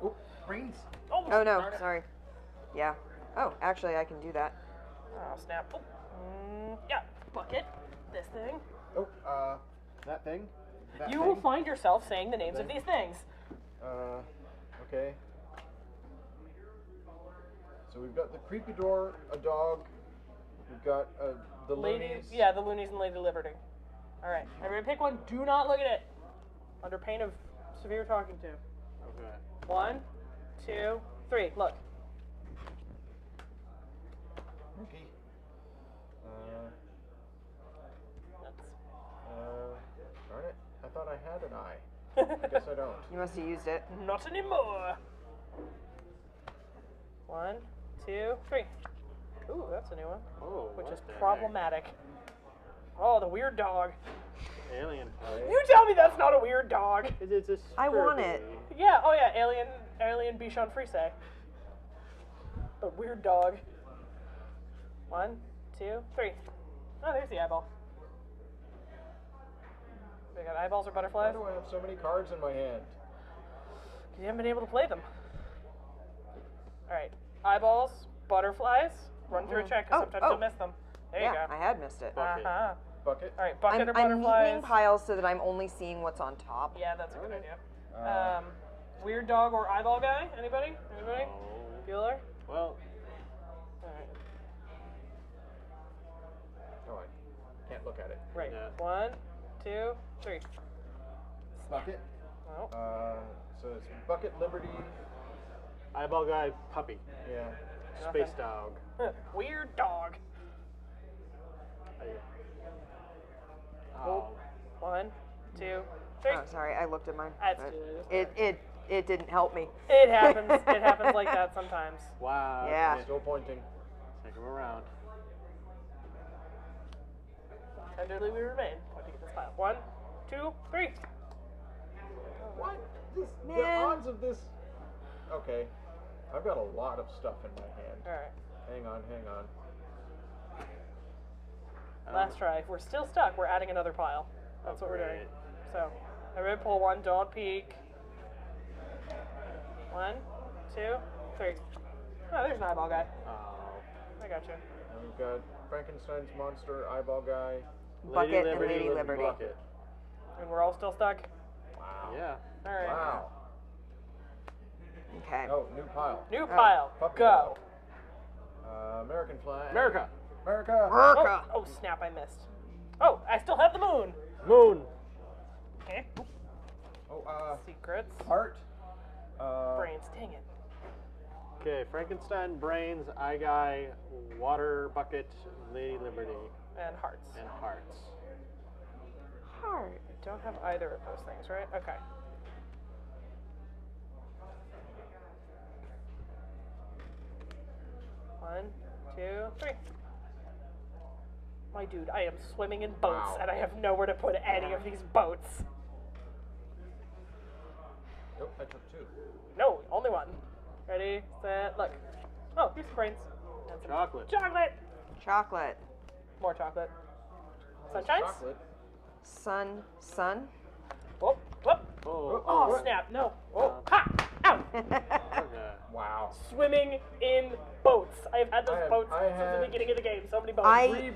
[SPEAKER 5] Oh, brains.
[SPEAKER 3] Oh,
[SPEAKER 2] Oh no, sorry. Yeah. Oh, actually, I can do that.
[SPEAKER 3] Oh, snap. Oh. Yeah, bucket. This thing.
[SPEAKER 5] Oh, that thing. That
[SPEAKER 3] You
[SPEAKER 5] thing.
[SPEAKER 3] will find yourself saying the names of these things.
[SPEAKER 5] Okay. So we've got the creepy door, a dog. We've got the
[SPEAKER 3] Lady,
[SPEAKER 5] loonies.
[SPEAKER 3] yeah, the Loonies and Lady Liberty. All right, everybody pick one. Do not look at it. Under pain of severe talking to.
[SPEAKER 4] Okay.
[SPEAKER 3] 1, 2, 3. Look.
[SPEAKER 5] Okay.
[SPEAKER 3] That's-
[SPEAKER 5] Darn it. I thought I had an eye. I guess I don't.
[SPEAKER 2] You must have used it.
[SPEAKER 3] Not anymore. 1, 2, 3. Ooh, that's a new one.
[SPEAKER 4] Oh,
[SPEAKER 3] Which
[SPEAKER 4] what
[SPEAKER 3] is
[SPEAKER 4] the heck?
[SPEAKER 3] problematic. Oh, the weird dog.
[SPEAKER 4] Alien.
[SPEAKER 3] You tell me that's not a weird dog.
[SPEAKER 4] It's a
[SPEAKER 2] I want it.
[SPEAKER 4] Furby.
[SPEAKER 3] Yeah, oh yeah, alien Bichon Frise. But weird dog. 1, 2, 3. Oh, there's the eyeball. They got eyeballs or
[SPEAKER 5] Why
[SPEAKER 3] butterflies?
[SPEAKER 5] do I have so many cards in my hand?
[SPEAKER 3] You haven't been able to play them. Alright, eyeballs, butterflies. Run through a check, because sometimes you'll miss them. There you
[SPEAKER 2] Yeah,
[SPEAKER 3] go.
[SPEAKER 2] I had missed it.
[SPEAKER 4] Bucket.
[SPEAKER 3] Uh-huh.
[SPEAKER 5] Bucket.
[SPEAKER 3] Alright, bucket
[SPEAKER 2] I'm
[SPEAKER 3] or butterflies.
[SPEAKER 2] neatening piles so that I'm only seeing what's on top.
[SPEAKER 3] Yeah, that's a good idea. Weird dog or eyeball guy? Anybody? Anybody?
[SPEAKER 4] Oh.
[SPEAKER 3] Bueller?
[SPEAKER 4] Well,
[SPEAKER 3] Alright.
[SPEAKER 5] Oh, I can't look at it.
[SPEAKER 3] Right.
[SPEAKER 4] Yeah.
[SPEAKER 3] 1, 2, 3.
[SPEAKER 5] Bucket.
[SPEAKER 3] Oh.
[SPEAKER 5] So it's Bucket, Liberty.
[SPEAKER 4] eyeball guy, puppy,
[SPEAKER 5] Yeah.
[SPEAKER 4] space dog.
[SPEAKER 3] Weird dog.
[SPEAKER 4] Oh.
[SPEAKER 3] 1, 2, 3.
[SPEAKER 2] Oh, sorry, I looked at mine.
[SPEAKER 3] That's
[SPEAKER 2] but
[SPEAKER 3] good.
[SPEAKER 2] it didn't help me.
[SPEAKER 3] It happens. It happens like that sometimes.
[SPEAKER 4] Wow.
[SPEAKER 2] Yeah.
[SPEAKER 4] okay.
[SPEAKER 5] Still pointing.
[SPEAKER 4] Take him around.
[SPEAKER 3] Tenderly we remain. Pointing at this pile. 1, 2, 3.
[SPEAKER 5] What? The
[SPEAKER 2] Man.
[SPEAKER 5] odds of this. Okay. I've got a lot of stuff in my hand.
[SPEAKER 3] All right.
[SPEAKER 5] Hang on, hang on.
[SPEAKER 3] Last try. If we're still stuck, we're adding another pile. That's what we're doing.
[SPEAKER 4] Great.
[SPEAKER 3] So, everybody pull one. Don't peek. 1, 2, 3. Oh, there's an eyeball guy.
[SPEAKER 4] Oh.
[SPEAKER 3] I got you.
[SPEAKER 5] And we've got Frankenstein's monster, eyeball guy.
[SPEAKER 2] Bucket and Lady Liberty.
[SPEAKER 5] Bucket.
[SPEAKER 3] And we're all still stuck.
[SPEAKER 5] Wow.
[SPEAKER 4] Yeah.
[SPEAKER 3] All right.
[SPEAKER 5] Wow.
[SPEAKER 2] Okay.
[SPEAKER 5] Oh, new pile.
[SPEAKER 3] New pile.
[SPEAKER 5] Puppy
[SPEAKER 3] Go.
[SPEAKER 5] American flag.
[SPEAKER 4] America.
[SPEAKER 5] America.
[SPEAKER 2] America.
[SPEAKER 3] Oh, snap! I missed. Oh, I still have the moon.
[SPEAKER 4] Moon.
[SPEAKER 3] Okay.
[SPEAKER 5] Oh,
[SPEAKER 3] Secrets.
[SPEAKER 5] heart.
[SPEAKER 3] Brains. Dang it.
[SPEAKER 4] Okay, Frankenstein, brains, eye guy, water bucket, Lady Liberty,
[SPEAKER 3] And hearts.
[SPEAKER 4] and hearts.
[SPEAKER 3] Heart. I don't have either of those things, right? Okay. One, 2, 3. My dude, I am swimming in boats,
[SPEAKER 5] Wow.
[SPEAKER 3] and I have nowhere to put any of these boats.
[SPEAKER 5] Nope, I took 2.
[SPEAKER 3] No, only one. Ready, set, look. Oh, here's some brains. And some
[SPEAKER 4] Chocolate.
[SPEAKER 3] Chocolate!
[SPEAKER 2] Chocolate.
[SPEAKER 3] More chocolate. Sunshines?
[SPEAKER 5] Chocolate.
[SPEAKER 2] Sun.
[SPEAKER 3] Whoop, whoop.
[SPEAKER 4] Oh,
[SPEAKER 3] Oh,
[SPEAKER 5] what?
[SPEAKER 3] snap, no. Oh, ha! Ow!
[SPEAKER 4] okay.
[SPEAKER 5] Wow.
[SPEAKER 3] Swimming in boats. I have had those boats
[SPEAKER 5] I
[SPEAKER 3] since the
[SPEAKER 5] had-
[SPEAKER 3] beginning of the game. So many boats.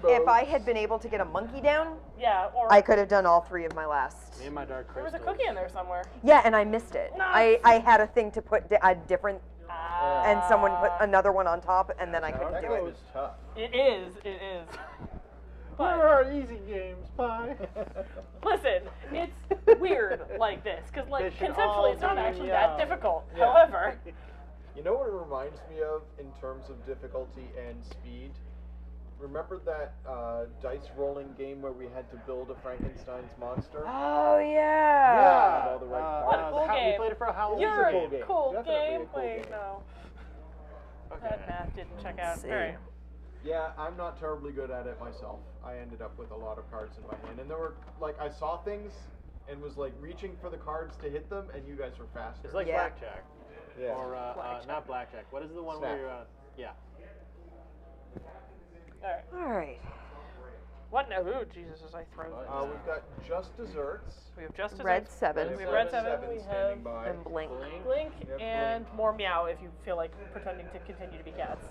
[SPEAKER 2] If I had been able to get a monkey down,
[SPEAKER 3] Yeah, or
[SPEAKER 2] I could have done all 3 of my last.
[SPEAKER 4] Me and my dark
[SPEAKER 3] there was
[SPEAKER 4] crystals.
[SPEAKER 3] a cookie in there somewhere.
[SPEAKER 2] Yeah, and I missed it.
[SPEAKER 3] No.
[SPEAKER 2] I had a thing to put a different,
[SPEAKER 3] Ah.
[SPEAKER 2] and someone put another one on top, and then I couldn't
[SPEAKER 5] That
[SPEAKER 2] do
[SPEAKER 5] game
[SPEAKER 2] it.
[SPEAKER 5] is tough.
[SPEAKER 3] It is.
[SPEAKER 4] Where
[SPEAKER 3] But
[SPEAKER 4] are easy games, Pie?
[SPEAKER 3] listen, it's weird like this because, like,
[SPEAKER 4] They should
[SPEAKER 3] conceptually,
[SPEAKER 4] all
[SPEAKER 3] it's not
[SPEAKER 4] be
[SPEAKER 3] actually
[SPEAKER 4] meow.
[SPEAKER 3] that difficult.
[SPEAKER 5] Yeah.
[SPEAKER 3] However,
[SPEAKER 5] You know what it reminds me of in terms of difficulty and speed? Remember that dice rolling game where we had to build a Frankenstein's monster?
[SPEAKER 2] Oh
[SPEAKER 5] With
[SPEAKER 2] yeah.
[SPEAKER 5] all the right
[SPEAKER 3] What a
[SPEAKER 5] parts?
[SPEAKER 3] cool
[SPEAKER 4] We
[SPEAKER 3] game.
[SPEAKER 4] played it for a Halloween.
[SPEAKER 3] you're
[SPEAKER 5] a cool
[SPEAKER 3] a
[SPEAKER 5] game.
[SPEAKER 3] cool
[SPEAKER 5] Definitely a
[SPEAKER 3] game.
[SPEAKER 5] cool
[SPEAKER 3] Wait,
[SPEAKER 5] game.
[SPEAKER 3] no,
[SPEAKER 4] Okay.
[SPEAKER 3] that math didn't check out.
[SPEAKER 2] See.
[SPEAKER 3] All right.
[SPEAKER 5] Yeah, I'm not terribly good at it myself. I ended up with a lot of cards in my hand, and there were I saw things and was reaching for the cards to hit them, and you guys were faster.
[SPEAKER 4] It's like
[SPEAKER 2] Yeah.
[SPEAKER 4] blackjack.
[SPEAKER 5] yeah.
[SPEAKER 4] Or
[SPEAKER 3] Blackjack.
[SPEAKER 4] not blackjack. What is the one
[SPEAKER 5] Snap.
[SPEAKER 4] where you're yeah.
[SPEAKER 3] All right.
[SPEAKER 2] All right.
[SPEAKER 3] What now? Ooh, Jesus, as I throw.
[SPEAKER 5] We've got Just Desserts.
[SPEAKER 3] We have just
[SPEAKER 2] Red
[SPEAKER 3] desserts.
[SPEAKER 2] 7.
[SPEAKER 3] We have red 7. We
[SPEAKER 5] standing
[SPEAKER 3] have
[SPEAKER 5] by.
[SPEAKER 2] And Blink.
[SPEAKER 3] Blink
[SPEAKER 5] Yep,
[SPEAKER 3] and more meow if you feel like pretending to continue to be cats.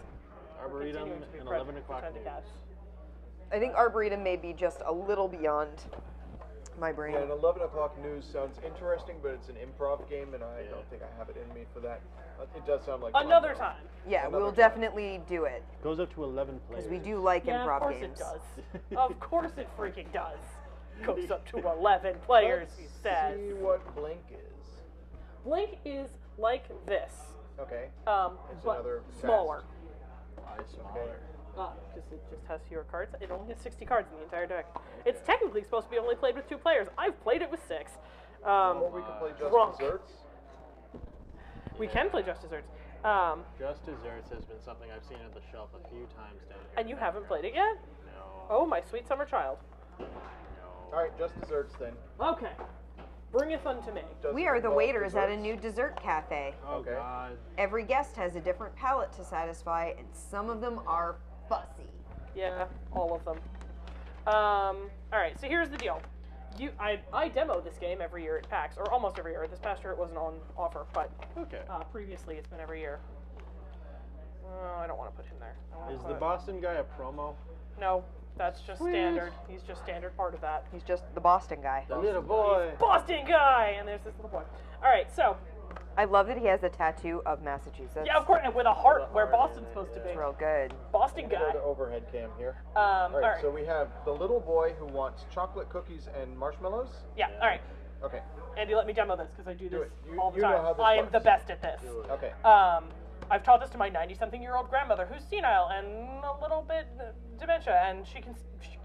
[SPEAKER 4] Arboretum
[SPEAKER 3] Continuing to be
[SPEAKER 4] and 11 o'clock.
[SPEAKER 3] pretend to
[SPEAKER 4] news.
[SPEAKER 3] cats.
[SPEAKER 2] I think Arboretum may be just a little beyond my brain.
[SPEAKER 5] Yeah, and 11 o'clock news sounds interesting, but it's an improv game, and I don't think I have it in me for that. It does sound like fun,
[SPEAKER 3] Another
[SPEAKER 5] though.
[SPEAKER 3] time.
[SPEAKER 2] Yeah,
[SPEAKER 5] Another
[SPEAKER 2] we'll
[SPEAKER 5] time.
[SPEAKER 2] definitely do it
[SPEAKER 4] Goes up to 11 players.
[SPEAKER 2] because we do like
[SPEAKER 3] Yeah,
[SPEAKER 2] improv
[SPEAKER 3] of course
[SPEAKER 2] games.
[SPEAKER 3] it does. Of course it freaking does. Goes up to 11 players, he says.
[SPEAKER 5] See what Blink is.
[SPEAKER 3] Blink is like this,
[SPEAKER 5] Okay. It's
[SPEAKER 3] but
[SPEAKER 5] another
[SPEAKER 3] smaller.
[SPEAKER 5] Okay.
[SPEAKER 3] Because it just has fewer cards. It only has 60 cards in the entire deck. It's technically supposed to be only played with 2 players. I've played it with 6.
[SPEAKER 5] Or we could play Just
[SPEAKER 3] drunk.
[SPEAKER 5] Desserts.
[SPEAKER 3] We can play Just Desserts.
[SPEAKER 4] Just Desserts has been something I've seen at the shelf a few times down here.
[SPEAKER 3] And you haven't played it yet?
[SPEAKER 4] No.
[SPEAKER 3] Oh, my sweet summer child.
[SPEAKER 4] No.
[SPEAKER 5] Alright, Just Desserts then.
[SPEAKER 3] Okay. Bringeth unto me.
[SPEAKER 5] Does
[SPEAKER 2] We
[SPEAKER 5] it
[SPEAKER 2] are the
[SPEAKER 5] involve
[SPEAKER 2] waiters at a
[SPEAKER 5] desserts?
[SPEAKER 2] new dessert cafe.
[SPEAKER 4] Oh
[SPEAKER 5] Okay.
[SPEAKER 4] God.
[SPEAKER 2] Every guest has a different palate to satisfy, and some of them are fussy.
[SPEAKER 3] Yeah, all of them. Alright, so here's the deal. I demo this game every year at PAX, or almost every year. This past year it wasn't on offer, but
[SPEAKER 4] Okay.
[SPEAKER 3] previously it's been every year. I don't want to put him there. I wanna
[SPEAKER 4] Is the
[SPEAKER 3] put-
[SPEAKER 4] Boston guy a promo?
[SPEAKER 3] No, that's just standard. He's just standard part of that.
[SPEAKER 2] He's just the Boston guy.
[SPEAKER 4] The little boy.
[SPEAKER 3] Boston guy! And there's this little boy. Alright, so,
[SPEAKER 2] I love that he has a tattoo of Massachusetts.
[SPEAKER 3] yeah, of course, and with a heart
[SPEAKER 4] With a
[SPEAKER 3] where
[SPEAKER 4] heart in
[SPEAKER 3] Boston's
[SPEAKER 4] it,
[SPEAKER 3] supposed to
[SPEAKER 2] It's
[SPEAKER 3] be.
[SPEAKER 2] real good.
[SPEAKER 3] Boston
[SPEAKER 5] Go
[SPEAKER 3] guy.
[SPEAKER 5] to overhead cam here.
[SPEAKER 3] Alright,
[SPEAKER 5] Alright, so we have the little boy who wants chocolate cookies and marshmallows.
[SPEAKER 3] yeah, alright.
[SPEAKER 5] Okay.
[SPEAKER 3] Andy, let me demo this because I do
[SPEAKER 5] Do
[SPEAKER 3] this
[SPEAKER 5] it. You-
[SPEAKER 3] all the
[SPEAKER 5] you know
[SPEAKER 3] time.
[SPEAKER 5] how this
[SPEAKER 3] I am
[SPEAKER 5] works.
[SPEAKER 3] the best at this.
[SPEAKER 4] Do it.
[SPEAKER 5] Okay.
[SPEAKER 3] I've taught this to my 90-something-year-old grandmother who's senile and a little bit dementia, and she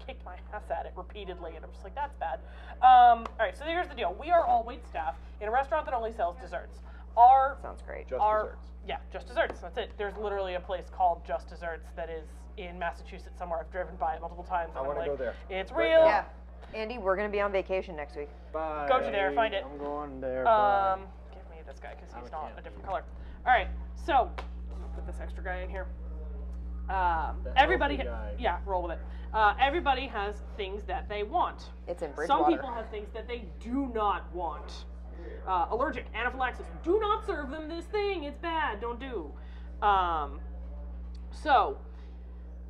[SPEAKER 3] kicked my ass at it repeatedly, and I'm just like, that's bad. All right, so here's the deal. We are all wait staff in a restaurant that only sells desserts.
[SPEAKER 2] Sounds great.
[SPEAKER 5] Just Desserts.
[SPEAKER 3] Yeah, Just Desserts. That's it. There's literally a place called Just Desserts that is in Massachusetts somewhere. I've driven by it multiple times.
[SPEAKER 5] I
[SPEAKER 3] and I'm
[SPEAKER 5] wanna
[SPEAKER 3] like,
[SPEAKER 5] go there.
[SPEAKER 3] It's
[SPEAKER 5] Right
[SPEAKER 3] real.
[SPEAKER 5] now.
[SPEAKER 2] Yeah. Andy, we're going to be on vacation next week.
[SPEAKER 4] Bye.
[SPEAKER 3] Go to there, find it.
[SPEAKER 4] I'm going there. Bye.
[SPEAKER 3] Give me this guy because
[SPEAKER 4] I'm
[SPEAKER 3] he's
[SPEAKER 4] a
[SPEAKER 3] not
[SPEAKER 4] champ.
[SPEAKER 3] a different color. All right, so put this extra guy in here.
[SPEAKER 4] The
[SPEAKER 3] Everybody,
[SPEAKER 4] healthy guy.
[SPEAKER 3] yeah, roll with it. Everybody has things that they want.
[SPEAKER 2] It's in
[SPEAKER 3] Some
[SPEAKER 2] Bridgewater.
[SPEAKER 3] people have things that they do not want. Allergic, anaphylaxis. Do not serve them this thing. It's bad. Don't do. So,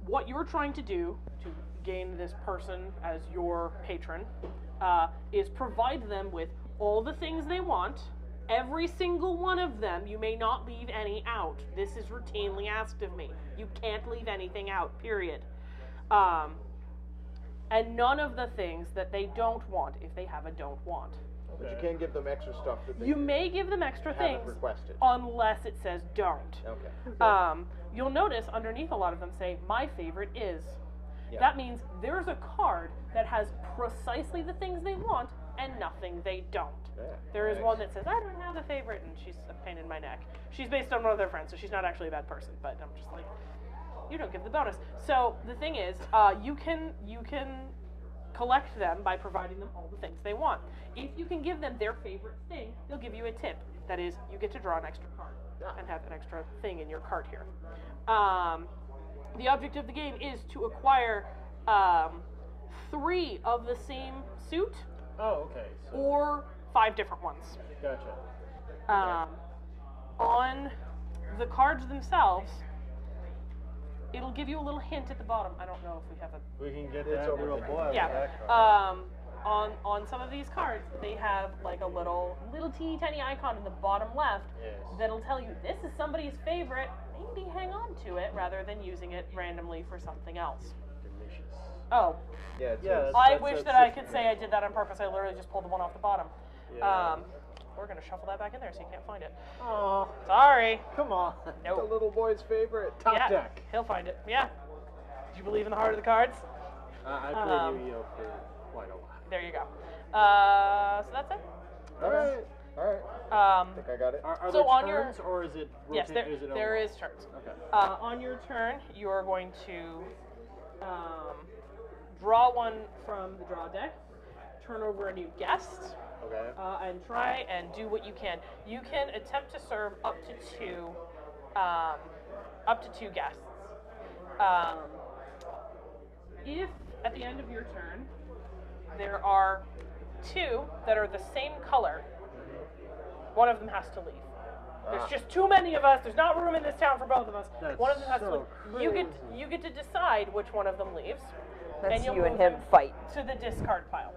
[SPEAKER 3] what you're trying to do to gain this person as your patron is provide them with all the things they want. Every single one of them. You may not leave any out. This is routinely asked of me. You can't leave anything out, period. And none of the things that they don't want if they have a don't want.
[SPEAKER 5] But you can give them extra stuff that they
[SPEAKER 3] You may give them extra
[SPEAKER 5] haven't
[SPEAKER 3] things
[SPEAKER 5] requested.
[SPEAKER 3] unless it says don't.
[SPEAKER 5] Okay.
[SPEAKER 3] You'll notice underneath a lot of them say, my favorite is.
[SPEAKER 5] Yeah.
[SPEAKER 3] That means there's a card that has precisely the things they want and nothing they don't.
[SPEAKER 5] Yeah,
[SPEAKER 3] There is
[SPEAKER 5] nice.
[SPEAKER 3] one that says, I don't have a favorite, and she's a pain in my neck. She's based on one of their friends, so she's not actually a bad person, but I'm just like, You don't give the bonus. So the thing is, you can collect them by providing them all the things they want. If you can give them their favorite thing, they'll give you a tip. That is, you get to draw an extra card and have an extra thing in your cart here. The object of the game is to acquire 3 of the same suit.
[SPEAKER 4] Oh, okay. So,
[SPEAKER 3] Or 5 different ones.
[SPEAKER 4] gotcha.
[SPEAKER 3] On the cards themselves, it'll give you a little hint at the bottom. I don't know if we have a...
[SPEAKER 4] We can get
[SPEAKER 5] It's
[SPEAKER 4] that
[SPEAKER 5] over
[SPEAKER 4] little
[SPEAKER 5] there.
[SPEAKER 4] boy with
[SPEAKER 3] Yeah.
[SPEAKER 4] that card.
[SPEAKER 3] On some of these cards, they have like a little teeny tiny icon in the bottom left
[SPEAKER 4] Yes.
[SPEAKER 3] that'll tell you this is somebody's favorite. Maybe hang on to it rather than using it randomly for something else.
[SPEAKER 4] Delicious.
[SPEAKER 3] Oh,
[SPEAKER 5] Yeah, it's
[SPEAKER 4] Yeah,
[SPEAKER 3] I
[SPEAKER 4] that's-
[SPEAKER 3] wish
[SPEAKER 4] that's
[SPEAKER 3] that I
[SPEAKER 4] it.
[SPEAKER 3] could say I did that on purpose. I literally just pulled the one off the bottom.
[SPEAKER 4] Yeah.
[SPEAKER 3] We're gonna shuffle that back in there so you can't find it.
[SPEAKER 4] Oh,
[SPEAKER 3] Sorry.
[SPEAKER 4] come on.
[SPEAKER 5] the
[SPEAKER 3] Nope.
[SPEAKER 5] little boy's favorite.
[SPEAKER 4] Top
[SPEAKER 3] Yeah,
[SPEAKER 4] deck.
[SPEAKER 3] he'll find it. Yeah. Do you believe in the heart of the cards?
[SPEAKER 4] I played Yu-Gi-Oh for quite a while.
[SPEAKER 3] There you go. So that's it.
[SPEAKER 4] All right.
[SPEAKER 5] All right.
[SPEAKER 3] Um,
[SPEAKER 5] I think I got it.
[SPEAKER 4] Are
[SPEAKER 3] So
[SPEAKER 4] there
[SPEAKER 3] on your-
[SPEAKER 4] turns or is it
[SPEAKER 3] yes,
[SPEAKER 4] rotate? Is it
[SPEAKER 3] there
[SPEAKER 4] over?
[SPEAKER 3] is turns.
[SPEAKER 4] Okay.
[SPEAKER 3] On your turn, you are going to draw one from the draw deck, turn over a new guest,
[SPEAKER 4] Okay.
[SPEAKER 3] and try and do what you can. You can attempt to serve up to two guests. If at the end of your turn there are 2 that are the same color, one of them has to leave. There's just too many of us. There's not room in this town for both of us.
[SPEAKER 4] That's
[SPEAKER 3] One of them has to
[SPEAKER 4] so
[SPEAKER 3] leave. You get to decide which one of them leaves.
[SPEAKER 2] That's
[SPEAKER 3] you'll
[SPEAKER 2] you and
[SPEAKER 3] move
[SPEAKER 2] him
[SPEAKER 3] them
[SPEAKER 2] fight.
[SPEAKER 3] to the discard pile.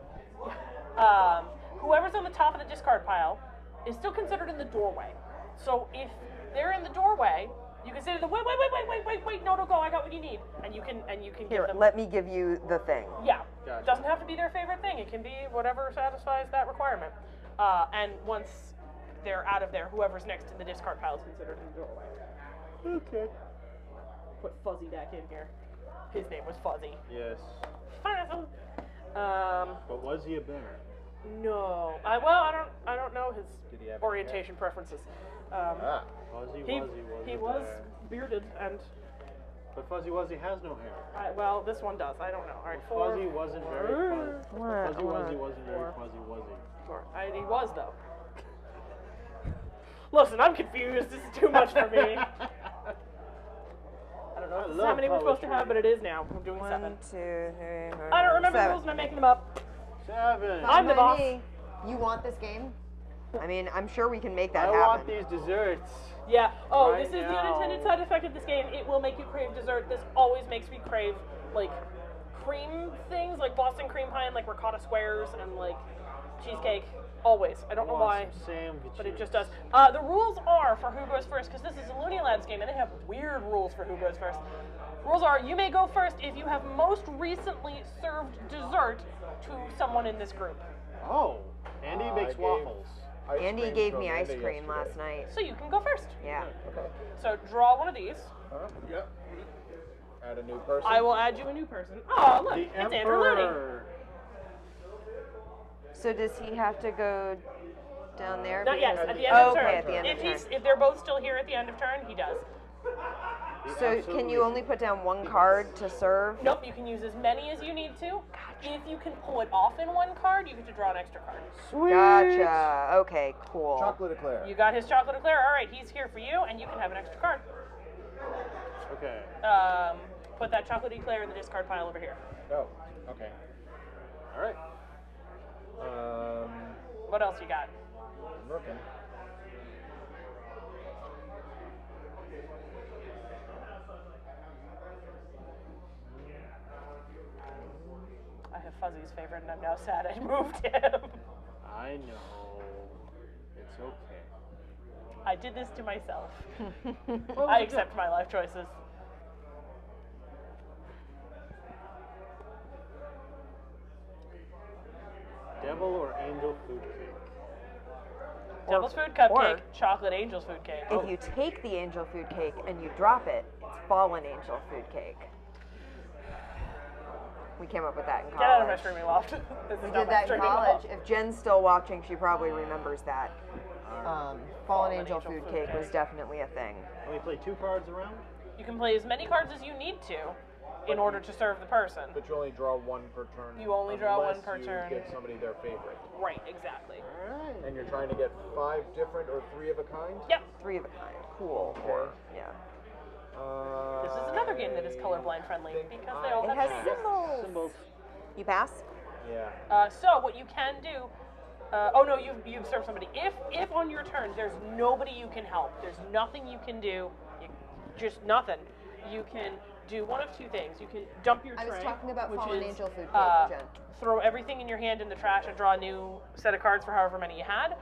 [SPEAKER 3] Whoever's on the top of the discard pile is still considered in the doorway. So if they're in the doorway, you can say to them, wait, no, don't go. I got what you need, and you can give
[SPEAKER 2] Here,
[SPEAKER 3] them.
[SPEAKER 2] let me give you the thing.
[SPEAKER 3] Yeah.
[SPEAKER 4] Gotcha.
[SPEAKER 3] Doesn't have to be their favorite thing. It can be whatever satisfies that requirement. And once they're out of there, whoever's next in the discard pile is considered in the doorway.
[SPEAKER 4] Okay.
[SPEAKER 3] Put Fuzzy back in here. His name was Fuzzy.
[SPEAKER 4] Yes.
[SPEAKER 3] Fuzzy.
[SPEAKER 4] But was he a bear?
[SPEAKER 3] No. I don't know his
[SPEAKER 5] Did he have a
[SPEAKER 3] orientation preferences.
[SPEAKER 5] Ah.
[SPEAKER 4] Fuzzy
[SPEAKER 3] He
[SPEAKER 4] Wuzzy
[SPEAKER 3] was
[SPEAKER 4] a bear.
[SPEAKER 3] bearded and
[SPEAKER 4] But Fuzzy Wuzzy has no hair.
[SPEAKER 3] well, this one does. I don't know. All right, four.
[SPEAKER 4] Fuzzy wasn't very fuzzy.
[SPEAKER 2] What?
[SPEAKER 4] Fuzzy Wuzzy wasn't very
[SPEAKER 3] Four.
[SPEAKER 4] fuzzy, was he?
[SPEAKER 3] Four. He was though. Listen, I'm confused. This is too much for me. I don't know if this is how many we're supposed to have, but it is now. I'm doing 7.
[SPEAKER 2] 1, 2, 3, 4,
[SPEAKER 3] I don't remember the
[SPEAKER 2] 7.
[SPEAKER 3] rules and I'm making them up.
[SPEAKER 4] 7.
[SPEAKER 3] I'm the
[SPEAKER 2] By
[SPEAKER 3] boss.
[SPEAKER 2] me. You want this game? I mean, I'm sure we can make that
[SPEAKER 4] I
[SPEAKER 2] happen.
[SPEAKER 4] want these desserts.
[SPEAKER 3] Yeah. Oh,
[SPEAKER 4] Right
[SPEAKER 3] this is the
[SPEAKER 4] now.
[SPEAKER 3] unintended side effect of this game. It will make you crave dessert. This always makes me crave like cream things, like Boston cream pie and like ricotta squares and like cheesecake. Always. I don't know why, but it just does. The rules are for who goes first, because this is a Looney Labs game and they have weird rules for who goes first. Rules are you may go first if you have most recently served dessert to someone in this group.
[SPEAKER 4] Oh, Andy
[SPEAKER 5] I
[SPEAKER 4] makes
[SPEAKER 5] gave
[SPEAKER 4] waffles.
[SPEAKER 5] ice
[SPEAKER 2] Andy
[SPEAKER 5] cream
[SPEAKER 2] gave
[SPEAKER 5] from
[SPEAKER 2] me ice
[SPEAKER 5] Linda
[SPEAKER 2] cream
[SPEAKER 5] yesterday.
[SPEAKER 2] last night.
[SPEAKER 3] So you can go first.
[SPEAKER 2] Yeah.
[SPEAKER 5] Okay.
[SPEAKER 3] So draw one of these.
[SPEAKER 5] Yep. Add a new person.
[SPEAKER 3] I will add you a new person. Oh, look,
[SPEAKER 4] The
[SPEAKER 3] it's Andrew Looney.
[SPEAKER 4] Emperor.
[SPEAKER 2] So does he have to go down there?
[SPEAKER 3] Not yet.
[SPEAKER 2] because-
[SPEAKER 3] At the end
[SPEAKER 2] Oh,
[SPEAKER 3] of turn.
[SPEAKER 2] okay, at the end of
[SPEAKER 3] If they're both still here at the end of turn, he does.
[SPEAKER 2] So can you only put down one card to serve?
[SPEAKER 3] Nope, you can use as many as you need to. If you can pull it off in one card, you get to draw an extra card.
[SPEAKER 2] Sweet. Gotcha. Okay, cool.
[SPEAKER 5] Chocolate eclair.
[SPEAKER 3] You got his chocolate eclair. All right, he's here for you, and you can have an extra card.
[SPEAKER 4] Okay.
[SPEAKER 3] Put that chocolate eclair in the discard pile over here.
[SPEAKER 5] Oh. Okay.
[SPEAKER 4] All right.
[SPEAKER 3] What else you got?
[SPEAKER 5] I'm looking.
[SPEAKER 3] I have Fuzzy's favorite, and I'm now sad I moved him.
[SPEAKER 4] I know. It's okay.
[SPEAKER 3] I did this to myself. I accept my life choices.
[SPEAKER 4] Devil or angel food cake?
[SPEAKER 3] Devil's food cupcake,
[SPEAKER 2] or-
[SPEAKER 3] chocolate angel's food cake.
[SPEAKER 2] If you take the angel food cake and you drop it, it's fallen angel food cake. We came up with that in college.
[SPEAKER 3] Get out of my streaming loft. This is
[SPEAKER 2] We
[SPEAKER 3] not
[SPEAKER 2] did
[SPEAKER 3] my
[SPEAKER 2] that in
[SPEAKER 3] streaming
[SPEAKER 2] college.
[SPEAKER 3] loft.
[SPEAKER 2] If Jen's still watching, she probably remembers that. Fallen angel
[SPEAKER 3] Angel
[SPEAKER 2] food
[SPEAKER 3] food
[SPEAKER 2] cake
[SPEAKER 3] cake.
[SPEAKER 2] was definitely a thing.
[SPEAKER 4] Can we play 2 cards around?
[SPEAKER 3] You can play as many cards as you need to in order to serve the person.
[SPEAKER 5] But you only draw one per turn.
[SPEAKER 3] You only draw one
[SPEAKER 5] unless
[SPEAKER 3] per
[SPEAKER 5] you
[SPEAKER 3] turn.
[SPEAKER 5] Get somebody their favorite.
[SPEAKER 3] Right, exactly.
[SPEAKER 4] Alright.
[SPEAKER 5] And you're trying to get 5 different or 3 of a kind.
[SPEAKER 3] Yep.
[SPEAKER 2] 3 of a kind. Cool.
[SPEAKER 5] Okay.
[SPEAKER 2] Yeah.
[SPEAKER 3] This is another game that is colorblind friendly because they all
[SPEAKER 2] It
[SPEAKER 3] have
[SPEAKER 2] has
[SPEAKER 3] symbols.
[SPEAKER 2] symbols. You pass?
[SPEAKER 5] Yeah.
[SPEAKER 3] So what you can do? Oh no, you've served somebody. If on your turn there's nobody you can help, there's nothing you can do, just nothing. You can do one of 2 things. You can dump your
[SPEAKER 2] I
[SPEAKER 3] tray,
[SPEAKER 2] was talking about
[SPEAKER 3] which
[SPEAKER 2] Fallen
[SPEAKER 3] is,
[SPEAKER 2] Angel food cake, Jen.
[SPEAKER 3] throw everything in your hand in the trash and draw a new set of cards for however many you had,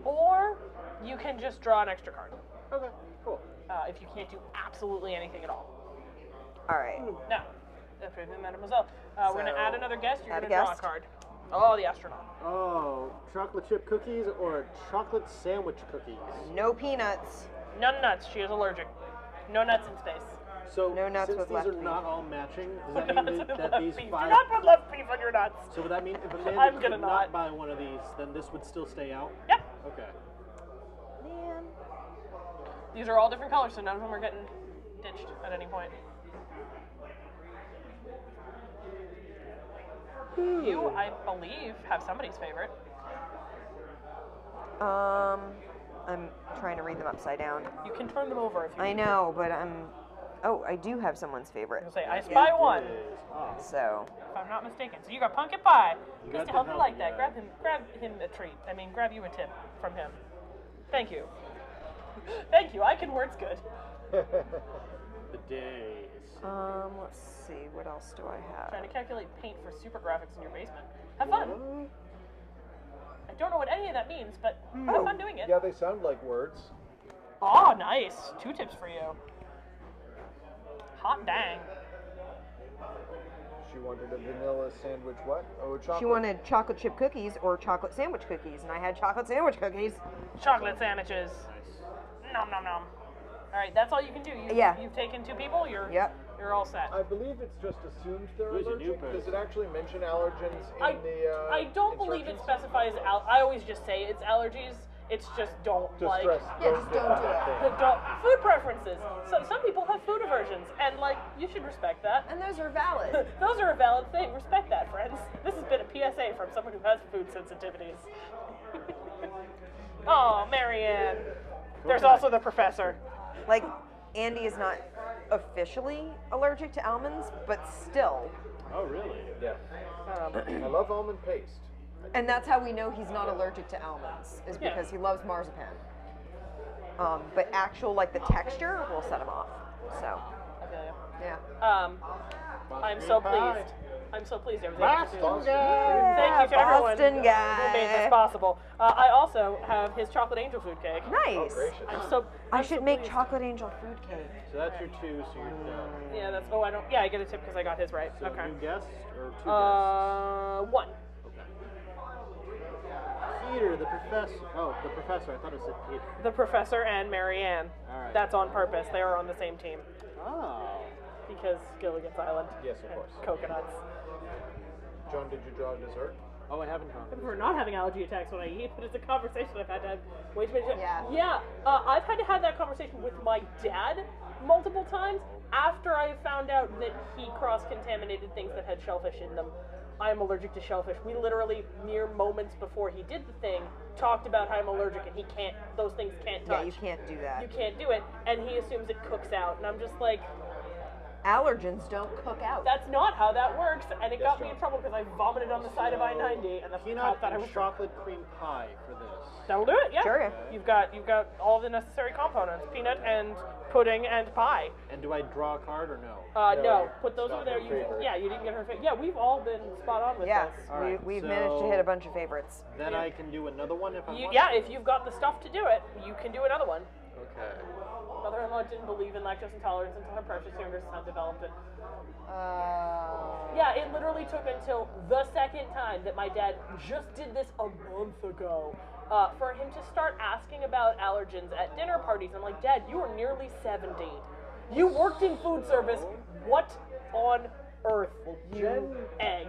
[SPEAKER 3] or you can just draw an extra card.
[SPEAKER 5] Okay. Cool.
[SPEAKER 3] If you can't do absolutely anything at all.
[SPEAKER 2] All right.
[SPEAKER 3] Now, mademoiselle, we're going to add another guest. You're
[SPEAKER 2] add
[SPEAKER 3] going
[SPEAKER 2] a
[SPEAKER 3] to draw a
[SPEAKER 2] guest.
[SPEAKER 3] card. Oh, the astronaut.
[SPEAKER 4] Oh, chocolate chip cookies or chocolate sandwich cookies?
[SPEAKER 2] No peanuts.
[SPEAKER 3] None nuts. She is allergic. No nuts in space.
[SPEAKER 4] So,
[SPEAKER 2] No nuts
[SPEAKER 4] since
[SPEAKER 2] with
[SPEAKER 4] these
[SPEAKER 2] left
[SPEAKER 4] are
[SPEAKER 2] beef.
[SPEAKER 4] not all matching, does that
[SPEAKER 3] Nuts
[SPEAKER 4] mean
[SPEAKER 3] with
[SPEAKER 4] that
[SPEAKER 3] left
[SPEAKER 4] these
[SPEAKER 3] beef.
[SPEAKER 4] 5...
[SPEAKER 3] Do not put left beef on your nuts.
[SPEAKER 4] So would that mean if Amanda
[SPEAKER 3] I'm
[SPEAKER 4] could
[SPEAKER 3] gonna not.
[SPEAKER 4] buy one of these, then this would still stay out?
[SPEAKER 3] Yep.
[SPEAKER 4] Okay.
[SPEAKER 2] Man.
[SPEAKER 3] These are all different colors, so none of them are getting ditched at any point. You, I believe, have somebody's favorite.
[SPEAKER 2] I'm trying to read them upside down.
[SPEAKER 3] You can turn them over if you
[SPEAKER 2] I
[SPEAKER 3] need
[SPEAKER 2] know, but Oh, I do have someone's favorite.
[SPEAKER 3] to. Say, I spy one,
[SPEAKER 4] Oh.
[SPEAKER 2] So,
[SPEAKER 3] if I'm not mistaken. So you got pumpkin pie.
[SPEAKER 4] got
[SPEAKER 3] Just
[SPEAKER 4] the
[SPEAKER 3] help me like
[SPEAKER 4] healthy
[SPEAKER 3] that.
[SPEAKER 4] guy.
[SPEAKER 3] Grab him a treat. I mean, grab you a tip from him. Thank you. Thank you. I can words good.
[SPEAKER 4] The days.
[SPEAKER 2] let's see, what else do I
[SPEAKER 3] Trying
[SPEAKER 2] have?
[SPEAKER 3] to calculate paint for super graphics in your basement. Have fun. I don't know what any of that means, but have fun doing it.
[SPEAKER 5] Yeah, they sound like words.
[SPEAKER 3] Oh, nice. 2 tips for you. Hot dang.
[SPEAKER 5] She wanted a vanilla sandwich. What? Oh, chocolate.
[SPEAKER 2] She wanted chocolate chip cookies or chocolate sandwich cookies, and I had chocolate sandwich cookies.
[SPEAKER 3] Chocolate sandwiches.
[SPEAKER 4] Nice.
[SPEAKER 3] Nom nom nom. All right, that's all you can do.
[SPEAKER 2] Yeah.
[SPEAKER 3] You've taken 2 people. You're
[SPEAKER 2] Yep.
[SPEAKER 3] all set.
[SPEAKER 5] I believe it's just assumed they're
[SPEAKER 4] Who's your new
[SPEAKER 5] allergic. Does it
[SPEAKER 4] person?
[SPEAKER 5] actually mention allergens in
[SPEAKER 3] I
[SPEAKER 5] the?
[SPEAKER 3] I don't believe it
[SPEAKER 5] instructions?
[SPEAKER 3] specifies. I always just say it's allergies. It's just don't
[SPEAKER 5] Just
[SPEAKER 3] like.
[SPEAKER 5] stress.
[SPEAKER 2] Yeah, just don't do it.
[SPEAKER 3] Food preferences. So some people have food aversions, and like you should respect that.
[SPEAKER 2] And those are valid.
[SPEAKER 3] Those are a valid thing. Respect that, friends. This has been a PSA from someone who has food sensitivities. Oh, Marianne. There's also the professor.
[SPEAKER 2] Like, Andy is not officially allergic to almonds, but still.
[SPEAKER 4] Oh, really?
[SPEAKER 5] Yeah. I love almond paste.
[SPEAKER 2] And that's how we know he's not allergic to almonds, is
[SPEAKER 3] Yeah.
[SPEAKER 2] because he loves marzipan. But actual, like, the texture will set him off. So,
[SPEAKER 3] I feel you.
[SPEAKER 2] yeah.
[SPEAKER 3] I'm so pleased. I'm so pleased I was able to do
[SPEAKER 4] Boston
[SPEAKER 3] this.
[SPEAKER 4] guy!
[SPEAKER 3] Thank you to everyone
[SPEAKER 2] Boston
[SPEAKER 3] who made
[SPEAKER 2] guy.
[SPEAKER 3] this possible. I also have his chocolate angel food cake.
[SPEAKER 2] Nice.
[SPEAKER 5] Gracious.
[SPEAKER 2] I
[SPEAKER 3] I'm
[SPEAKER 2] should
[SPEAKER 3] so
[SPEAKER 2] make
[SPEAKER 3] pleased.
[SPEAKER 2] chocolate angel food cake.
[SPEAKER 4] So that's your 2, so you're done.
[SPEAKER 3] Yeah, that's. Oh, I don't. Yeah, I get a tip because I got his right.
[SPEAKER 4] So
[SPEAKER 3] Okay.
[SPEAKER 4] new guests or 2 guests?
[SPEAKER 3] 1.
[SPEAKER 4] Okay. Peter, the professor. Oh, the professor. I thought it said Peter.
[SPEAKER 3] The professor and Marianne.
[SPEAKER 4] All right.
[SPEAKER 3] That's on purpose. They are on the same team
[SPEAKER 4] Oh.
[SPEAKER 3] because Gilligan's Island.
[SPEAKER 5] Yes, of
[SPEAKER 3] and
[SPEAKER 5] course.
[SPEAKER 3] Coconuts.
[SPEAKER 5] John, did you draw dessert?
[SPEAKER 4] Oh, I haven't drawn.
[SPEAKER 3] For not having allergy attacks when I eat, but it's a conversation I've had to have way too many times.
[SPEAKER 2] Yeah.
[SPEAKER 3] Yeah, I've had to have that conversation with my dad multiple times after I found out that he cross-contaminated things that had shellfish in them. I am allergic to shellfish. We literally, mere moments before he did the thing, talked about how I'm allergic and he can't, those things can't touch.
[SPEAKER 2] Yeah, you can't do that.
[SPEAKER 3] You can't do it, and he assumes it cooks out, and I'm just like,
[SPEAKER 2] Allergens don't cook out.
[SPEAKER 3] that's not how that works, and it got me
[SPEAKER 5] John.
[SPEAKER 3] in trouble because I vomited on the side of I-90, and the
[SPEAKER 4] Peanut
[SPEAKER 3] cop thought I
[SPEAKER 4] and
[SPEAKER 3] was
[SPEAKER 4] chocolate cream pie for this.
[SPEAKER 3] That'll do it, yeah.
[SPEAKER 2] Sure.
[SPEAKER 3] You've got all the necessary components: peanut and pudding and pie.
[SPEAKER 4] And do I draw a card or no?
[SPEAKER 3] No, put those
[SPEAKER 5] it's
[SPEAKER 3] over
[SPEAKER 5] not
[SPEAKER 3] there.
[SPEAKER 5] her favorite.
[SPEAKER 3] You didn't get her favorite. Yeah, we've all been spot on with
[SPEAKER 2] Yeah,
[SPEAKER 3] this.
[SPEAKER 4] All right,
[SPEAKER 2] we've
[SPEAKER 4] so-
[SPEAKER 2] managed to hit a bunch of favorites.
[SPEAKER 4] Then
[SPEAKER 3] Yeah.
[SPEAKER 4] I can do another one if I want.
[SPEAKER 3] Yeah, if you've got the stuff to do it, you can do another one.
[SPEAKER 4] Okay.
[SPEAKER 3] Mother-in-law didn't believe in lactose intolerance until her precious younger son developed it.
[SPEAKER 2] Uh,
[SPEAKER 3] Yeah, it literally took until the second time that my dad just did this a month ago for him to start asking about allergens at dinner parties. I'm like, Dad, you are nearly 70. You worked in food service. What on earth, you
[SPEAKER 5] Jen-
[SPEAKER 3] egg?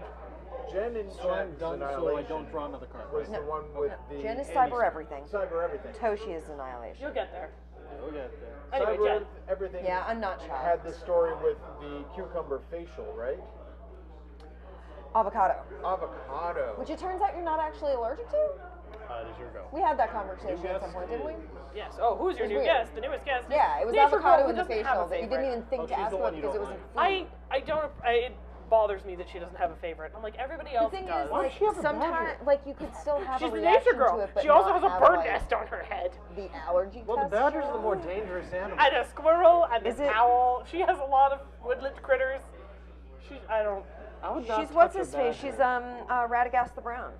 [SPEAKER 5] Jen in
[SPEAKER 4] So I'm
[SPEAKER 5] Jen's
[SPEAKER 4] done, so I
[SPEAKER 5] Annihilation
[SPEAKER 4] don't draw another card.
[SPEAKER 5] was the one with the
[SPEAKER 2] Jen is
[SPEAKER 5] Amy
[SPEAKER 2] cyber everything.
[SPEAKER 5] Cyber everything.
[SPEAKER 2] Toshi is annihilation.
[SPEAKER 3] You'll get there.
[SPEAKER 4] We'll get there.
[SPEAKER 3] Anyway,
[SPEAKER 5] Cyber
[SPEAKER 3] Jen.
[SPEAKER 5] everything.
[SPEAKER 2] Yeah, I'm not shocked.
[SPEAKER 5] Had the story with the cucumber facial, right?
[SPEAKER 2] Avocado.
[SPEAKER 5] Avocado.
[SPEAKER 2] Which it turns out you're not actually allergic to?
[SPEAKER 4] Does your go?
[SPEAKER 2] We had that conversation
[SPEAKER 4] New
[SPEAKER 2] at some
[SPEAKER 4] guest
[SPEAKER 2] point, didn't we?
[SPEAKER 3] Yes. Oh, who's your
[SPEAKER 2] It's
[SPEAKER 3] new
[SPEAKER 2] weird.
[SPEAKER 3] guest? The newest guest.
[SPEAKER 2] Yeah, it was
[SPEAKER 3] Nature
[SPEAKER 2] avocado
[SPEAKER 3] Girl,
[SPEAKER 2] in
[SPEAKER 3] who
[SPEAKER 2] the
[SPEAKER 3] doesn't have a
[SPEAKER 2] facial that you didn't
[SPEAKER 3] favorite.
[SPEAKER 2] even think
[SPEAKER 4] Oh,
[SPEAKER 2] to
[SPEAKER 4] she's
[SPEAKER 2] ask
[SPEAKER 4] the
[SPEAKER 2] about
[SPEAKER 4] one you
[SPEAKER 2] because it
[SPEAKER 4] don't
[SPEAKER 2] was
[SPEAKER 4] like.
[SPEAKER 2] food.
[SPEAKER 3] I don't. It bothers me that she doesn't have a favorite. I'm like everybody
[SPEAKER 2] The
[SPEAKER 3] else
[SPEAKER 2] thing
[SPEAKER 3] does.
[SPEAKER 2] is, like, sometimes, like, you could still have
[SPEAKER 3] She's
[SPEAKER 2] a
[SPEAKER 3] the
[SPEAKER 2] reaction
[SPEAKER 3] nature girl.
[SPEAKER 2] to it, but
[SPEAKER 3] She also
[SPEAKER 2] not
[SPEAKER 3] has a
[SPEAKER 2] have,
[SPEAKER 3] bird
[SPEAKER 2] like,
[SPEAKER 3] nest on her head.
[SPEAKER 2] the allergy
[SPEAKER 5] Well, the
[SPEAKER 2] test
[SPEAKER 5] badger's the
[SPEAKER 2] shown.
[SPEAKER 5] more dangerous animal.
[SPEAKER 3] And a squirrel and
[SPEAKER 2] Is
[SPEAKER 3] an
[SPEAKER 2] it-
[SPEAKER 3] owl. She has a lot of woodland critters. I don't.
[SPEAKER 4] I would not
[SPEAKER 2] She's what's
[SPEAKER 4] touch a
[SPEAKER 2] his face?
[SPEAKER 4] badger.
[SPEAKER 2] She's Radagast the Brown.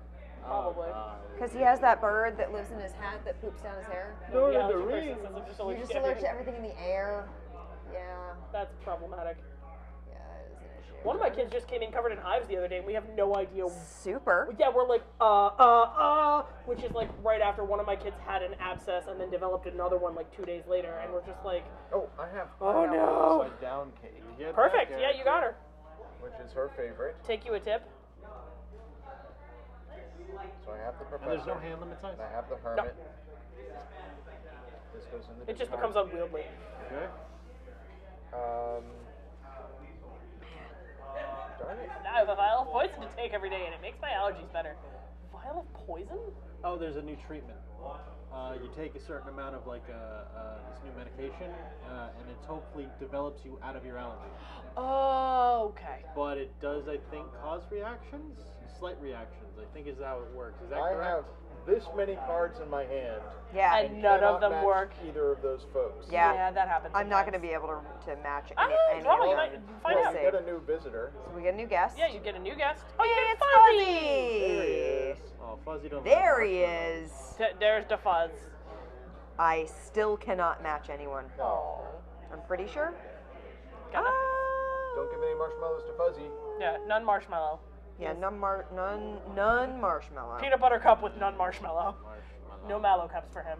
[SPEAKER 3] Probably.
[SPEAKER 2] Because he has that bird that lives in his hat that poops down his hair.
[SPEAKER 4] Lord
[SPEAKER 3] The
[SPEAKER 4] of the
[SPEAKER 3] allergy person
[SPEAKER 4] Rings.
[SPEAKER 3] says I'm just
[SPEAKER 2] You're
[SPEAKER 3] allergic
[SPEAKER 2] just
[SPEAKER 3] to
[SPEAKER 2] allergic to
[SPEAKER 3] everything.
[SPEAKER 2] everything in the air. Yeah,
[SPEAKER 3] That's problematic.
[SPEAKER 2] yeah, it is an issue.
[SPEAKER 3] One of my kids just came in covered in hives the other day, and we have no idea.
[SPEAKER 2] Super.
[SPEAKER 3] Yeah, we're like, which is like right after one of my kids had an abscess and then developed another one like 2 days later, and we're just like,
[SPEAKER 5] Oh, I have
[SPEAKER 3] Oh,
[SPEAKER 5] pineapple
[SPEAKER 3] no.
[SPEAKER 5] upside down cake,
[SPEAKER 4] You get
[SPEAKER 3] perfect.
[SPEAKER 4] that,
[SPEAKER 3] Yeah, you got her.
[SPEAKER 5] which is her favorite.
[SPEAKER 3] Take you a tip.
[SPEAKER 5] So I have the professor.
[SPEAKER 4] And there's no hand limit size?
[SPEAKER 5] And I have the hermit. This goes in the
[SPEAKER 3] It just
[SPEAKER 5] discard.
[SPEAKER 3] becomes unwieldy.
[SPEAKER 4] Okay.
[SPEAKER 5] Darn it.
[SPEAKER 3] Now I have a vial of poison to take every day, and it makes my allergies better. Vial of poison?
[SPEAKER 4] Oh, there's a new treatment. You take a certain amount of like this new medication, and it hopefully develops you out of your allergy.
[SPEAKER 3] Oh, okay.
[SPEAKER 4] But it does, I think, cause reactions, slight reactions. I think is how it works. Is that
[SPEAKER 5] I
[SPEAKER 4] correct?
[SPEAKER 5] have this many cards in my hand.
[SPEAKER 2] Yeah,
[SPEAKER 3] And none of
[SPEAKER 5] cannot
[SPEAKER 3] them
[SPEAKER 5] match
[SPEAKER 3] work.
[SPEAKER 5] Either of those folks.
[SPEAKER 2] Yeah.
[SPEAKER 3] Yeah, that happens.
[SPEAKER 2] I'm not going to
[SPEAKER 3] sometimes.
[SPEAKER 2] be able to match
[SPEAKER 3] Ah,
[SPEAKER 2] any
[SPEAKER 3] drama,
[SPEAKER 2] of
[SPEAKER 3] you
[SPEAKER 2] them.
[SPEAKER 3] might find
[SPEAKER 2] We'll
[SPEAKER 3] out.
[SPEAKER 5] We
[SPEAKER 2] see.
[SPEAKER 5] get a new visitor.
[SPEAKER 2] So we get a new guest.
[SPEAKER 3] Yeah, you get a new guest. Oh,
[SPEAKER 2] Yay,
[SPEAKER 3] you
[SPEAKER 2] it's
[SPEAKER 3] get
[SPEAKER 5] There he
[SPEAKER 2] Fuzzy!
[SPEAKER 5] is.
[SPEAKER 4] Oh, Fuzzy don't.
[SPEAKER 2] There he is.
[SPEAKER 3] There's the fuzz.
[SPEAKER 2] I still cannot match anyone.
[SPEAKER 5] No.
[SPEAKER 2] I'm pretty sure.
[SPEAKER 3] Got it.
[SPEAKER 5] Don't give any marshmallows to Fuzzy.
[SPEAKER 3] Yeah, none marshmallow.
[SPEAKER 2] Yeah, none marshmallow.
[SPEAKER 3] Peanut butter cup with none marshmallow.
[SPEAKER 4] Marshmallow.
[SPEAKER 3] No mallow cups for him.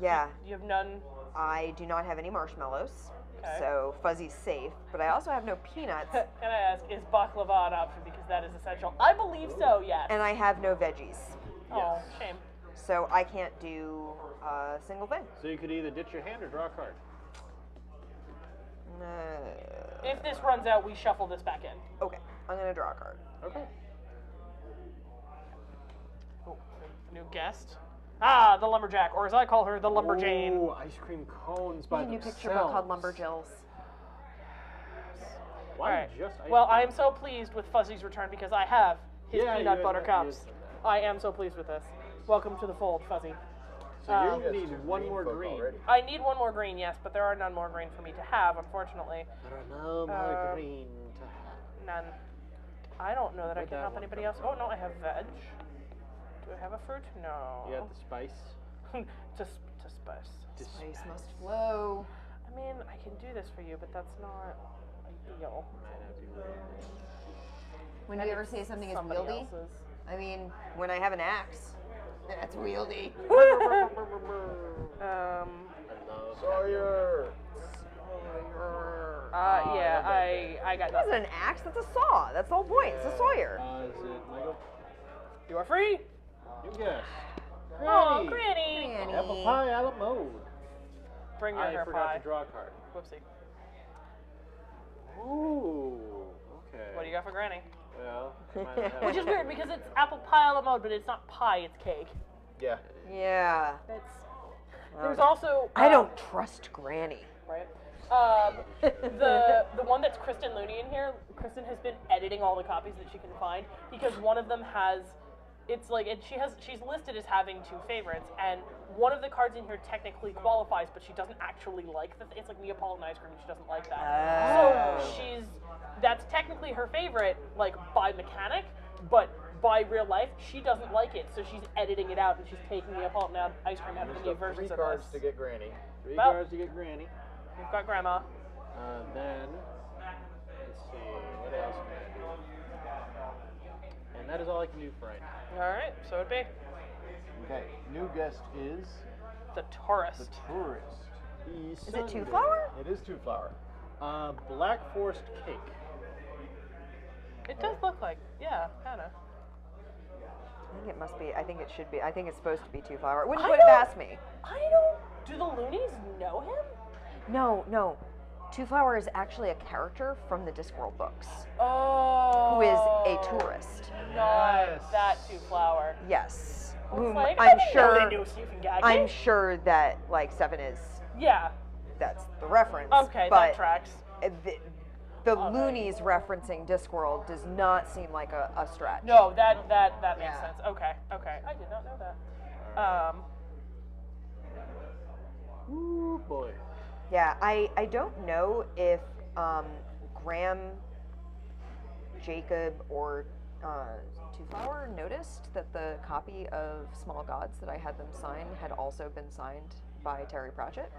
[SPEAKER 2] Yeah,
[SPEAKER 3] You have none.
[SPEAKER 2] I do not have any marshmallows,
[SPEAKER 3] Okay.
[SPEAKER 2] so Fuzzy's safe. But I also have no peanuts,
[SPEAKER 3] Can I ask, is baklava an option because that is essential? I believe so. Yes.
[SPEAKER 2] and I have no veggies,
[SPEAKER 3] Oh, shame.
[SPEAKER 2] so I can't do a single thing.
[SPEAKER 4] So you could either ditch your hand or draw a card.
[SPEAKER 3] If this runs out, we shuffle this back in.
[SPEAKER 2] Okay, I'm gonna draw a card.
[SPEAKER 4] Okay.
[SPEAKER 3] Oh, new guest. Ah, the lumberjack, or as I call her, the lumberjane.
[SPEAKER 4] Ooh, ice cream cones by
[SPEAKER 2] There's a new
[SPEAKER 4] themselves.
[SPEAKER 2] picture book called Lumberjills.
[SPEAKER 4] Why
[SPEAKER 3] All right.
[SPEAKER 4] just ice
[SPEAKER 3] Well,
[SPEAKER 4] cream?
[SPEAKER 3] I am so pleased with Fuzzy's return because I have his
[SPEAKER 4] Yeah,
[SPEAKER 3] peanut
[SPEAKER 4] you
[SPEAKER 3] butter
[SPEAKER 4] had
[SPEAKER 3] cups.
[SPEAKER 4] said that.
[SPEAKER 3] I am so pleased with this. Welcome to the fold, Fuzzy.
[SPEAKER 4] So you
[SPEAKER 5] Yes,
[SPEAKER 4] need
[SPEAKER 5] two
[SPEAKER 4] one more
[SPEAKER 5] folk
[SPEAKER 4] green.
[SPEAKER 5] already.
[SPEAKER 3] I need one more green, yes, but there are none more green for me to have, unfortunately.
[SPEAKER 4] There are no more green to have.
[SPEAKER 3] None. I don't know that I
[SPEAKER 4] Where'd
[SPEAKER 3] can
[SPEAKER 4] that
[SPEAKER 3] help
[SPEAKER 4] one
[SPEAKER 3] anybody
[SPEAKER 4] come
[SPEAKER 3] else. Oh, no, I have veg. Do I have a fruit? No.
[SPEAKER 4] You got the spice.
[SPEAKER 3] to spice.
[SPEAKER 2] Space must flow.
[SPEAKER 3] I mean, I can do this for you, but that's not ideal.
[SPEAKER 2] When do you ever say something is
[SPEAKER 3] Somebody
[SPEAKER 2] wieldy?
[SPEAKER 3] else's.
[SPEAKER 2] I mean, when I have an axe, that's wieldy.
[SPEAKER 5] Sawyer.
[SPEAKER 3] Yeah, I got
[SPEAKER 2] That
[SPEAKER 3] nothing.
[SPEAKER 2] wasn't an axe, that's a saw. That's the whole point. It's a sawyer.
[SPEAKER 4] Is it Michael?
[SPEAKER 3] You are free.
[SPEAKER 4] You guessed.
[SPEAKER 3] Oh, Granny.
[SPEAKER 2] Granny.
[SPEAKER 4] Apple pie a la mode.
[SPEAKER 3] Bring your
[SPEAKER 4] I
[SPEAKER 3] hair
[SPEAKER 4] forgot
[SPEAKER 3] pie.
[SPEAKER 4] to draw a card.
[SPEAKER 3] Whoopsie.
[SPEAKER 4] Ooh. Okay.
[SPEAKER 3] What do you got for Granny?
[SPEAKER 4] Well, I might not have
[SPEAKER 3] Which is
[SPEAKER 4] it.
[SPEAKER 3] weird because it's apple pie a la mode, but it's not pie, it's cake.
[SPEAKER 5] Yeah.
[SPEAKER 2] Yeah.
[SPEAKER 3] It's. There's also.
[SPEAKER 2] I don't trust Granny.
[SPEAKER 3] Right. The one that's Kristen Looney in here. Kristen has been editing all the copies that she can find because one of them has. It's like she's listed as having two favorites, and one of the cards in here technically qualifies, but she doesn't actually like it's like Neapolitan ice cream. She doesn't like that. So that's technically her favorite, like by mechanic, but by real life she doesn't like it. So she's editing it out, and she's taking Neapolitan ice cream out of the
[SPEAKER 5] Just
[SPEAKER 3] new
[SPEAKER 5] got 3
[SPEAKER 3] versions of
[SPEAKER 5] cards
[SPEAKER 3] this.
[SPEAKER 5] to get Granny.
[SPEAKER 4] 3
[SPEAKER 3] Well-
[SPEAKER 4] cards to get Granny.
[SPEAKER 3] We've got Grandma.
[SPEAKER 4] Then, let's see, what else can I do? And that is all I can do for right now.
[SPEAKER 3] All right, so it'd be
[SPEAKER 5] Okay. New guest is
[SPEAKER 3] the
[SPEAKER 5] the
[SPEAKER 3] tourist.
[SPEAKER 5] tourist.
[SPEAKER 2] Is it two flower?
[SPEAKER 5] It is 2 flower.
[SPEAKER 4] Black Forest cake.
[SPEAKER 3] It does look like, yeah, kind of.
[SPEAKER 2] think it must be. I think it should be. I think it's supposed to be Two Flower. Wouldn't
[SPEAKER 3] I
[SPEAKER 2] put it
[SPEAKER 3] don't-
[SPEAKER 2] past me.
[SPEAKER 3] I don't. Do the Loonies know him?
[SPEAKER 2] No. Two Flower is actually a character from the Discworld books,
[SPEAKER 3] Oh.
[SPEAKER 2] who is a tourist.
[SPEAKER 3] Not
[SPEAKER 4] Yes.
[SPEAKER 3] that Two Flower.
[SPEAKER 2] Yes, whom
[SPEAKER 3] Like, I
[SPEAKER 2] I'm
[SPEAKER 3] didn't know they
[SPEAKER 2] sure.
[SPEAKER 3] knew Stephen Gagne.
[SPEAKER 2] I'm sure that like Seven is.
[SPEAKER 3] Yeah.
[SPEAKER 2] That's the reference.
[SPEAKER 3] Okay,
[SPEAKER 2] but
[SPEAKER 3] that tracks.
[SPEAKER 2] the Loonies referencing Discworld does not seem like a stretch.
[SPEAKER 3] No, that makes
[SPEAKER 2] Yeah.
[SPEAKER 3] sense. Okay. I did not know that.
[SPEAKER 4] Ooh boy.
[SPEAKER 2] Yeah, I don't know if Graham, Jacob, or Two Flower noticed that the copy of Small Gods that I had them sign had also been signed by Terry Pratchett.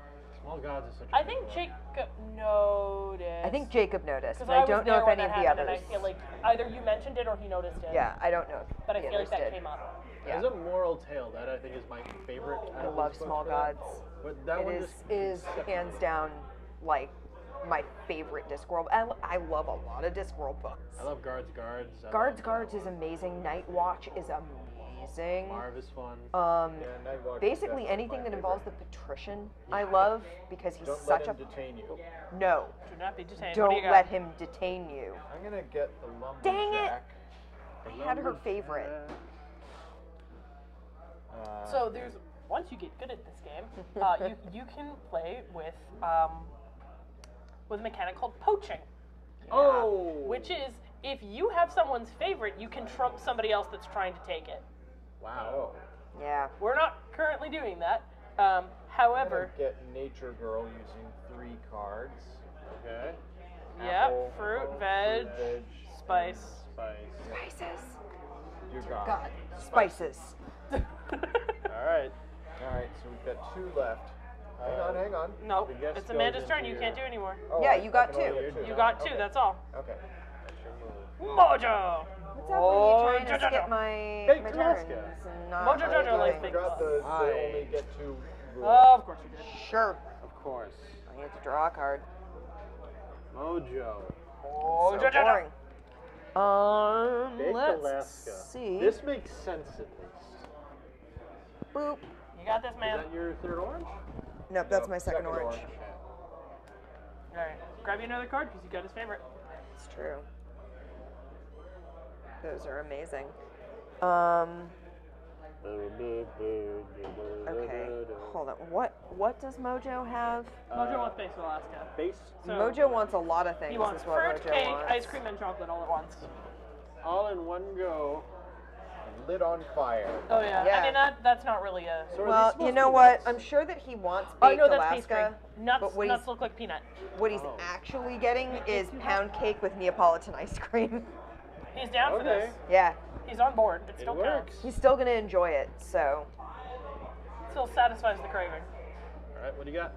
[SPEAKER 4] Small Gods is such a
[SPEAKER 3] I think Jacob noticed.
[SPEAKER 2] I think Jacob noticed,
[SPEAKER 3] Because
[SPEAKER 2] but I don't know if any of the others.
[SPEAKER 3] And I feel like either you mentioned it or he noticed it.
[SPEAKER 2] Yeah, I don't know. If
[SPEAKER 3] But I
[SPEAKER 2] the
[SPEAKER 3] feel like
[SPEAKER 2] others
[SPEAKER 3] that
[SPEAKER 2] did.
[SPEAKER 3] came up.
[SPEAKER 2] Yeah.
[SPEAKER 4] There's a moral tale that I think is my favorite.
[SPEAKER 2] I love Small Gods.
[SPEAKER 4] But that one
[SPEAKER 2] It
[SPEAKER 4] just
[SPEAKER 2] is hands down like my favorite Discworld. I love a lot of Discworld books.
[SPEAKER 4] I love Guards.
[SPEAKER 2] Guards is amazing. Night Watch is amazing.
[SPEAKER 4] Marv is fun.
[SPEAKER 5] Yeah, Night Watch is
[SPEAKER 2] Basically
[SPEAKER 5] definitely
[SPEAKER 2] anything
[SPEAKER 5] my
[SPEAKER 2] that
[SPEAKER 5] favorite.
[SPEAKER 2] involves the patrician, I love because he's
[SPEAKER 5] Don't
[SPEAKER 2] such
[SPEAKER 5] let him
[SPEAKER 2] a
[SPEAKER 5] detain you.
[SPEAKER 2] no.
[SPEAKER 3] Do not be detained. What do
[SPEAKER 2] Don't
[SPEAKER 3] you got?
[SPEAKER 2] let him detain you.
[SPEAKER 5] I'm gonna get the lumberjack.
[SPEAKER 2] Dang it! I had her favorite.
[SPEAKER 3] So there's once you get good at this game, you can play with a mechanic called poaching,
[SPEAKER 4] Oh.
[SPEAKER 3] which is if you have someone's favorite, you can trump somebody else that's trying to take it.
[SPEAKER 4] Wow.
[SPEAKER 2] Yeah.
[SPEAKER 3] We're not currently doing that.
[SPEAKER 5] I'm
[SPEAKER 3] However,
[SPEAKER 5] gonna get Nature Girl using 3 cards.
[SPEAKER 4] Okay.
[SPEAKER 3] yeah,
[SPEAKER 5] Apple,
[SPEAKER 3] fruit,
[SPEAKER 5] apple,
[SPEAKER 3] veg,
[SPEAKER 5] veg,
[SPEAKER 3] spice.
[SPEAKER 4] Spice.
[SPEAKER 2] Spices.
[SPEAKER 5] You got
[SPEAKER 2] God.
[SPEAKER 5] it.
[SPEAKER 2] Spices.
[SPEAKER 4] All right.
[SPEAKER 5] Alright, so we've got 2 left. Hang on.
[SPEAKER 3] Nope,
[SPEAKER 4] The guest
[SPEAKER 3] it's Amanda's
[SPEAKER 4] goes
[SPEAKER 3] turn.
[SPEAKER 4] into
[SPEAKER 3] You
[SPEAKER 4] your-
[SPEAKER 3] can't do anymore.
[SPEAKER 5] Oh,
[SPEAKER 2] Yeah,
[SPEAKER 5] I
[SPEAKER 2] you got
[SPEAKER 5] can only
[SPEAKER 2] 2.
[SPEAKER 5] get 2
[SPEAKER 3] You
[SPEAKER 5] now.
[SPEAKER 3] got 2.
[SPEAKER 5] Okay.
[SPEAKER 3] That's all.
[SPEAKER 5] Okay.
[SPEAKER 3] Mojo.
[SPEAKER 2] What's up when you trying to skip my
[SPEAKER 4] Hey,
[SPEAKER 2] turns
[SPEAKER 4] Alaska.
[SPEAKER 2] and not
[SPEAKER 3] Mojo Jojo
[SPEAKER 5] I
[SPEAKER 3] likes big
[SPEAKER 5] forgot
[SPEAKER 3] bucks.
[SPEAKER 5] they only get 2 rules.
[SPEAKER 3] Of course you did.
[SPEAKER 2] Sure.
[SPEAKER 4] Of course.
[SPEAKER 2] I get to draw a card.
[SPEAKER 4] Mojo.
[SPEAKER 2] Oh,
[SPEAKER 3] Jojo.
[SPEAKER 2] boring.
[SPEAKER 4] Baked
[SPEAKER 2] Let's
[SPEAKER 4] Alaska.
[SPEAKER 2] see.
[SPEAKER 4] This makes sense at least.
[SPEAKER 2] Boop.
[SPEAKER 3] You got this,
[SPEAKER 4] Is
[SPEAKER 3] man.
[SPEAKER 4] that your third orange?
[SPEAKER 2] Nope, that's my second orange.
[SPEAKER 3] All right, grab you another card because you got his favorite.
[SPEAKER 2] It's true. Those are amazing. Okay, hold on. What does Mojo have?
[SPEAKER 3] Mojo wants Base Alaska.
[SPEAKER 4] Base.
[SPEAKER 3] So
[SPEAKER 2] Mojo wants a lot of things.
[SPEAKER 3] he wants
[SPEAKER 2] is what
[SPEAKER 3] fruit,
[SPEAKER 2] Mojo
[SPEAKER 3] cake,
[SPEAKER 2] wants.
[SPEAKER 3] ice cream, and chocolate all at once.
[SPEAKER 4] All in one go.
[SPEAKER 5] Lit on fire.
[SPEAKER 3] Oh yeah.
[SPEAKER 2] Yeah.
[SPEAKER 3] I mean that's not really a.
[SPEAKER 4] So are
[SPEAKER 2] Well,
[SPEAKER 4] these supposed
[SPEAKER 2] you
[SPEAKER 4] to
[SPEAKER 2] know
[SPEAKER 4] be
[SPEAKER 2] what?
[SPEAKER 4] nuts?
[SPEAKER 2] I'm sure that he wants
[SPEAKER 3] Oh
[SPEAKER 2] baked
[SPEAKER 3] no, that's pastry.
[SPEAKER 2] Alaska.
[SPEAKER 3] Nuts.
[SPEAKER 2] but what
[SPEAKER 3] Nuts
[SPEAKER 2] he's-
[SPEAKER 3] look like peanut.
[SPEAKER 2] What he's
[SPEAKER 4] Oh.
[SPEAKER 2] actually getting is pound cake with Neapolitan ice cream.
[SPEAKER 3] He's down for
[SPEAKER 4] Okay.
[SPEAKER 3] this.
[SPEAKER 2] Yeah,
[SPEAKER 3] He's on board. It
[SPEAKER 4] It
[SPEAKER 3] still
[SPEAKER 4] works.
[SPEAKER 3] counts.
[SPEAKER 2] he's still gonna enjoy it. So
[SPEAKER 3] Still satisfies the craving.
[SPEAKER 4] All right. What do you got?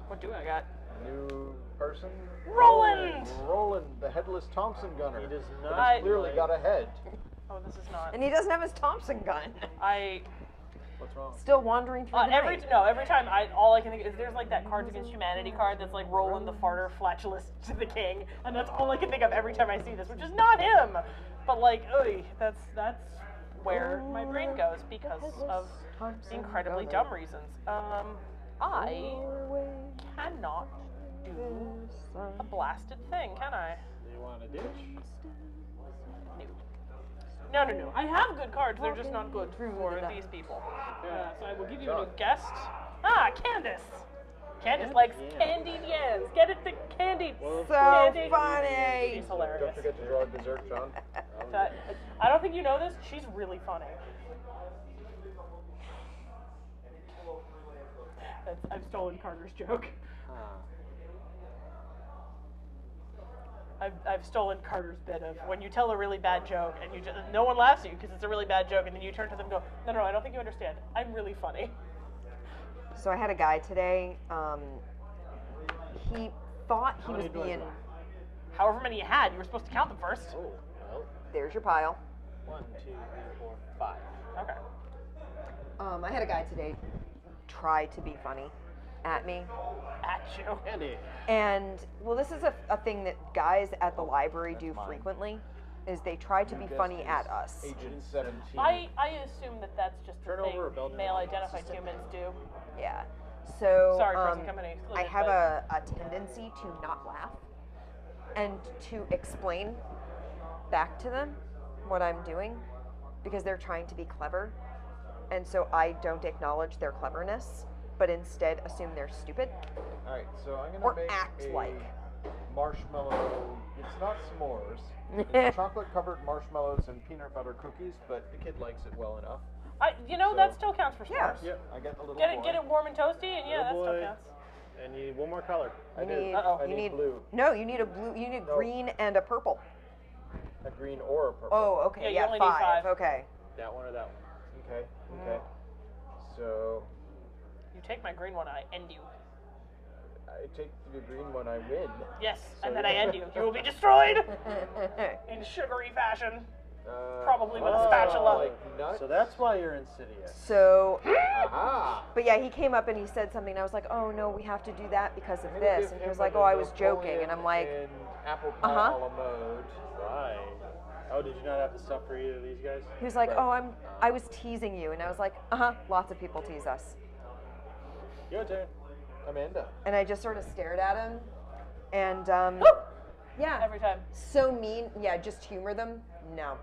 [SPEAKER 3] What do I got?
[SPEAKER 5] New person?
[SPEAKER 3] Roland.
[SPEAKER 5] Roland, the headless Thompson gunner.
[SPEAKER 4] He does
[SPEAKER 5] But
[SPEAKER 4] not.
[SPEAKER 5] he's clearly got a head.
[SPEAKER 3] Oh, this is not.
[SPEAKER 2] and he doesn't have his Thompson gun.
[SPEAKER 4] What's wrong?
[SPEAKER 2] Still wandering through the
[SPEAKER 3] every
[SPEAKER 2] night.
[SPEAKER 3] time all I can think is there's like that Cards Against Humanity card that's like Roland the Farter flatulous to the king, and that's all I can think of every time I see this, which is not him, but like, oy, that's where my brain goes because of incredibly dumb reasons. I cannot do a blasted thing, can I?
[SPEAKER 4] Do you want a ditch?
[SPEAKER 3] No. I have good cards. They're just not good for these people. So I will give you a new guest. Candace. Candace likes candied yams. Get it, the candied.
[SPEAKER 2] So
[SPEAKER 3] candied.
[SPEAKER 2] funny.
[SPEAKER 3] She's hilarious.
[SPEAKER 5] Don't forget to draw a dessert, John.
[SPEAKER 3] I don't think you know this. She's really funny. I've stolen Carter's joke. I've stolen Carter's bit of when you tell a really bad joke and no one laughs at you because it's a really bad joke, and then you turn to them and go, no, I don't think you understand. I'm really funny.
[SPEAKER 2] So I had a guy today. He thought he was
[SPEAKER 4] many do I
[SPEAKER 2] being.
[SPEAKER 4] draw?
[SPEAKER 3] However many you had, you were supposed to count them first.
[SPEAKER 4] Oh, well.
[SPEAKER 2] There's your pile.
[SPEAKER 4] 1, 2, 3, 4, 5.
[SPEAKER 3] Okay.
[SPEAKER 2] I had a guy today try to be funny at me.
[SPEAKER 3] At you.
[SPEAKER 4] Andy.
[SPEAKER 2] And, well, this is a thing that guys at the library do
[SPEAKER 4] mine.
[SPEAKER 2] frequently. is they try to be
[SPEAKER 5] Guess
[SPEAKER 2] funny
[SPEAKER 5] is
[SPEAKER 2] at us.
[SPEAKER 5] Agent 17.
[SPEAKER 3] I assume that that's just a
[SPEAKER 4] Turn
[SPEAKER 3] thing
[SPEAKER 4] over a Belgian
[SPEAKER 3] male-identified humans do.
[SPEAKER 2] Yeah. So
[SPEAKER 3] Sorry, present company
[SPEAKER 2] I
[SPEAKER 3] excluded,
[SPEAKER 2] have
[SPEAKER 3] but-
[SPEAKER 2] a tendency to not laugh and to explain back to them what I'm doing because they're trying to be clever. And so I don't acknowledge their cleverness, but instead assume they're stupid.
[SPEAKER 5] Alright, so I'm
[SPEAKER 2] Or
[SPEAKER 5] gonna make
[SPEAKER 2] act
[SPEAKER 5] a
[SPEAKER 2] like.
[SPEAKER 5] marshmallow. It's not s'mores. It's chocolate covered marshmallows and peanut butter cookies, but the kid likes it well enough.
[SPEAKER 3] That still counts for
[SPEAKER 2] Yeah.
[SPEAKER 3] s'mores.
[SPEAKER 5] Yep, I get the little
[SPEAKER 3] Get
[SPEAKER 5] boy.
[SPEAKER 3] it warm and toasty, and yeah, that
[SPEAKER 4] Little
[SPEAKER 3] still
[SPEAKER 4] boy.
[SPEAKER 3] counts.
[SPEAKER 4] And you need one more color.
[SPEAKER 5] I
[SPEAKER 2] You
[SPEAKER 5] do.
[SPEAKER 2] need,
[SPEAKER 3] Uh-oh.
[SPEAKER 5] I
[SPEAKER 2] you
[SPEAKER 5] need blue.
[SPEAKER 2] No, you need a blue. You need a green and a purple.
[SPEAKER 5] A green or a purple.
[SPEAKER 2] Oh, okay.
[SPEAKER 3] Yeah, you
[SPEAKER 2] Yeah,
[SPEAKER 3] only need five.
[SPEAKER 2] Okay.
[SPEAKER 4] That one or that one.
[SPEAKER 5] Okay, okay. So,
[SPEAKER 3] You take my green one, I end you.
[SPEAKER 5] I take the green one, I win.
[SPEAKER 3] Yes,
[SPEAKER 5] So
[SPEAKER 3] and then
[SPEAKER 5] you-
[SPEAKER 3] I end you. You will be destroyed in sugary fashion. Probably with a spatula.
[SPEAKER 5] Like nuts?
[SPEAKER 4] So that's why you're insidious.
[SPEAKER 2] So,
[SPEAKER 5] Aha!
[SPEAKER 2] but yeah, he came up and he said something, and I was like, oh no, we have to do that because of
[SPEAKER 5] I'm gonna
[SPEAKER 2] this.
[SPEAKER 5] give
[SPEAKER 2] And he
[SPEAKER 5] him
[SPEAKER 2] was like,
[SPEAKER 5] a
[SPEAKER 2] oh, I was joking.
[SPEAKER 5] Napoleon
[SPEAKER 2] And I'm like,
[SPEAKER 5] and apple pie
[SPEAKER 2] Uh-huh.
[SPEAKER 5] a la mode.
[SPEAKER 4] Right. Oh, did you not have to stuff for either of these guys?
[SPEAKER 2] he was like,
[SPEAKER 5] Right.
[SPEAKER 2] oh, I was teasing you. And I was like, lots of people tease us.
[SPEAKER 4] Your turn.
[SPEAKER 5] Amanda.
[SPEAKER 2] And I just sort of stared at him. And, yeah.
[SPEAKER 3] Every time.
[SPEAKER 2] So mean. Yeah, just humor them. No.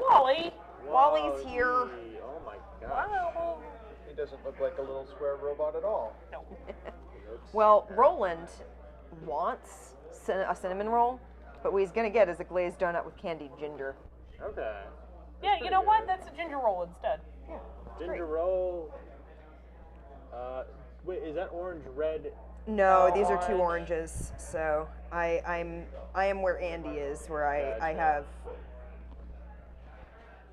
[SPEAKER 3] Wally!
[SPEAKER 2] Wally's here.
[SPEAKER 4] Wally. Oh my gosh.
[SPEAKER 3] Wow.
[SPEAKER 5] He doesn't look like a little square robot at all.
[SPEAKER 3] No.
[SPEAKER 2] Well, Roland wants a cinnamon roll, but what he's going to get is a glazed donut with candied ginger.
[SPEAKER 4] Okay.
[SPEAKER 3] Yeah, you know what? That's a ginger roll instead.
[SPEAKER 4] Ginger roll. Wait, is that orange, red?
[SPEAKER 2] No,
[SPEAKER 3] Oh,
[SPEAKER 2] these are two
[SPEAKER 3] orange.
[SPEAKER 2] oranges. So I am where Andy is, where I have.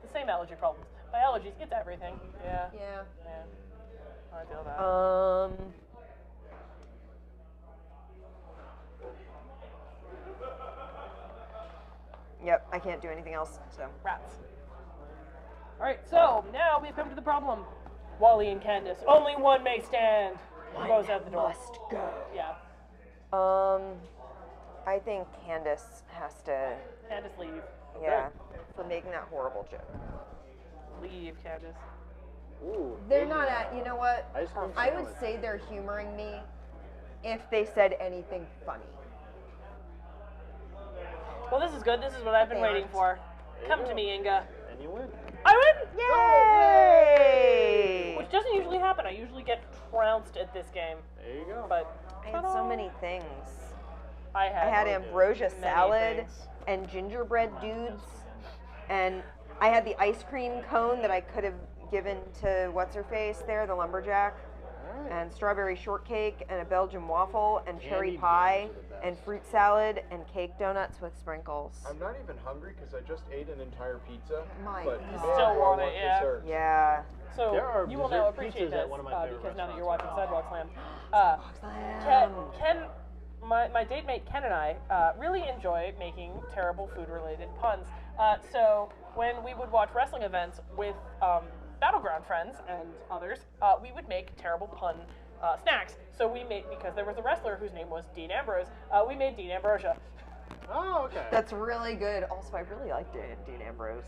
[SPEAKER 3] The same allergy problems. My allergies, it's everything. Yeah.
[SPEAKER 2] Yeah.
[SPEAKER 3] Yeah. I feel that.
[SPEAKER 2] Yep, I can't do anything else. So
[SPEAKER 3] Rats. Alright, so now we've come to the problem. Wally and Candace. Only one may stand. Who goes out the door?
[SPEAKER 2] must go.
[SPEAKER 3] Yeah.
[SPEAKER 2] I think Candace has to.
[SPEAKER 3] Candace, leave.
[SPEAKER 2] Yeah, for making that horrible joke.
[SPEAKER 3] Leave, Candace.
[SPEAKER 4] Ooh.
[SPEAKER 2] They're not at. You know what?
[SPEAKER 4] Ice cream
[SPEAKER 2] I would
[SPEAKER 4] sandwich.
[SPEAKER 2] say they're humoring me if they said anything funny.
[SPEAKER 3] Well, this is good. This is what I've been
[SPEAKER 2] They
[SPEAKER 3] waiting
[SPEAKER 2] aren't.
[SPEAKER 3] for.
[SPEAKER 4] you
[SPEAKER 3] Come
[SPEAKER 4] go.
[SPEAKER 3] to me, Inga.
[SPEAKER 4] And you win.
[SPEAKER 3] I win!
[SPEAKER 2] Yay!
[SPEAKER 3] Which doesn't usually happen. I usually get trounced at this game.
[SPEAKER 4] There you go.
[SPEAKER 3] But
[SPEAKER 2] I had so many things.
[SPEAKER 3] I
[SPEAKER 2] I had
[SPEAKER 3] had
[SPEAKER 2] ambrosia
[SPEAKER 3] many
[SPEAKER 2] salad
[SPEAKER 3] things.
[SPEAKER 2] and gingerbread dudes, and I had the ice cream cone that I could have given to what's her face there, the lumberjack, and strawberry shortcake and a Belgian waffle and cherry
[SPEAKER 4] Candied
[SPEAKER 2] pie
[SPEAKER 4] yams are the best.
[SPEAKER 2] and fruit salad and cake donuts with sprinkles.
[SPEAKER 5] I'm not even hungry because I just ate an entire pizza.
[SPEAKER 2] My
[SPEAKER 5] but
[SPEAKER 2] God.
[SPEAKER 5] man,
[SPEAKER 3] Still
[SPEAKER 5] do I
[SPEAKER 3] want it, yeah.
[SPEAKER 5] dessert.
[SPEAKER 2] Yeah.
[SPEAKER 3] So
[SPEAKER 4] There are
[SPEAKER 3] you will now
[SPEAKER 4] dessert
[SPEAKER 3] appreciate
[SPEAKER 4] pizzas
[SPEAKER 3] this
[SPEAKER 4] at one of my favorite
[SPEAKER 3] because now that you're
[SPEAKER 4] restaurants.
[SPEAKER 3] watching Sidewalk Slam. Ken, my date mate Ken and I really enjoy making terrible food-related puns. So when we would watch wrestling events with Battleground friends and others, we would make terrible pun snacks. So we made, because there was a wrestler whose name was Dean Ambrose, we made Dean Ambrosia.
[SPEAKER 4] Oh, okay.
[SPEAKER 2] That's really good. Also, I really like Dean Ambrose.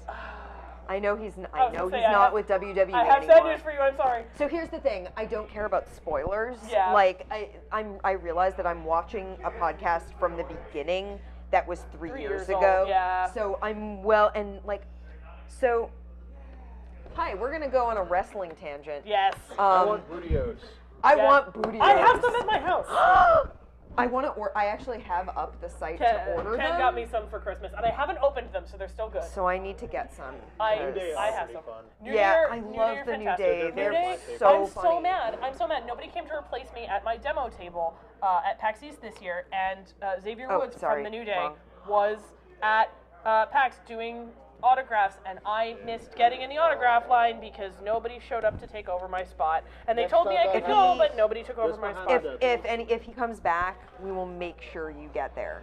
[SPEAKER 2] I know he's.
[SPEAKER 3] I
[SPEAKER 2] I
[SPEAKER 3] was
[SPEAKER 2] know
[SPEAKER 3] gonna say,
[SPEAKER 2] he's
[SPEAKER 3] I
[SPEAKER 2] not
[SPEAKER 3] have-
[SPEAKER 2] with WWE
[SPEAKER 3] I have sad
[SPEAKER 2] anymore.
[SPEAKER 3] news for you. I'm sorry.
[SPEAKER 2] So here's the thing. I don't care about spoilers.
[SPEAKER 3] Yeah.
[SPEAKER 2] Like I realize that I'm watching a podcast from the beginning that was 3
[SPEAKER 3] 3
[SPEAKER 2] years
[SPEAKER 3] years old,
[SPEAKER 2] ago.
[SPEAKER 3] yeah.
[SPEAKER 2] So I'm so. Hi, we're gonna go on a wrestling tangent.
[SPEAKER 3] Yes.
[SPEAKER 5] I want Bootios.
[SPEAKER 2] I
[SPEAKER 3] Yeah.
[SPEAKER 2] want booty.
[SPEAKER 3] I have some at my house.
[SPEAKER 2] I want to. I actually have up the site
[SPEAKER 3] Ken,
[SPEAKER 2] to order
[SPEAKER 3] Ken
[SPEAKER 2] them.
[SPEAKER 3] got me some for Christmas, and I haven't opened them, so they're still good.
[SPEAKER 2] So I need to get some.
[SPEAKER 3] I
[SPEAKER 2] because-
[SPEAKER 3] have
[SPEAKER 4] pretty
[SPEAKER 3] some.
[SPEAKER 4] fun.
[SPEAKER 3] New
[SPEAKER 2] Yeah,
[SPEAKER 3] Year,
[SPEAKER 2] I
[SPEAKER 3] New
[SPEAKER 2] love
[SPEAKER 3] Year,
[SPEAKER 2] the New
[SPEAKER 3] fantastic.
[SPEAKER 2] Day.
[SPEAKER 3] New
[SPEAKER 2] They're
[SPEAKER 3] Day,
[SPEAKER 2] so
[SPEAKER 3] I'm
[SPEAKER 2] funny.
[SPEAKER 3] so mad. I'm so mad. Nobody came to replace me at my demo table at PAX East this year, and Xavier
[SPEAKER 2] Oh,
[SPEAKER 3] Woods
[SPEAKER 2] sorry,
[SPEAKER 3] from the New Day
[SPEAKER 2] wrong.
[SPEAKER 3] was at PAX doing autographs, and I missed getting in the autograph line because nobody showed up to take over my spot. And they
[SPEAKER 5] Next
[SPEAKER 3] told me I
[SPEAKER 5] time
[SPEAKER 3] could
[SPEAKER 5] I
[SPEAKER 3] go,
[SPEAKER 5] leave,
[SPEAKER 3] but nobody took over
[SPEAKER 4] just
[SPEAKER 3] my
[SPEAKER 4] behind
[SPEAKER 3] spot.
[SPEAKER 2] If he comes back, we will make sure you get there.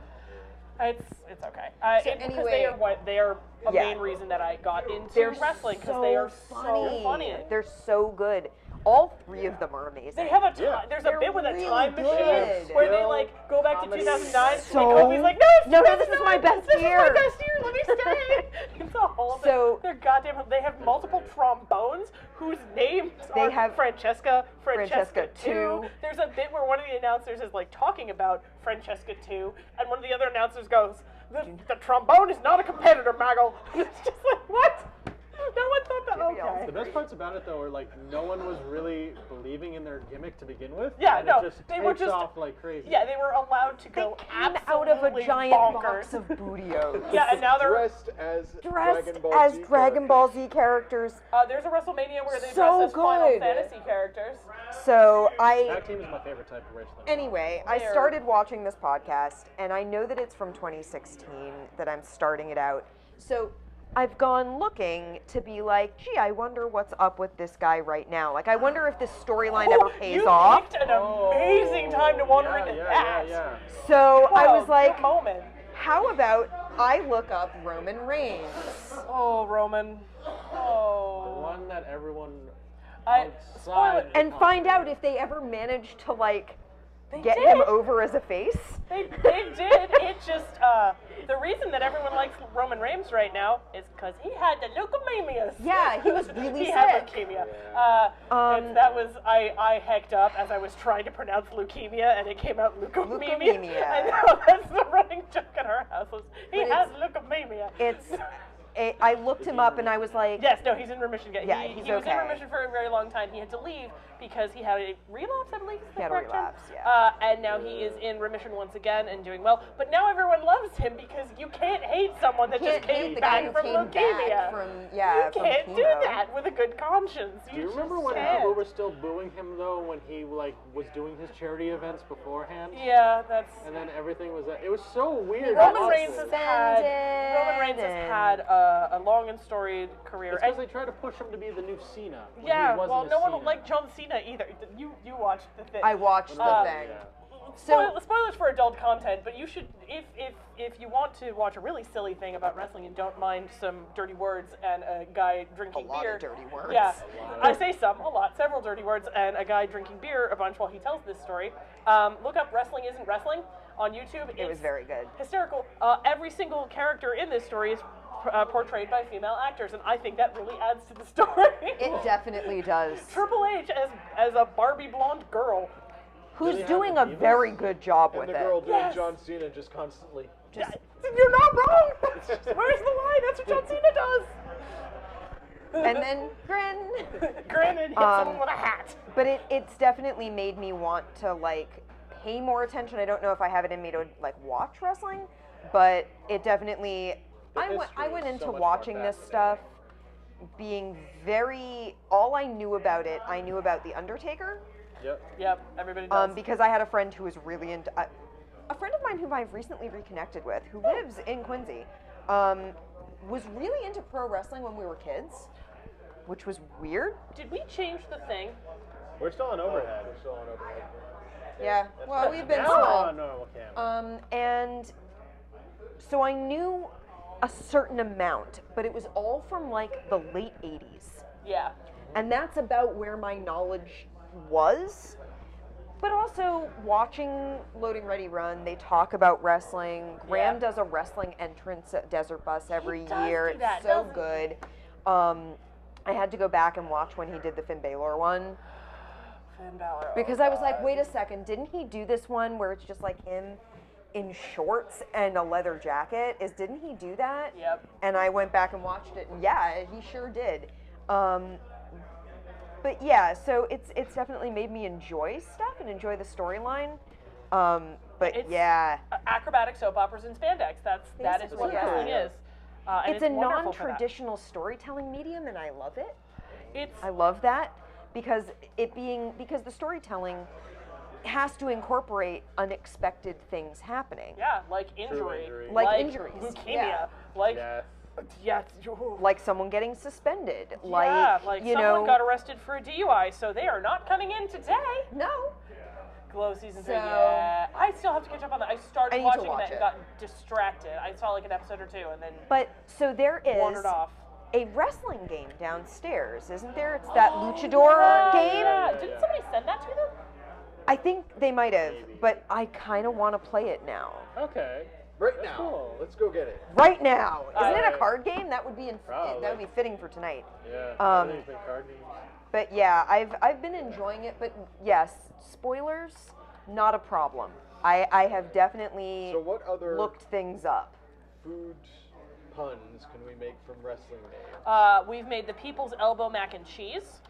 [SPEAKER 3] It's okay.
[SPEAKER 2] So
[SPEAKER 3] Because
[SPEAKER 2] anyway-
[SPEAKER 3] they are a
[SPEAKER 2] Yeah.
[SPEAKER 3] main reason that I got into
[SPEAKER 2] They're
[SPEAKER 3] wrestling because
[SPEAKER 2] so
[SPEAKER 3] they are
[SPEAKER 2] funny.
[SPEAKER 3] so funny.
[SPEAKER 2] They're so good. all three of them are amazing.
[SPEAKER 3] They have a
[SPEAKER 4] Yeah.
[SPEAKER 3] there's
[SPEAKER 2] They're
[SPEAKER 3] a bit with a
[SPEAKER 2] really
[SPEAKER 3] time
[SPEAKER 2] good.
[SPEAKER 3] machine where they like go back to 2009
[SPEAKER 2] So-
[SPEAKER 3] and Kofi's like, no,
[SPEAKER 2] this is my best year.
[SPEAKER 3] This is my best year. Let me stay. It's a whole
[SPEAKER 2] So-
[SPEAKER 3] they're goddamn. They have multiple trombones whose names are
[SPEAKER 2] have
[SPEAKER 3] Francesca
[SPEAKER 2] Francesca
[SPEAKER 3] 2. There's a bit where one of the announcers is like talking about Francesca 2, and one of the other announcers goes, the trombone is not a competitor, Maggle. It's just like, what? No one thought that. Okay.
[SPEAKER 4] The best parts about it though are like no one was really believing in their gimmick to begin with.
[SPEAKER 3] Yeah,
[SPEAKER 4] and
[SPEAKER 3] no,
[SPEAKER 4] it just
[SPEAKER 3] they
[SPEAKER 4] takes
[SPEAKER 3] were just
[SPEAKER 4] off like crazy.
[SPEAKER 3] Yeah, they were allowed to
[SPEAKER 2] They
[SPEAKER 3] go
[SPEAKER 2] came out of a
[SPEAKER 3] absolutely
[SPEAKER 2] giant
[SPEAKER 3] bonkers.
[SPEAKER 2] box of Bootios.
[SPEAKER 3] Yeah, and now they're
[SPEAKER 5] dressed as
[SPEAKER 2] Dragon Ball Z characters.
[SPEAKER 3] there's a WrestleMania where they
[SPEAKER 2] So
[SPEAKER 3] dress as Final
[SPEAKER 2] good.
[SPEAKER 3] Fantasy characters.
[SPEAKER 2] So
[SPEAKER 4] Tag team is my favorite type of wrestling.
[SPEAKER 2] Anyway, I
[SPEAKER 3] They're-
[SPEAKER 2] started watching this podcast, and I know that it's from 2016 that I'm starting it out. So I've gone looking to be like, gee, I wonder what's up with this guy right now. Like, I wonder if this storyline ever pays
[SPEAKER 3] you
[SPEAKER 2] off.
[SPEAKER 3] picked an amazing time to wander into that.
[SPEAKER 4] Yeah.
[SPEAKER 2] So I
[SPEAKER 3] Whoa,
[SPEAKER 2] was like,
[SPEAKER 3] good moment.
[SPEAKER 2] how about I look up Roman Reigns?
[SPEAKER 3] Oh, Roman.
[SPEAKER 4] The
[SPEAKER 3] Oh.
[SPEAKER 4] one that everyone
[SPEAKER 3] I spoil
[SPEAKER 4] outside
[SPEAKER 3] it.
[SPEAKER 2] And find out if they ever managed to, like,
[SPEAKER 3] They
[SPEAKER 2] get
[SPEAKER 3] did.
[SPEAKER 2] him over as a face.
[SPEAKER 3] They did. It just the reason that everyone likes Roman Reigns right now is because he had the leukemia.
[SPEAKER 2] Yeah, he was really
[SPEAKER 3] he had
[SPEAKER 2] sick.
[SPEAKER 3] leukemia.
[SPEAKER 2] Um,
[SPEAKER 3] That was I hecked up as I was trying to pronounce leukemia, and it came out leukemia.
[SPEAKER 2] Leukemia.
[SPEAKER 3] I know that's the running joke at our house. Was he
[SPEAKER 2] But
[SPEAKER 3] has leukemia?
[SPEAKER 2] I looked him up and I was like,
[SPEAKER 3] Yes, no, he's in remission.
[SPEAKER 2] Yeah,
[SPEAKER 3] he
[SPEAKER 2] he's
[SPEAKER 3] was in
[SPEAKER 2] okay.
[SPEAKER 3] remission for a very long time. He had to leave because he had a relapse, I believe is the
[SPEAKER 2] He had a
[SPEAKER 3] correct term.
[SPEAKER 2] relapse, yeah.
[SPEAKER 3] And now he is in remission once again and doing well. But now everyone loves him because you can't hate someone that
[SPEAKER 2] can't
[SPEAKER 3] just came
[SPEAKER 2] hate the
[SPEAKER 3] back
[SPEAKER 2] guy who
[SPEAKER 3] from
[SPEAKER 2] came
[SPEAKER 3] leukemia.
[SPEAKER 2] back from
[SPEAKER 3] you can't
[SPEAKER 2] from
[SPEAKER 3] do
[SPEAKER 2] chemo.
[SPEAKER 3] that with a good conscience.
[SPEAKER 4] Do you remember
[SPEAKER 3] just
[SPEAKER 4] when
[SPEAKER 3] can't.
[SPEAKER 4] people were still booing him though when he like was doing his charity events beforehand?
[SPEAKER 3] Yeah, that's.
[SPEAKER 4] And then everything was it was so weird.
[SPEAKER 3] Roman
[SPEAKER 4] honestly.
[SPEAKER 3] Reigns has had a long and storied career.
[SPEAKER 4] It's because they tried to push him to be the new Cena. When
[SPEAKER 3] Yeah,
[SPEAKER 4] he wasn't
[SPEAKER 3] well,
[SPEAKER 4] a
[SPEAKER 3] no one
[SPEAKER 4] Cena.
[SPEAKER 3] liked John Cena either. You watched the thing.
[SPEAKER 2] I watched the thing.
[SPEAKER 4] Yeah.
[SPEAKER 3] Spoilers for adult content, but you should, if you want to watch a really silly thing about wrestling and don't mind some dirty words and a guy drinking
[SPEAKER 2] A lot
[SPEAKER 3] beer.
[SPEAKER 2] of dirty words.
[SPEAKER 3] Yeah, I say some, a lot, several dirty words, and a guy drinking beer a bunch while he tells this story. Look up Wrestling Isn't Wrestling on YouTube.
[SPEAKER 2] It was
[SPEAKER 3] It's
[SPEAKER 2] very good.
[SPEAKER 3] hysterical. Every single character in this story is portrayed by female actors, and I think that really adds to the story.
[SPEAKER 2] It definitely does.
[SPEAKER 3] Triple H as a Barbie blonde girl.
[SPEAKER 2] Who's
[SPEAKER 4] Really have
[SPEAKER 2] doing
[SPEAKER 4] the
[SPEAKER 2] a
[SPEAKER 4] divas?
[SPEAKER 2] very good job
[SPEAKER 5] And
[SPEAKER 2] with
[SPEAKER 5] the girl
[SPEAKER 2] it.
[SPEAKER 5] doing
[SPEAKER 3] Yes.
[SPEAKER 5] John Cena just constantly.
[SPEAKER 3] Yeah, you're not wrong. Where's the line? That's what John Cena does.
[SPEAKER 2] And then grin.
[SPEAKER 3] Grin and hit someone with a hat.
[SPEAKER 2] But it's definitely made me want to like pay more attention. I don't know if I have it in me to like watch wrestling, but it definitely. I went
[SPEAKER 5] history is
[SPEAKER 2] into
[SPEAKER 5] so much more
[SPEAKER 2] watching this
[SPEAKER 5] fascinating.
[SPEAKER 2] stuff being very. All I knew about it, I knew about the Undertaker.
[SPEAKER 3] Yep, everybody does.
[SPEAKER 2] Because I had a friend who was really into a friend of mine whom I've recently reconnected with, who lives in Quincy, was really into pro wrestling when we were kids, which was weird.
[SPEAKER 3] Did we change the thing?
[SPEAKER 4] We're still on overhead.
[SPEAKER 5] We're still on overhead.
[SPEAKER 2] Yeah, well, we've been
[SPEAKER 4] Now
[SPEAKER 2] small.
[SPEAKER 4] we're on normal camera.
[SPEAKER 2] And so I knew a certain amount, but it was all from like the late 80s.
[SPEAKER 3] Yeah.
[SPEAKER 2] And that's about where my knowledge was. But also watching Loading Ready Run, they talk about wrestling. Graham
[SPEAKER 3] Yeah.
[SPEAKER 2] does a wrestling entrance at Desert Bus every
[SPEAKER 3] does
[SPEAKER 2] year.
[SPEAKER 3] do that,
[SPEAKER 2] It's so
[SPEAKER 3] doesn't he?
[SPEAKER 2] good. I had to go back and watch when he did the Finn Balor one.
[SPEAKER 3] Finn Balor.
[SPEAKER 2] Because I was like, wait a second, didn't he do this one where it's just like him in shorts and a leather jacket? Didn't he do that?
[SPEAKER 3] Yep.
[SPEAKER 2] And I went back and watched it, and yeah, he sure did. But yeah, so it's definitely made me enjoy stuff and enjoy the storyline. But
[SPEAKER 3] It's
[SPEAKER 2] yeah,
[SPEAKER 3] acrobatic soap operas and spandex. That is what
[SPEAKER 2] Basically, yeah.
[SPEAKER 3] wrestling is. And
[SPEAKER 2] it's a
[SPEAKER 3] wonderful for that.
[SPEAKER 2] non-traditional storytelling medium, and I love it.
[SPEAKER 3] It's
[SPEAKER 2] I love that because the storytelling has to incorporate unexpected things happening.
[SPEAKER 3] yeah, like injury,
[SPEAKER 4] injury.
[SPEAKER 2] Like injuries,
[SPEAKER 3] leukemia,
[SPEAKER 2] yeah.
[SPEAKER 3] like
[SPEAKER 4] Yes.
[SPEAKER 3] yeah,
[SPEAKER 2] Like someone getting suspended.
[SPEAKER 3] yeah,
[SPEAKER 2] Like you
[SPEAKER 3] someone
[SPEAKER 2] know.
[SPEAKER 3] got arrested for a DUI, so they are not coming in today.
[SPEAKER 2] No.
[SPEAKER 3] Glow season 3,
[SPEAKER 2] So-
[SPEAKER 3] yeah. I still have to catch up on that. I started
[SPEAKER 2] I need to
[SPEAKER 3] watching
[SPEAKER 2] watch
[SPEAKER 3] that and
[SPEAKER 2] it.
[SPEAKER 3] got distracted. I saw like an episode or two and then
[SPEAKER 2] But so there is
[SPEAKER 3] wandered off.
[SPEAKER 2] a wrestling game downstairs, isn't there? It's that luchador game.
[SPEAKER 3] Yeah. Didn't somebody send that to them?
[SPEAKER 2] I think they might have, but I kind of want to play it now.
[SPEAKER 4] Okay.
[SPEAKER 5] Right
[SPEAKER 4] That's
[SPEAKER 5] now.
[SPEAKER 4] cool.
[SPEAKER 5] Let's go get it.
[SPEAKER 2] Right now. Isn't it a
[SPEAKER 4] I-
[SPEAKER 2] card game? That would be
[SPEAKER 4] Probably.
[SPEAKER 2] that would be fitting for tonight.
[SPEAKER 4] Yeah. Everything's been card games.
[SPEAKER 2] But yeah, I've been enjoying it. But yes, spoilers, not a problem. I have definitely
[SPEAKER 5] So what other
[SPEAKER 2] looked things up.
[SPEAKER 5] food puns can we make from wrestling names?
[SPEAKER 3] We've made the People's Elbow mac and cheese.